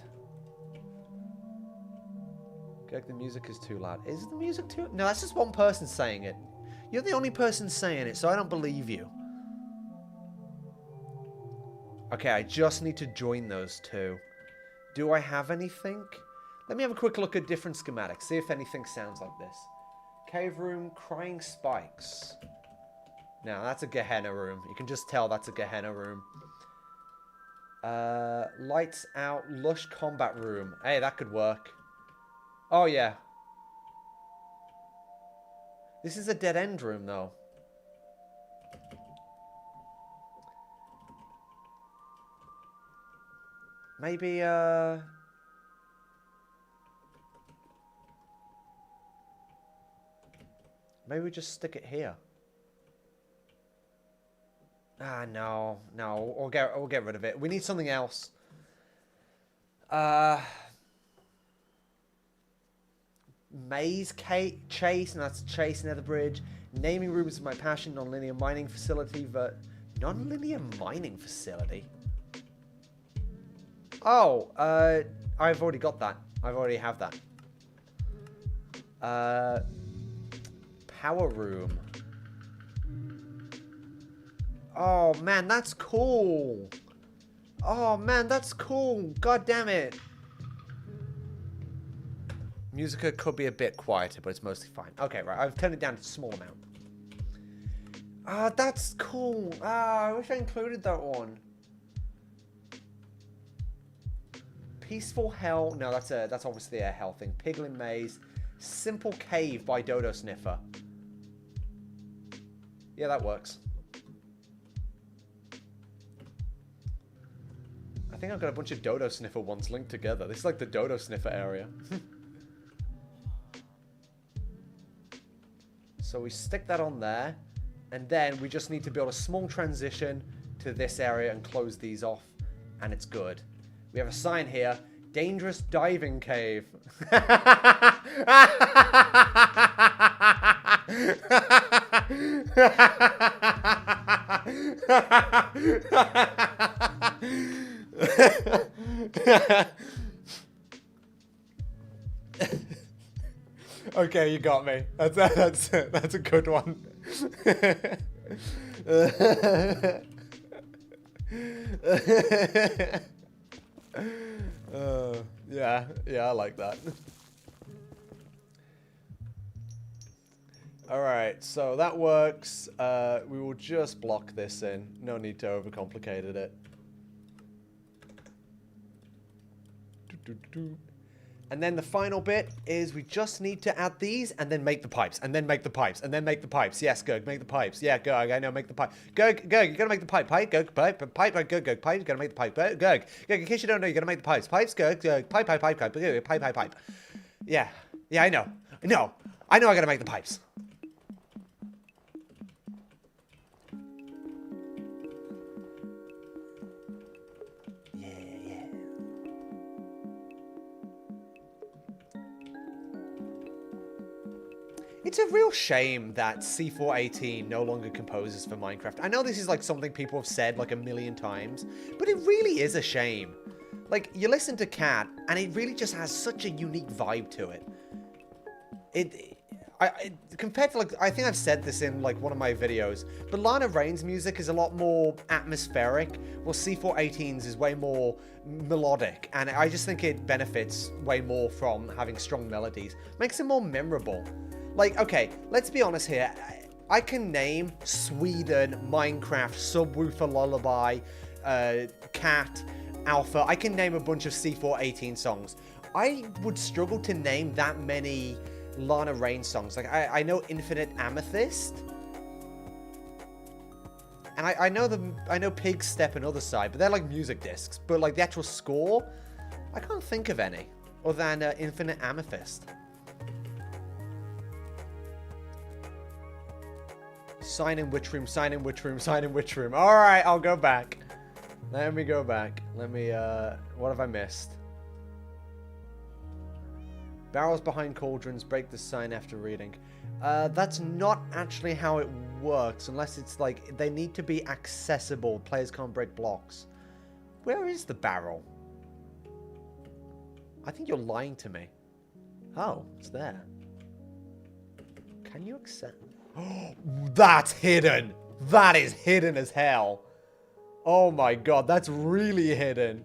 Greg, the music is too loud. Is the music too... No, that's just one person saying it. You're the only person saying it, so I don't believe you. Okay, I just need to join those two. Do I have anything? Let me have a quick look at different schematics. See if anything sounds like this. Cave room, crying spikes. Now, that's a Gehenna room. You can just tell that's a Gehenna room. Lights out, lush combat room. Hey, that could work. Oh, yeah. This is a dead end room, though. Maybe, maybe we just stick it here. Ah, no. No, we'll get rid of it. We need something else. Maze chase, and that's chase near the bridge. Naming room is my passion. Non-linear mining facility. Non-linear mining facility? Oh, I've already got that. I already have that. Power room. Oh, man, that's cool. Oh, man, that's cool. God damn it. Musica could be a bit quieter, but it's mostly fine. Okay, right. I've turned it down to a small amount. Ah, that's cool. Ah, I wish I included that one. Peaceful Hell. No, that's obviously a hell thing. Piglin Maze. Simple Cave by Dodo Sniffer. Yeah, that works. I think I've got a bunch of Dodo Sniffer ones linked together. This is like the Dodo Sniffer area. So we stick that on there. And then we just need to build a small transition to this area and close these off. And it's good. We have a sign here. Dangerous diving cave. Okay, you got me. That's a good one. Yeah, I like that. Alright, so that works. We will just block this in. No need to overcomplicate it. And then the final bit is we just need to add these and then make the pipes. And then make the pipes. And then make the pipes. Yes, Gurg, make the pipes. Yeah, Gurg, I know, make the pipe. Gurg, you gotta make the pipe. Pipe, Gurg, pipe, Gurg, pipe, you gotta make the pipe. Gurg, in case you don't know, you gotta make the pipes. Pipes, Gurg, pipe, pipe. Yeah, I know. I gotta make the pipes. It's a real shame that C418 no longer composes for Minecraft. I know this is like something people have said like a million times, but it really is a shame. Like, you listen to Cat, and it really just has such a unique vibe to it. Compared to, like, I think I've said this in, like, one of my videos, but Lana Raine's music is a lot more atmospheric, while C418's is way more melodic, and I just think it benefits way more from having strong melodies. Makes it more memorable. Like, okay, let's be honest here. I can name Sweden, Minecraft, Subwoofer Lullaby, Cat, Alpha. I can name a bunch of C418 songs. I would struggle to name that many Lana Raine songs. Like, I know Infinite Amethyst. And I know Pig Step and Other Side, but they're like music discs. But like the actual score, I can't think of any other than Infinite Amethyst. Sign in which room, sign in which room, sign in which room. Alright, I'll go back. Let me go back. Let me, what have I missed? Barrels behind cauldrons, break the sign after reading. That's not actually how it works, unless it's like, they need to be accessible. Players can't break blocks. Where is the barrel? I think you're lying to me. Oh, it's there. Can you accept? That's hidden. That is hidden as hell. Oh my god, that's really hidden.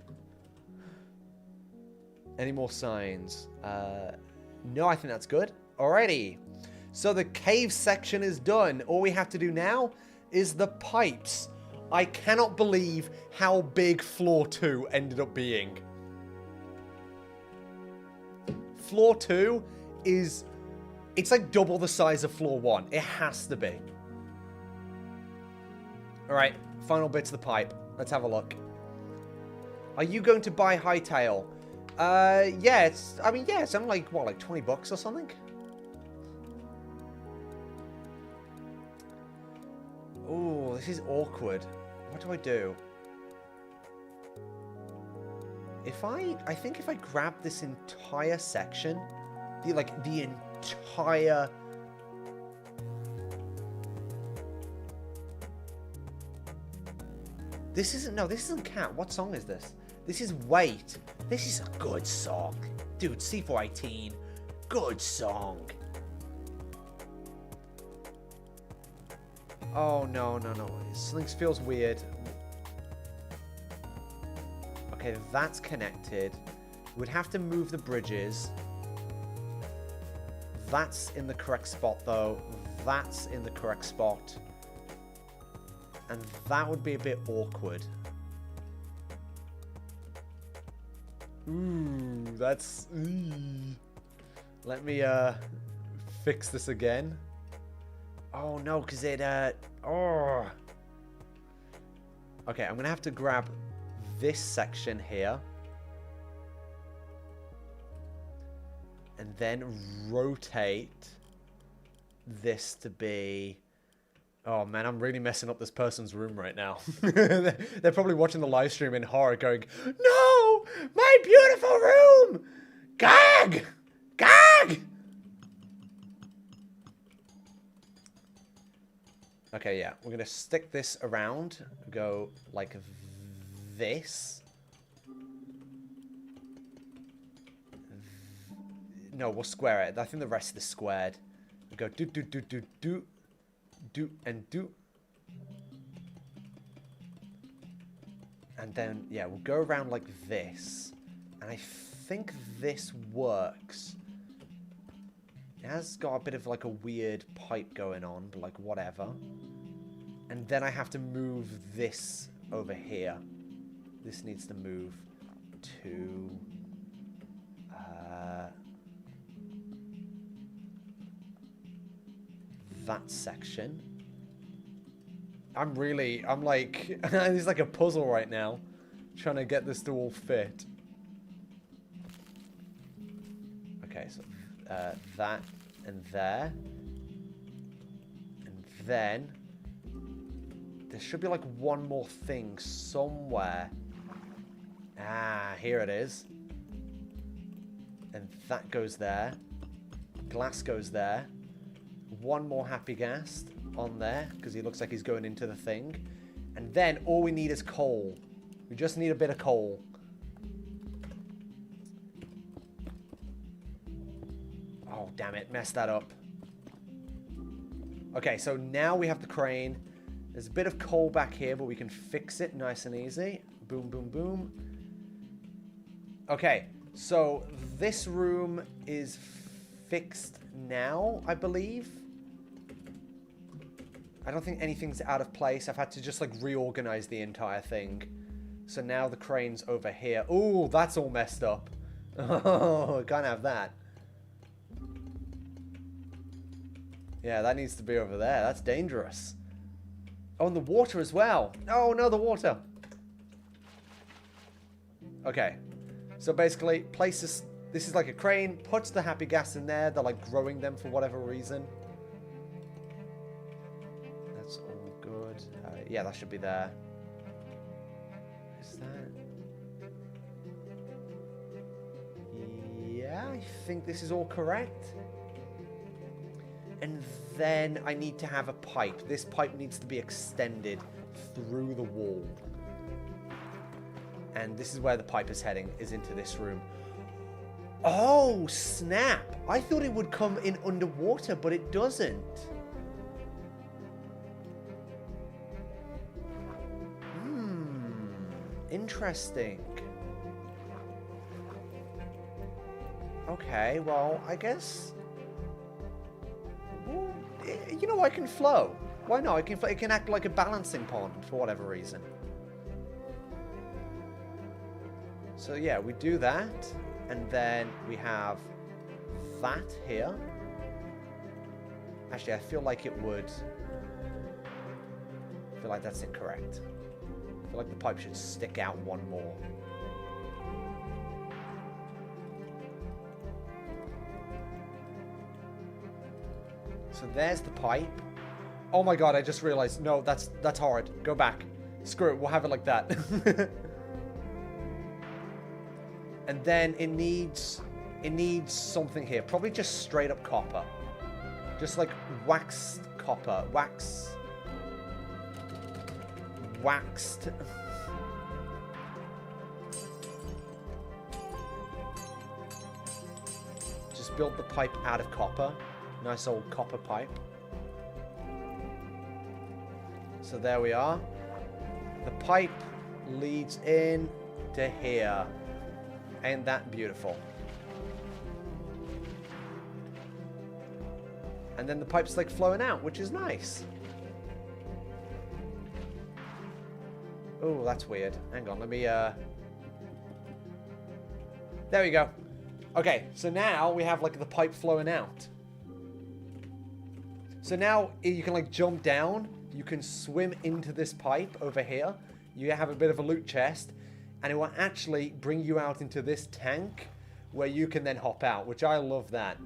Any more signs? No, I think that's good. Alrighty. So the cave section is done. All we have to do now is the pipes. I cannot believe how big floor 2 ended up being. Floor 2 is... It's like double the size of floor 1. It has to be. Alright, final bits of the pipe. Let's have a look. Are you going to buy Hightail? Yeah, it's... I mean, yeah, it's only like, what, like 20 bucks or something? Ooh, this is awkward. What do I do? I think if I grab this entire section, the entire... This isn't Cat. What song is this? This is Wait. This is a good song. Dude, C418. Good song. Oh, no. Something feels weird. Okay, that's connected. We'd have to move the bridges. That's in the correct spot, though. That's in the correct spot. And that would be a bit awkward. Ooh, that's... Let me, fix this again. Oh, no, because it, oh. Okay, I'm going to have to grab this section here. And then rotate this to be... Oh, man, I'm really messing up this person's room right now. They're probably watching the live stream in horror going, no! My beautiful room! Gag! Gag! Okay, yeah. We're going to stick this around. Go like this. No, we'll square it. I think the rest is squared. We go do, and do. And then, yeah, we'll go around like this. And I think this works. It has got a bit of like a weird pipe going on, but like whatever. And then I have to move this over here. This needs to move to... that section. I'm like, it's like a puzzle right now. Trying to get this to all fit. Okay, so that and there. And then there should be like one more thing somewhere. Ah, here it is. And that goes there. Glass goes there. One more happy ghast on there, because he looks like he's going into the thing. And then all we need is coal. We just need a bit of coal. Oh, damn it. Messed that up. Okay, so now we have the crane. There's a bit of coal back here, but we can fix it nice and easy. Boom, boom, boom. Okay, so this room is fixed now, I believe. I don't think anything's out of place. I've had to just like reorganize the entire thing. So now the crane's over here. Ooh, that's all messed up. Oh, can't have that. Yeah, that needs to be over there. That's dangerous. Oh, and the water as well. Oh, no, the water. Okay. So basically, places... This is like a crane. Puts the happy gas in there. They're like growing them for whatever reason. That's all good. Yeah, that should be there. Is that... Yeah, I think this is all correct. And then I need to have a pipe. This pipe needs to be extended through the wall. And this is where the pipe is heading, is into this room. Oh, snap. I thought it would come in underwater, but it doesn't. Interesting. Okay, well, I guess... Well, you know, I can flow. Why not? It can act like a balancing pond for whatever reason. So yeah, we do that. And then we have that here. Actually, I feel like it would... I feel like that's incorrect. I feel like the pipe should stick out one more. So there's the pipe. Oh my god, I just realized. No, that's hard. Go back. Screw it, we'll have it like that. And then it needs something here. Probably just straight up copper. Just like waxed copper. Waxed. Just build the pipe out of copper. Nice old copper pipe. So there we are. The pipe leads in to here. Ain't that beautiful? And then the pipe's like flowing out, which is nice. Oh, that's weird. Hang on, let me, There we go. Okay, so now we have like the pipe flowing out. So now you can like jump down. You can swim into this pipe over here. You have a bit of a loot chest. And it will actually bring you out into this tank where you can then hop out, which I love that.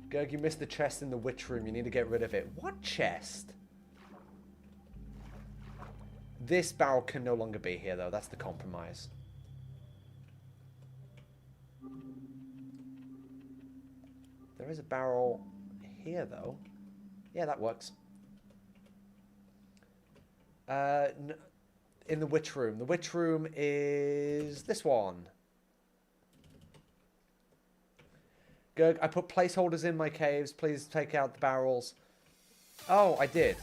Gerg, you missed the chest in the witch room. You need to get rid of it. What chest? This barrel can no longer be here, though. That's the compromise. There is a barrel here, though. Yeah, that works. In the witch room. The witch room is this one. Gerg, I put placeholders in my caves. Please take out the barrels. Oh, I did.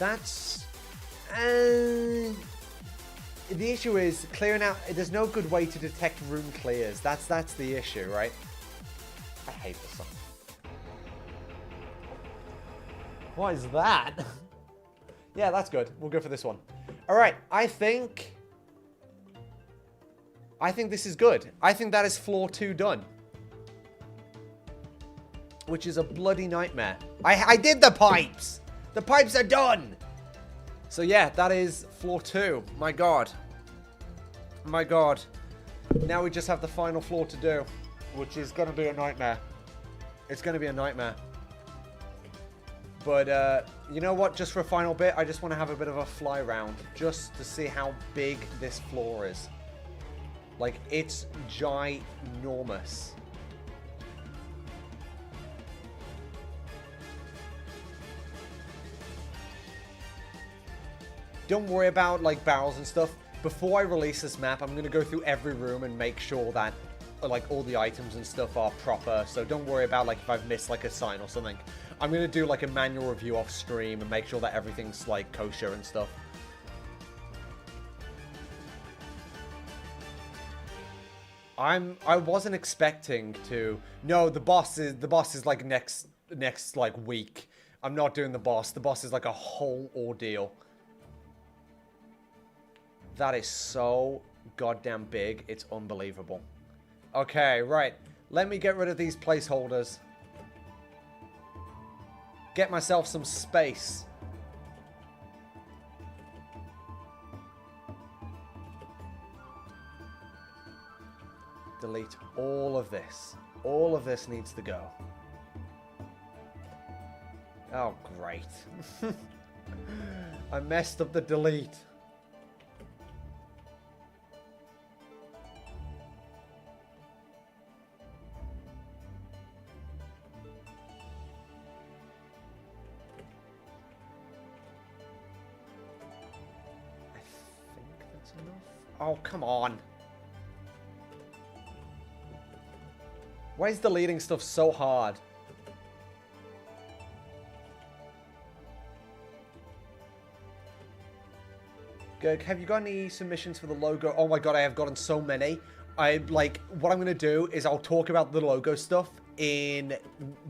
That's... the issue is clearing out... There's no good way to detect room clears. That's the issue, right? I hate this song. What is that? Yeah, that's good. We'll go for this one. All right, I think this is good. I think that is floor 2 done. Which is a bloody nightmare. I did the pipes! The pipes are done! So yeah, that is floor 2. My god. My god. Now we just have the final floor to do. Which is going to be a nightmare. It's going to be a nightmare. But, you know what? Just for a final bit, I just want to have a bit of a fly round. Just to see how big this floor is. Like, it's ginormous. Don't worry about, like, barrels and stuff. Before I release this map, I'm going to go through every room and make sure that, like, all the items and stuff are proper. So don't worry about, like, if I've missed, like, a sign or something. I'm going to do, like, a manual review off stream and make sure that everything's, like, kosher and stuff. I wasn't expecting to... No, the boss is, like, next, like, week. I'm not doing the boss. The boss is, like, a whole ordeal. That is so goddamn big. It's unbelievable. Okay, right. Let me get rid of these placeholders. Get myself some space. Delete all of this. All of this needs to go. Oh, great. I messed up the delete. Oh, come on. Why is deleting stuff so hard? Good. Have you got any submissions for the logo? Oh my god, I have gotten so many. What I'm going to do is I'll talk about the logo stuff in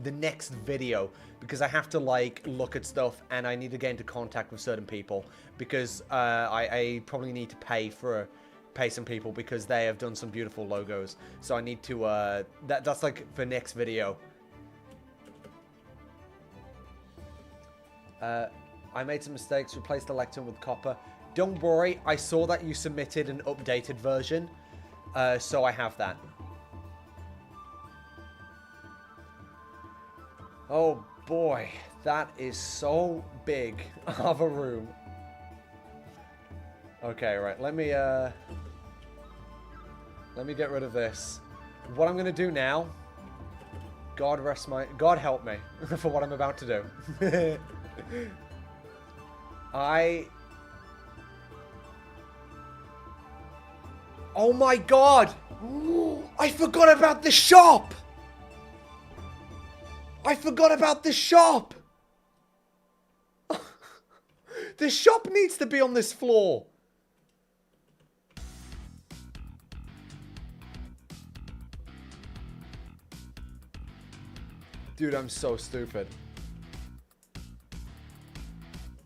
the next video. Because I have to, like, look at stuff and I need to get into contact with certain people. Because I probably need to pay some people because they have done some beautiful logos. So I need to, that's like for next video. I made some mistakes, replaced the lectern with copper. Don't worry, I saw that you submitted an updated version. So I have that. Oh boy, that is so big of a room. Okay, right, let me get rid of this. What I'm gonna do now, God help me for what I'm about to do. Oh my god! I forgot about the shop! I forgot about the shop! The shop needs to be on this floor. Dude, I'm so stupid.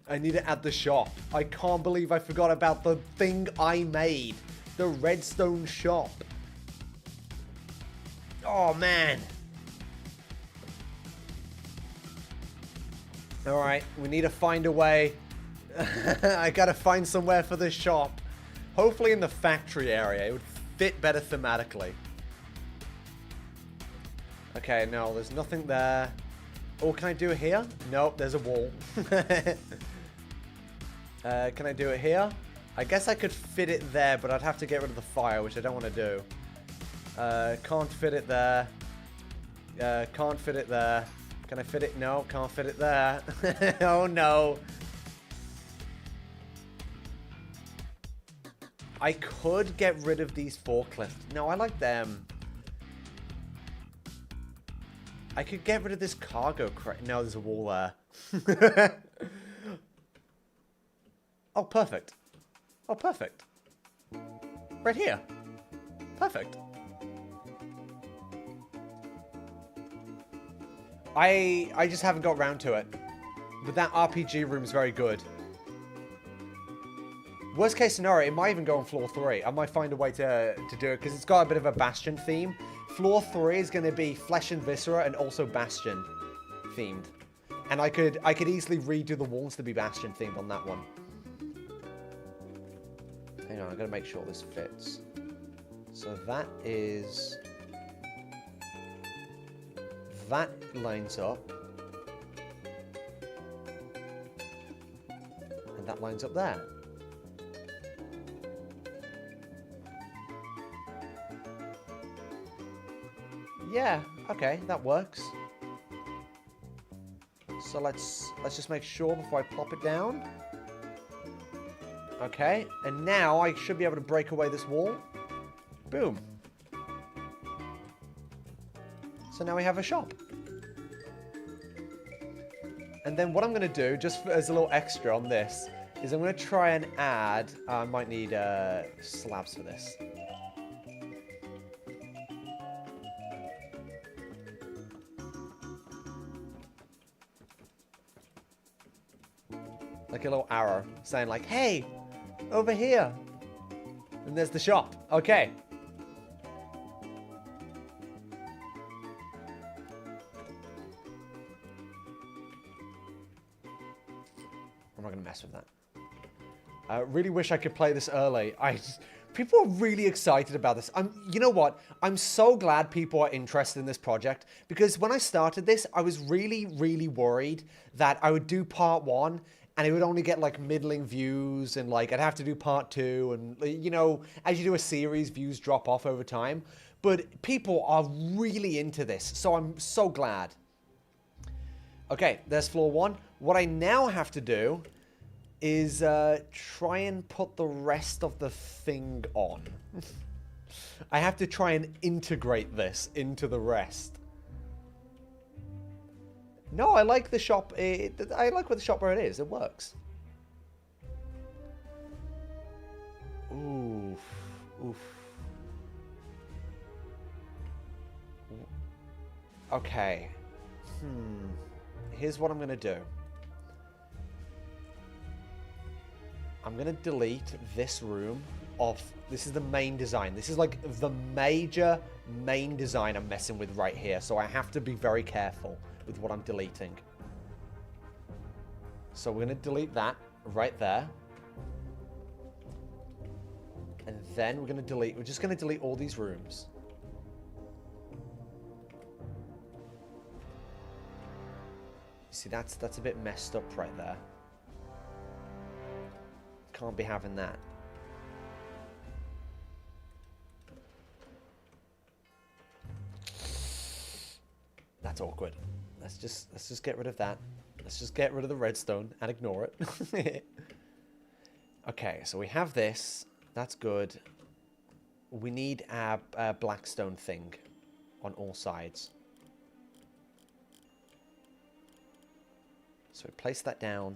I need to add the shop. I can't believe I forgot about the thing I made. The redstone shop. Oh, man. Alright, we need to find a way. I gotta find somewhere for this shop. Hopefully in the factory area. It would fit better thematically. Okay, no, there's nothing there. Oh, can I do it here? Nope, there's a wall. Can I do it here? I guess I could fit it there, but I'd have to get rid of the fire, which I don't want to do. Can't fit it there. Can't fit it there. Can I fit it? No, can't fit it there. Oh, no. I could get rid of these forklifts. No, I like them. I could get rid of this cargo crate. No, there's a wall there. Oh, perfect. Oh, perfect. Right here. Perfect. I just haven't got round to it. But that RPG room is very good. Worst case scenario, it might even go on floor 3. I might find a way to do it because it's got a bit of a Bastion theme. Floor 3 is going to be Flesh and Viscera and also Bastion themed. And I could easily redo the walls to be Bastion themed on that one. Hang on, I'm going to make sure this fits. So that is... That lines up. And that lines up there. Yeah, okay, that works. So let's just make sure before I plop it down. Okay, and now I should be able to break away this wall. Boom. So now we have a shop. And then what I'm going to do, just as a little extra on this, is I'm going to try and add... I might need slabs for this. Like a little arrow saying like, hey, over here. And there's the shop. Okay. I'm not going to mess with that. I really wish I could play this early. People are really excited about this. You know what? I'm so glad people are interested in this project because when I started this, I was really, really worried that I would do part 1 and it would only get like middling views and like I'd have to do part 2 and you know, as you do a series, views drop off over time. But people are really into this, so I'm so glad. Okay, there's floor 1. What I now have to do is try and put the rest of the thing on. I have to try and integrate this into the rest. No, I like the shop. I like the shop where it is. It works. Oof. Oof. Okay. Here's what I'm going to do. I'm going to delete this room off. This is the main design. This is like the major main design I'm messing with right here. So I have to be very careful with what I'm deleting. So we're going to delete that right there. And then we're just going to delete all these rooms. You see, that's a bit messed up right there. Can't be having that. That's awkward. Let's just get rid of that. Let's just get rid of the redstone and ignore it. Okay, so we have this. That's good. We need a blackstone thing on all sides. So we place that down.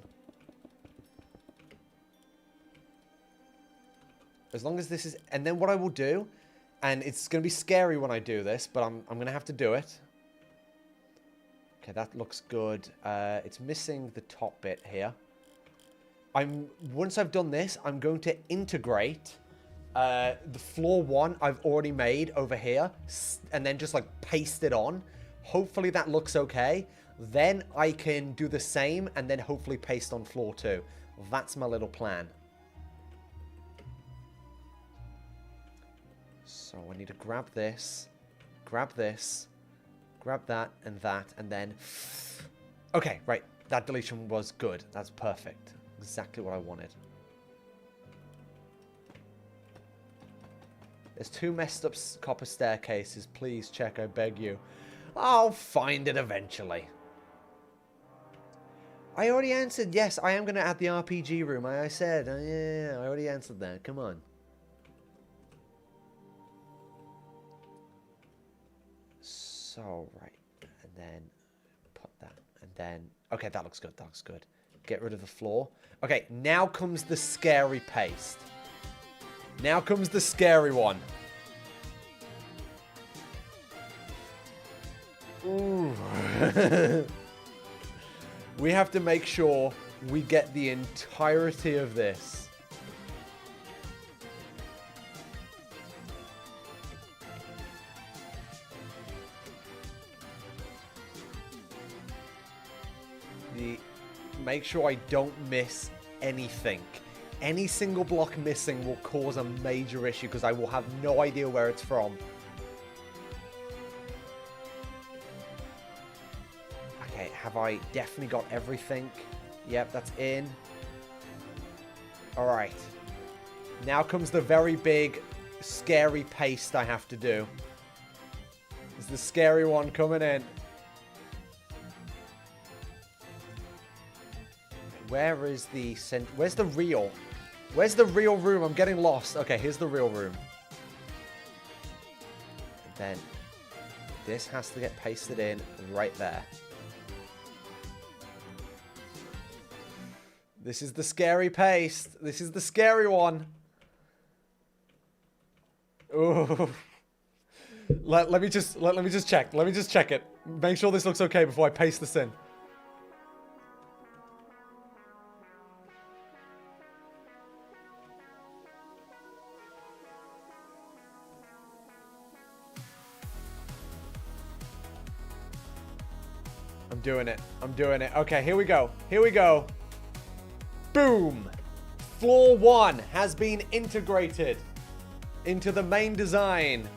As long as this is... And then what I will do, and it's going to be scary when I do this, but I'm going to have to do it. Okay, that looks good. It's missing the top bit here. Once I've done this, I'm going to integrate the floor 1 I've already made over here, and then just like paste it on. Hopefully that looks okay. Then I can do the same, and then hopefully paste on floor 2. That's my little plan. So I need to grab this, grab that, and then... Okay, right. That deletion was good. That's perfect. Exactly what I wanted. There's 2 messed up copper staircases. Please check, I beg you. I'll find it eventually. I already answered. Yes, I am going to add the RPG room. I said. Yeah, I already answered that. Come on. So, right. And then put that. And then... Okay, that looks good. That looks good. Get rid of the floor. Okay, now comes the scary paste. Now comes the scary one. Ooh. We have to make sure we get the entirety of this. Make sure I don't miss anything. Any single block missing will cause a major issue because I will have no idea where it's from. Okay, have I definitely got everything? Yep, that's in. Alright. Now comes the very big, scary paste I have to do. Is the scary one coming in? Where is the where's the real? Where's the real room? I'm getting lost. Okay, here's the real room. And then this has to get pasted in right there. This is the scary paste. This is the scary one. Ooh. Let me just check. Let me just check it. Make sure this looks okay before I paste this in. I'm doing it. I'm doing it. Okay, here we go. Here we go. Boom! Floor 1 has been integrated into the main design.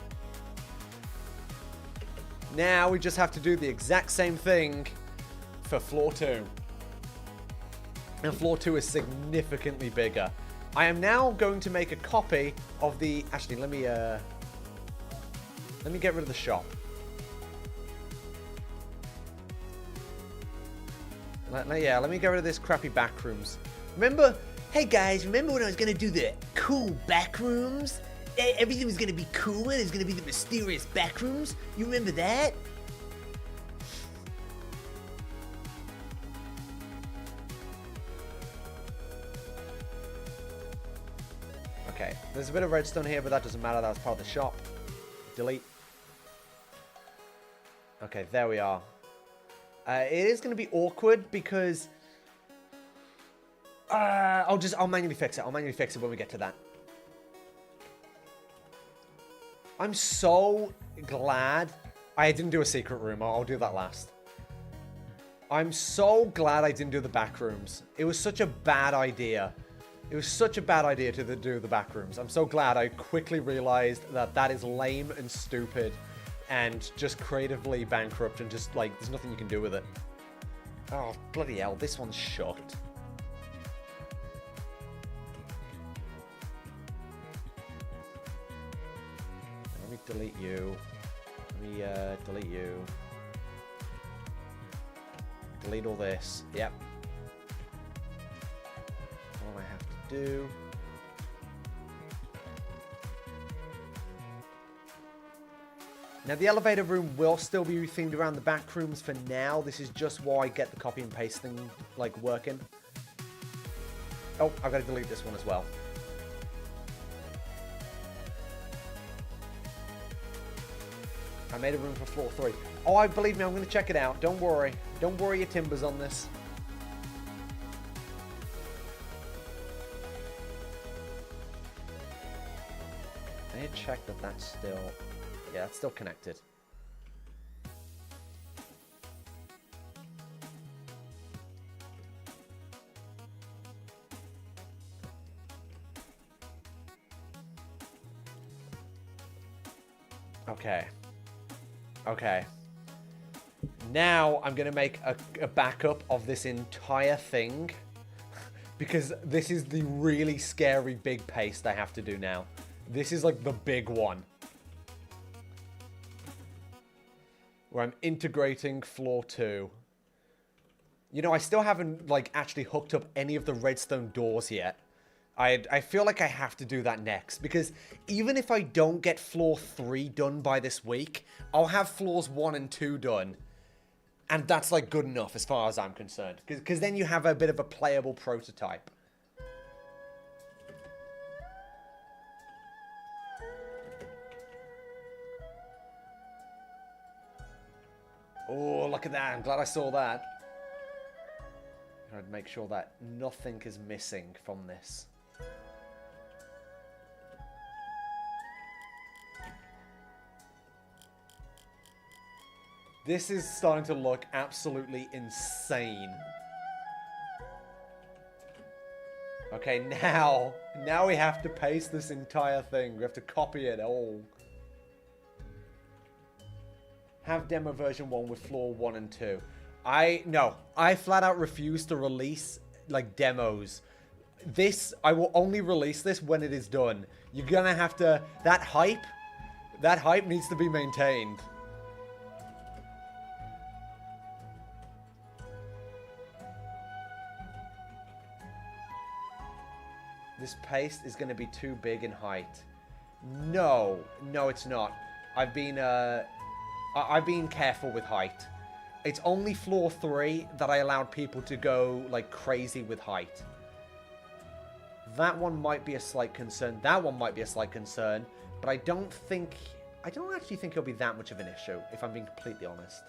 Now we just have to do the exact same thing for floor 2. And floor 2 is significantly bigger. I am now going to make a copy of the... Actually, let me get rid of the shop. Let me get rid of this crappy back rooms. Remember, hey guys, remember when I was gonna do the cool back rooms? Everything was gonna be cool and there's gonna be the mysterious back rooms? You remember that? Okay, there's a bit of redstone here, but that doesn't matter. That was part of the shop. Delete. Okay, there we are. It is going to be awkward because I'll manually fix it. I'll manually fix it when we get to that. I'm so glad I didn't do a secret room. I'll do that last. I'm so glad I didn't do the back rooms. It was such a bad idea. It was such a bad idea to do the back rooms. I'm so glad I quickly realized that that is lame and stupid. And just creatively bankrupt and just, like, there's nothing you can do with it. Oh, bloody hell, this one's shut. Let me delete you. Let me, delete you. Delete all this. Yep. All I have to do... Now, the elevator room will still be themed around the back rooms for now. This is just why I get the copy and paste thing, like, working. Oh, I've got to delete this one as well. I made a room for floor 3. Oh, believe me, I'm going to check it out. Don't worry. Don't worry your timbers on this. I need to check that that's still... Yeah, it's still connected. Okay. Okay. Now I'm going to make a backup of this entire thing. Because this is the really scary big paste I have to do now. This is like the big one. Where I'm integrating floor 2. You know, I still haven't, like, actually hooked up any of the redstone doors yet. I feel like I have to do that next. Because even if I don't get floor 3 done by this week, I'll have floors 1 and 2 done. And that's like good enough as far as I'm concerned. Because then you have a bit of a playable prototype. Oh, look at that. I'm glad I saw that. I'd make sure that nothing is missing from this. This is starting to look absolutely insane. Okay, now we have to paste this entire thing. We have to copy it all. Have demo version 1 with floor 1 and 2. No, I flat out refuse to release, like, demos. I will only release this when it is done. You're gonna have to, that hype needs to be maintained. This paste is gonna be too big in height. No, it's not. I've been careful with height. It's only floor 3 that I allowed people to go, like, crazy with height. That one might be a slight concern. That one might be a slight concern. But I don't actually think it'll be that much of an issue, if I'm being completely honest.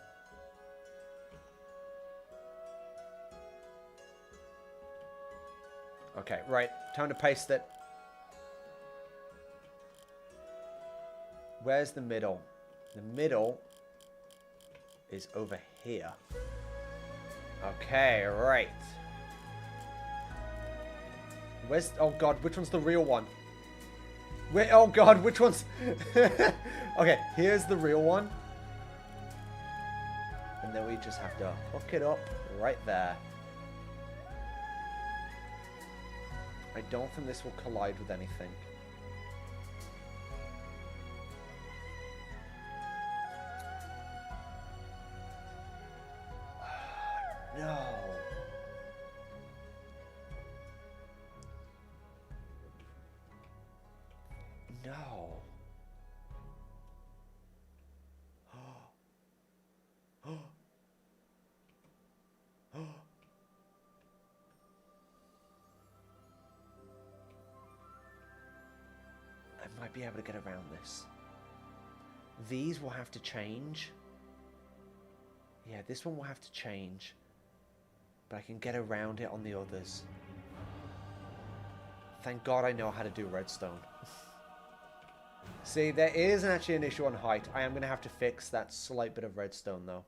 Okay, right. Time to paste it. Where's the middle? The middle is over here. Okay, right. Where's... Oh, God, which one's the real one? Wait, oh, God, which one's... Okay, here's the real one. And then we just have to hook it up right there. I don't think this will collide with anything. No. No. I might be able to get around this. These will have to change. Yeah, this one will have to change. But I can get around it on the others. Thank God I know how to do redstone. See, there isn't actually an issue on height. I am going to have to fix that slight bit of redstone, though.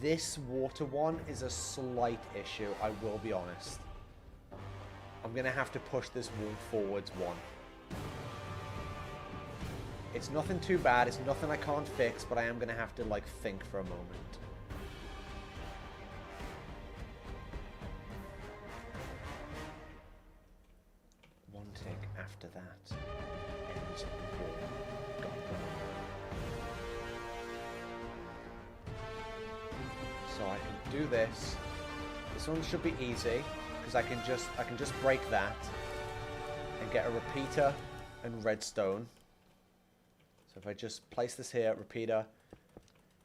This water one is a slight issue, I will be honest. I'm going to have to push this wall forwards one. It's nothing too bad, it's nothing I can't fix, but I am going to have to, like, think for a moment. One tick after that. Ends the wall. Got that. So I can do this. This one should be easy, because I can just break that and get a repeater and redstone. So if I just place this here, repeater.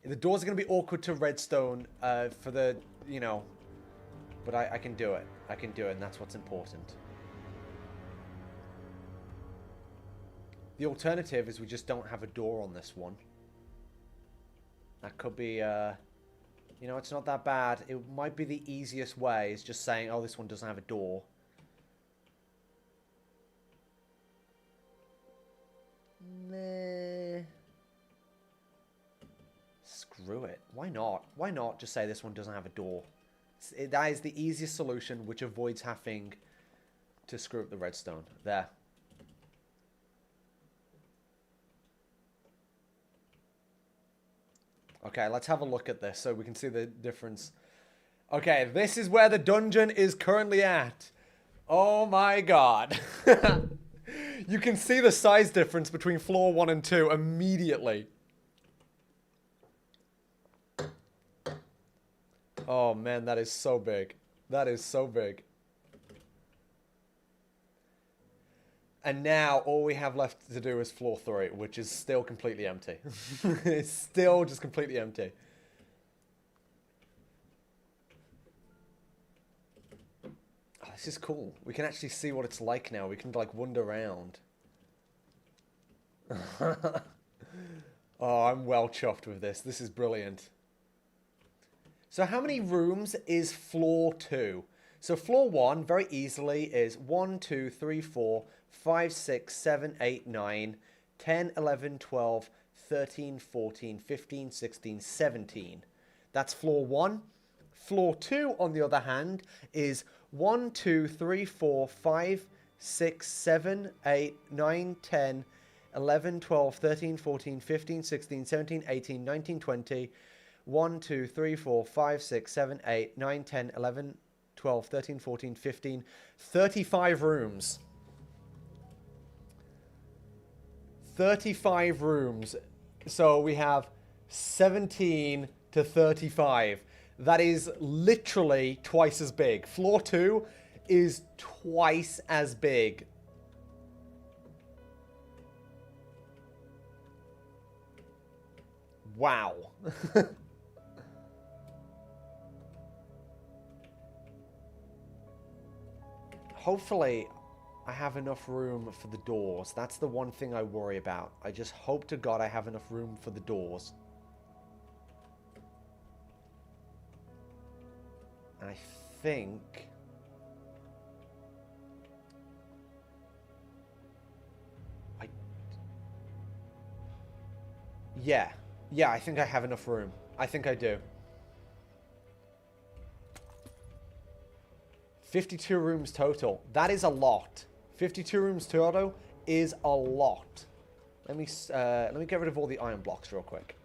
The doors are going to be awkward to redstone for the, you know, but I can do it. I can do it, and that's what's important. The alternative is we just don't have a door on this one. That could be, you know, it's not that bad. It might be the easiest way, is just saying, oh, this one doesn't have a door. Nah. Screw it. Why not? Why not just say this one doesn't have a door? That is the easiest solution, which avoids having to screw up the redstone. There. Okay, let's have a look at this so we can see the difference. Okay, this is where the dungeon is currently at. Oh my god. You can see the size difference between floor 1 and 2 immediately. Oh man, that is so big. That is so big. And now all we have left to do is floor 3, which is still completely empty. It's still just completely empty. Oh, this is cool. We can actually see what it's like now. We can, like, wander around. Oh, I'm well chuffed with this. This is brilliant. So how many rooms is floor 2? So floor 1, very easily, is 1, 2, 3, 4, 5, 6, 7, 8, 9, 10, 11, 12, 13, 14, 15, 16, 17. That's floor 1. Floor 2, on the other hand, is 1, 2, 3, 4, 5, 6, 7, 8, 9, 10, 11, 12, 13, 14, 15, 16, 17, 18, 19, 20. 1, 2, 3, 4, 5, 6, 7, 8, 9, 10, 11, 12, 13, 14, 15. 35 rooms. 35 rooms. So we have 17 to 35. That is literally twice as big. Floor 2 is twice as big. Wow. Hopefully, I have enough room for the doors. That's the one thing I worry about. I just hope to God I have enough room for the doors. I think... Yeah. Yeah, I think I have enough room. I think I do. 52 rooms total. That is a lot. 52 rooms total is a lot. Let me get rid of all the iron blocks real quick.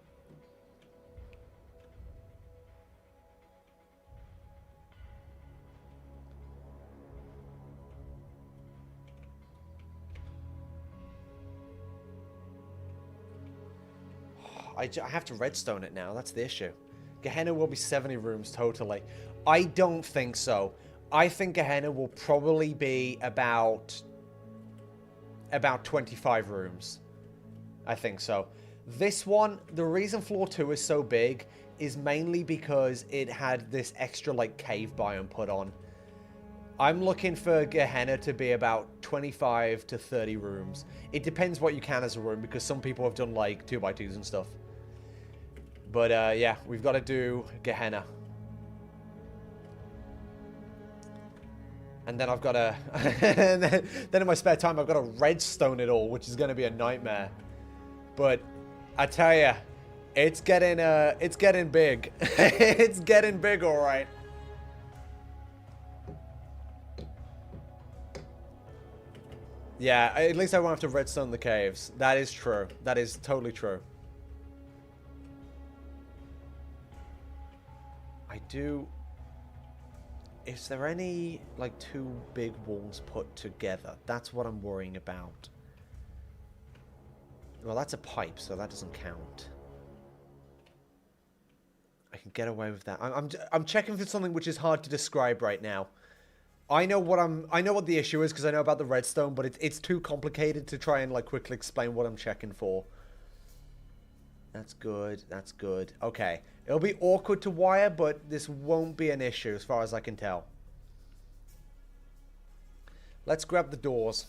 I have to redstone it now. That's the issue. Gehenna will be 70 rooms totally. I don't think so. I think Gehenna will probably be about 25 rooms. I think so. This one, the reason floor 2 is so big is mainly because it had this extra, like, cave biome put on. I'm looking for Gehenna to be about 25 to 30 rooms. It depends what you can as a room, because some people have done, like, 2x2s and stuff. But, yeah, we've got to do Gehenna. And then I've got to... then in my spare time, I've got to redstone it all, which is going to be a nightmare. But, I tell ya, it's getting big. It's getting big, all right. Yeah, at least I won't have to redstone the caves. That is true. That is totally true. I do... Is there any, like, 2 big walls put together? That's what I'm worrying about. Well, that's a pipe, so that doesn't count. I can get away with that. I'm checking for something which is hard to describe right now. I know what the issue is because I know about the redstone, but it's too complicated to try and, like, quickly explain what I'm checking for. That's good. That's good. Okay. It'll be awkward to wire, but this won't be an issue as far as I can tell. Let's grab the doors.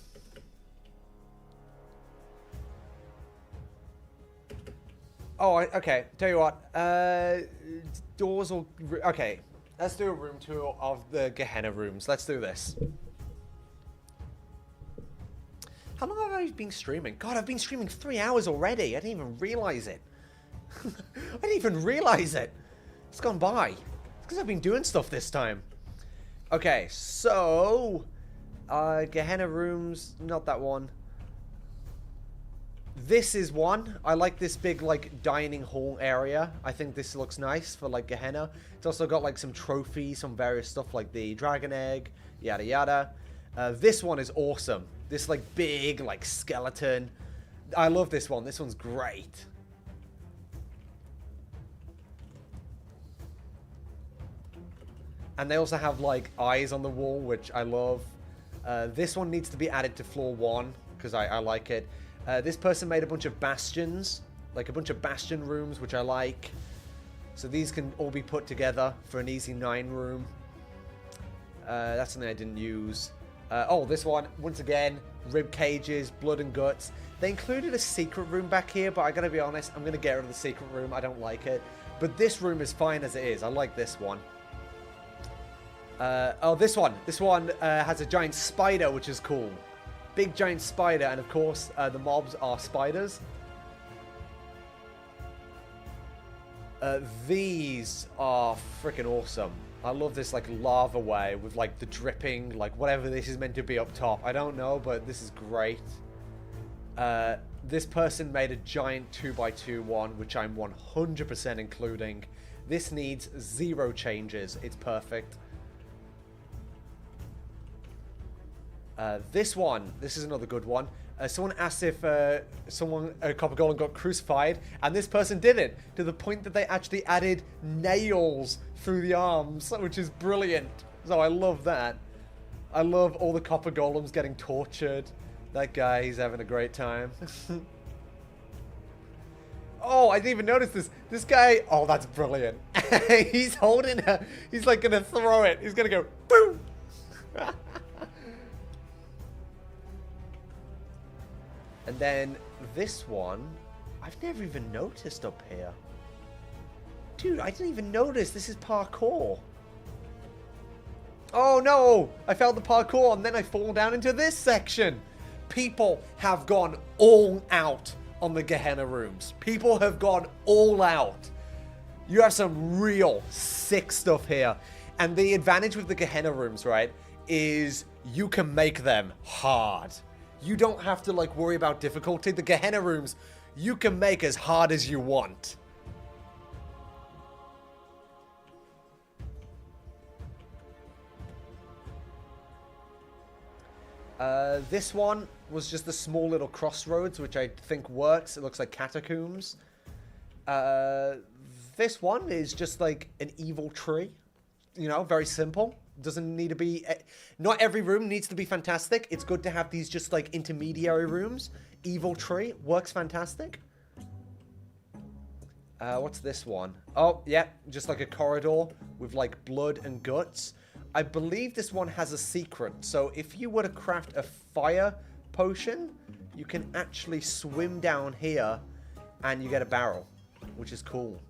Oh, okay. Tell you what. Doors will... Okay. Let's do a room tour of the Gehenna rooms. Let's do this. How long have I been streaming? God, I've been streaming 3 hours already. I didn't even realize it. I didn't even realize it. It's gone by. It's because I've been doing stuff this time. Okay, so... Gehenna rooms. Not that one. This is one. I like this big, like, dining hall area. I think this looks nice for, like, Gehenna. It's also got, like, some trophies, some various stuff like the dragon egg, yada yada. This one is awesome. This, like, big, like, skeleton. I love this one. This one's great. And they also have, like, eyes on the wall, which I love. This one needs to be added to floor 1 because I like it. This person made a bunch of bastions, like a bunch of bastion rooms, which I like. So these can all be put together for an easy 9 room. That's something I didn't use. Oh, this one, once again, rib cages, blood and guts. They included a secret room back here, but I gotta be honest, I'm gonna get rid of the secret room. I don't like it. But this room is fine as it is. I like this one. Oh, this one. This one has a giant spider, which is cool. Big giant spider, and of course, the mobs are spiders. These are freaking awesome. I love this, like, lava way with, like, the dripping, like, whatever this is meant to be up top. I don't know, but this is great. This person made a giant 2x2 one, which I'm 100% including. This needs 0 changes. It's perfect. This one, this is another good one. Someone asked if a copper golem got crucified, and this person did it, to the point that they actually added nails through the arms, which is brilliant. So I love that. I love all the copper golems getting tortured. That guy, he's having a great time. Oh, I didn't even notice this. This guy, oh, that's brilliant. He's holding her. He's like gonna throw it. He's gonna go, boom. And then this one, I've never even noticed up here. Dude, I didn't even notice this is parkour. Oh no, I failed the parkour and then I fall down into this section. People have gone all out on the Gehenna rooms. People have gone all out. You have some real sick stuff here. And the advantage with the Gehenna rooms, right, is you can make them hard. You don't have to, like, worry about difficulty. The Gehenna rooms, you can make as hard as you want. This one was just a small little crossroads, which I think works. It looks like catacombs. This one is just like an evil tree. You know, very simple. Doesn't need to be... Not every room needs to be fantastic. It's good to have these just like intermediary rooms. Evil tree works fantastic. What's this one? Oh, yeah, just like a corridor with like blood and guts. I believe this one has a secret. So if you were to craft a fire potion, you can actually swim down here and you get a barrel, which is cool.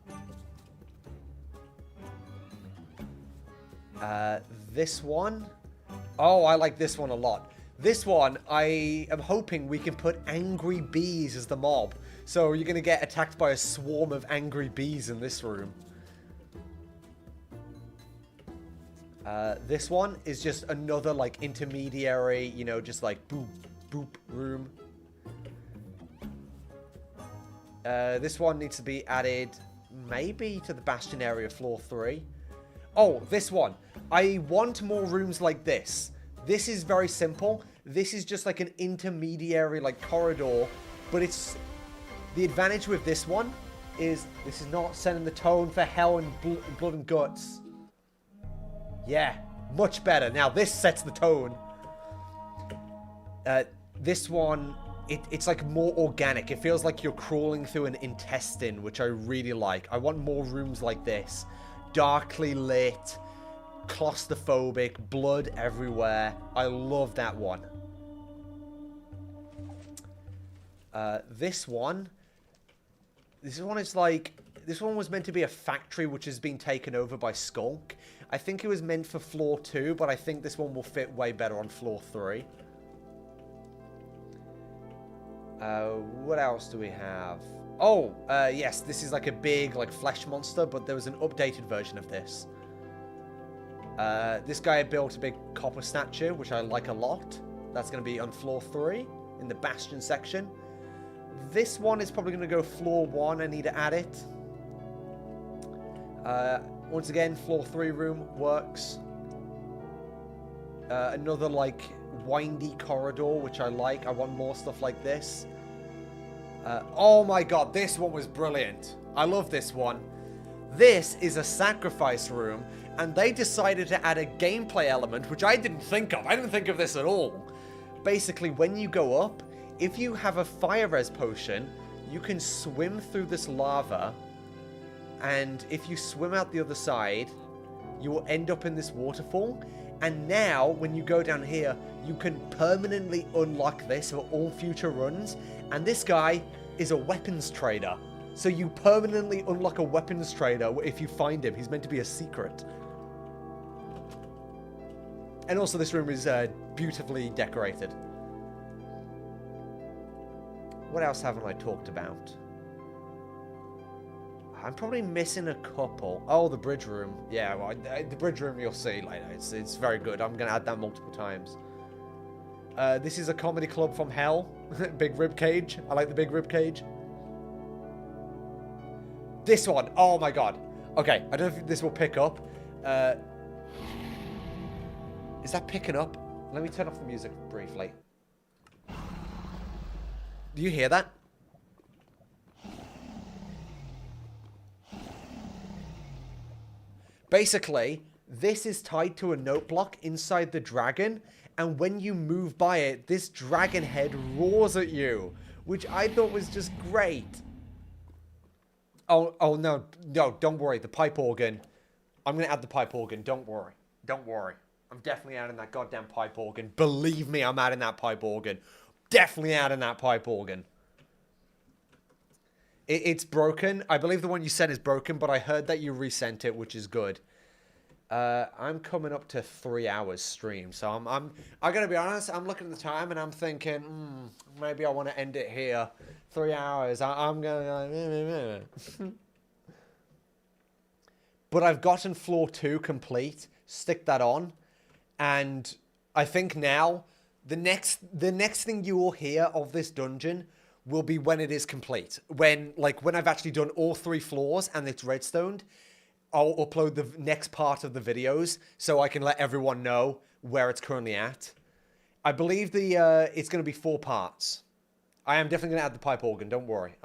This one. Oh, I like this one a lot. This one, I am hoping we can put angry bees as the mob. So you're going to get attacked by a swarm of angry bees in this room. This one is just another, like, intermediary, you know, just like boop, boop room. This one needs to be added maybe to the bastion area, floor 3. Oh, this one. I want more rooms like this. This is very simple. This is just like an intermediary, like, corridor. But it's... The advantage with this one is this is not setting the tone for hell and blood and guts. Yeah, much better. Now, this sets the tone. This one, it's like more organic. It feels like you're crawling through an intestine, which I really like. I want more rooms like this. Darkly lit, claustrophobic, blood everywhere. I love that one. This one is like... This one was meant to be a factory which has been taken over by Skulk. I think it was meant for floor 2, but I think this one will fit way better on floor 3. What else do we have? Oh, yes, this is like a big, like, flesh monster, but there was an updated version of this. This guy built a big copper statue, which I like a lot. That's going to be on floor 3 in the bastion section. This one is probably going to go floor 1. I need to add it. Once again, floor 3 room works. Another, like, windy corridor, which I like. I want more stuff like this. Oh my god, this one was brilliant. I love this one. This is a sacrifice room, and they decided to add a gameplay element, which I didn't think of. I didn't think of this at all. Basically, when you go up, if you have a fire res potion, you can swim through this lava, and if you swim out the other side, you will end up in this waterfall. And now, when you go down here, you can permanently unlock this for all future runs. And this guy is a weapons trader. So you permanently unlock a weapons trader if you find him. He's meant to be a secret. And also, this room is beautifully decorated. What else haven't I talked about? I'm probably missing a couple. Oh, the bridge room. Yeah, well, the bridge room you'll see later. It's very good. I'm going to add that multiple times. This is a comedy club from hell. Big rib cage. I like the big rib cage. This one. Oh, my God. Okay, I don't know if this will pick up. Is that picking up? Let me turn off the music briefly. Do you hear that? Basically, this is tied to a note block inside the dragon, and when you move by it, this dragon head roars at you, which I thought was just great. Oh no, don't worry, the pipe organ. I'm going to add the pipe organ, don't worry. Don't worry. I'm definitely adding that goddamn pipe organ. Believe me, I'm adding that pipe organ. Definitely adding that pipe organ. It's broken. I believe the one you sent is broken, but I heard that you resent it, which is good. I'm coming up to 3 hours stream, so I gotta be honest. I'm looking at the time and I'm thinking, maybe I want to end it here. 3 hours. I'm gonna. But I've gotten floor 2 complete. Stick that on, and I think now the next thing you will hear of this dungeon will be when it is complete. When I've actually done all 3 floors and it's redstoned, I'll upload the next part of the videos so I can let everyone know where it's currently at. I believe it's going to be 4 parts. I am definitely going to add the pipe organ, don't worry.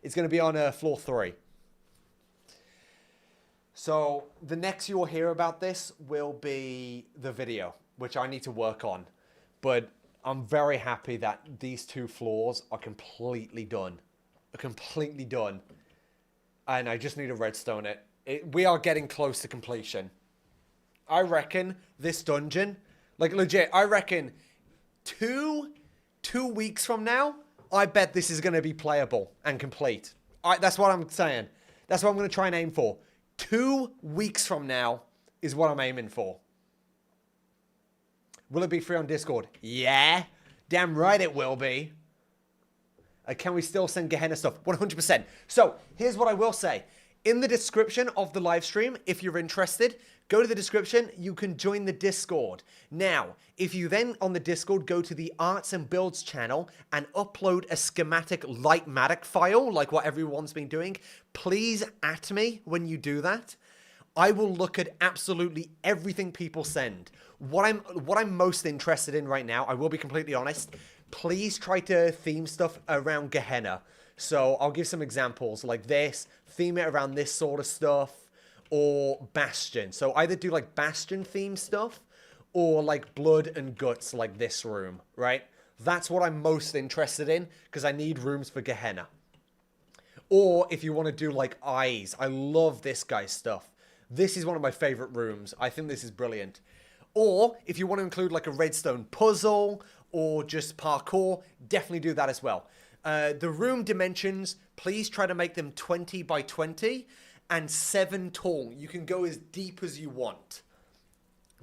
It's going to be on floor 3. So the next you'll hear about this will be the video, which I need to work on. But I'm very happy that these 2 floors are completely done. And I just need to redstone it. We are getting close to completion. I reckon this dungeon, like legit, I reckon 2 weeks from now, I bet this is going to be playable and complete. That's what I'm saying. That's what I'm going to try and aim for. 2 weeks from now is what I'm aiming for. Will it be free on Discord? Yeah. Damn right it will be. Can we still send Gehenna stuff? 100%. So, here's what I will say. In the description of the live stream, if you're interested, go to the description. You can join the Discord. Now, if you then on the Discord go to the Arts and Builds channel and upload a schematic Lightmatic file, like what everyone's been doing, please at me when you do that. I will look at absolutely everything people send. What I'm most interested in right now, I will be completely honest, please try to theme stuff around Gehenna. So I'll give some examples like this, theme it around this sort of stuff, or Bastion. So either do like Bastion theme stuff, or like Blood and Guts like this room, right? That's what I'm most interested in, because I need rooms for Gehenna. Or if you want to do like Eyes, I love this guy's stuff. This is one of my favorite rooms. I think this is brilliant. Or if you want to include like a redstone puzzle or just parkour, definitely do that as well. The room dimensions, please try to make them 20 by 20 and 7 tall. You can go as deep as you want,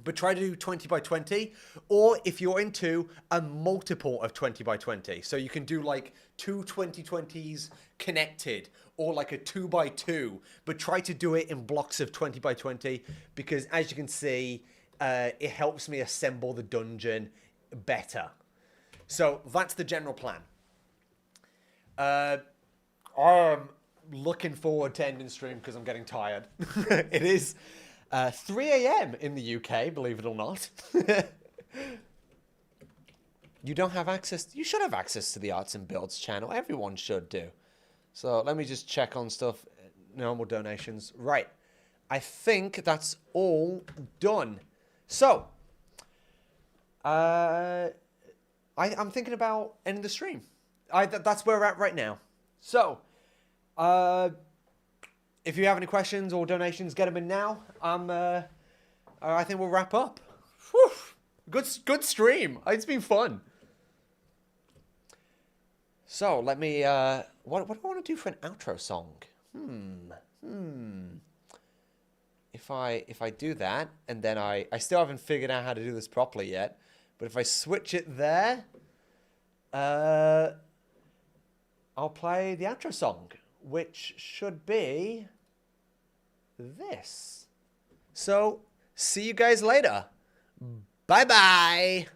but try to do 20 by 20. Or if you're into a multiple of 20 by 20, so you can do like 2 2020s connected, or like a 2 by 2, but try to do it in blocks of 20 by 20, because as you can see, it helps me assemble the dungeon better. So that's the general plan. I am looking forward to ending stream because I'm getting tired. It is 3 a.m. in the UK, believe it or not. You don't have access. You should have access to the Arts and Builds channel. Everyone should do. So let me just check on stuff. No more donations. Right. I think that's all done. So, I'm thinking about ending the stream. That's where we're at right now. So, if you have any questions or donations, get them in now. I think we'll wrap up. Whew. Good stream. It's been fun. So let me. What do I want to do for an outro song? If I do that, and then I still haven't figured out how to do this properly yet. But if I switch it there, I'll play the outro song, which should be this. So see you guys later. Bye bye.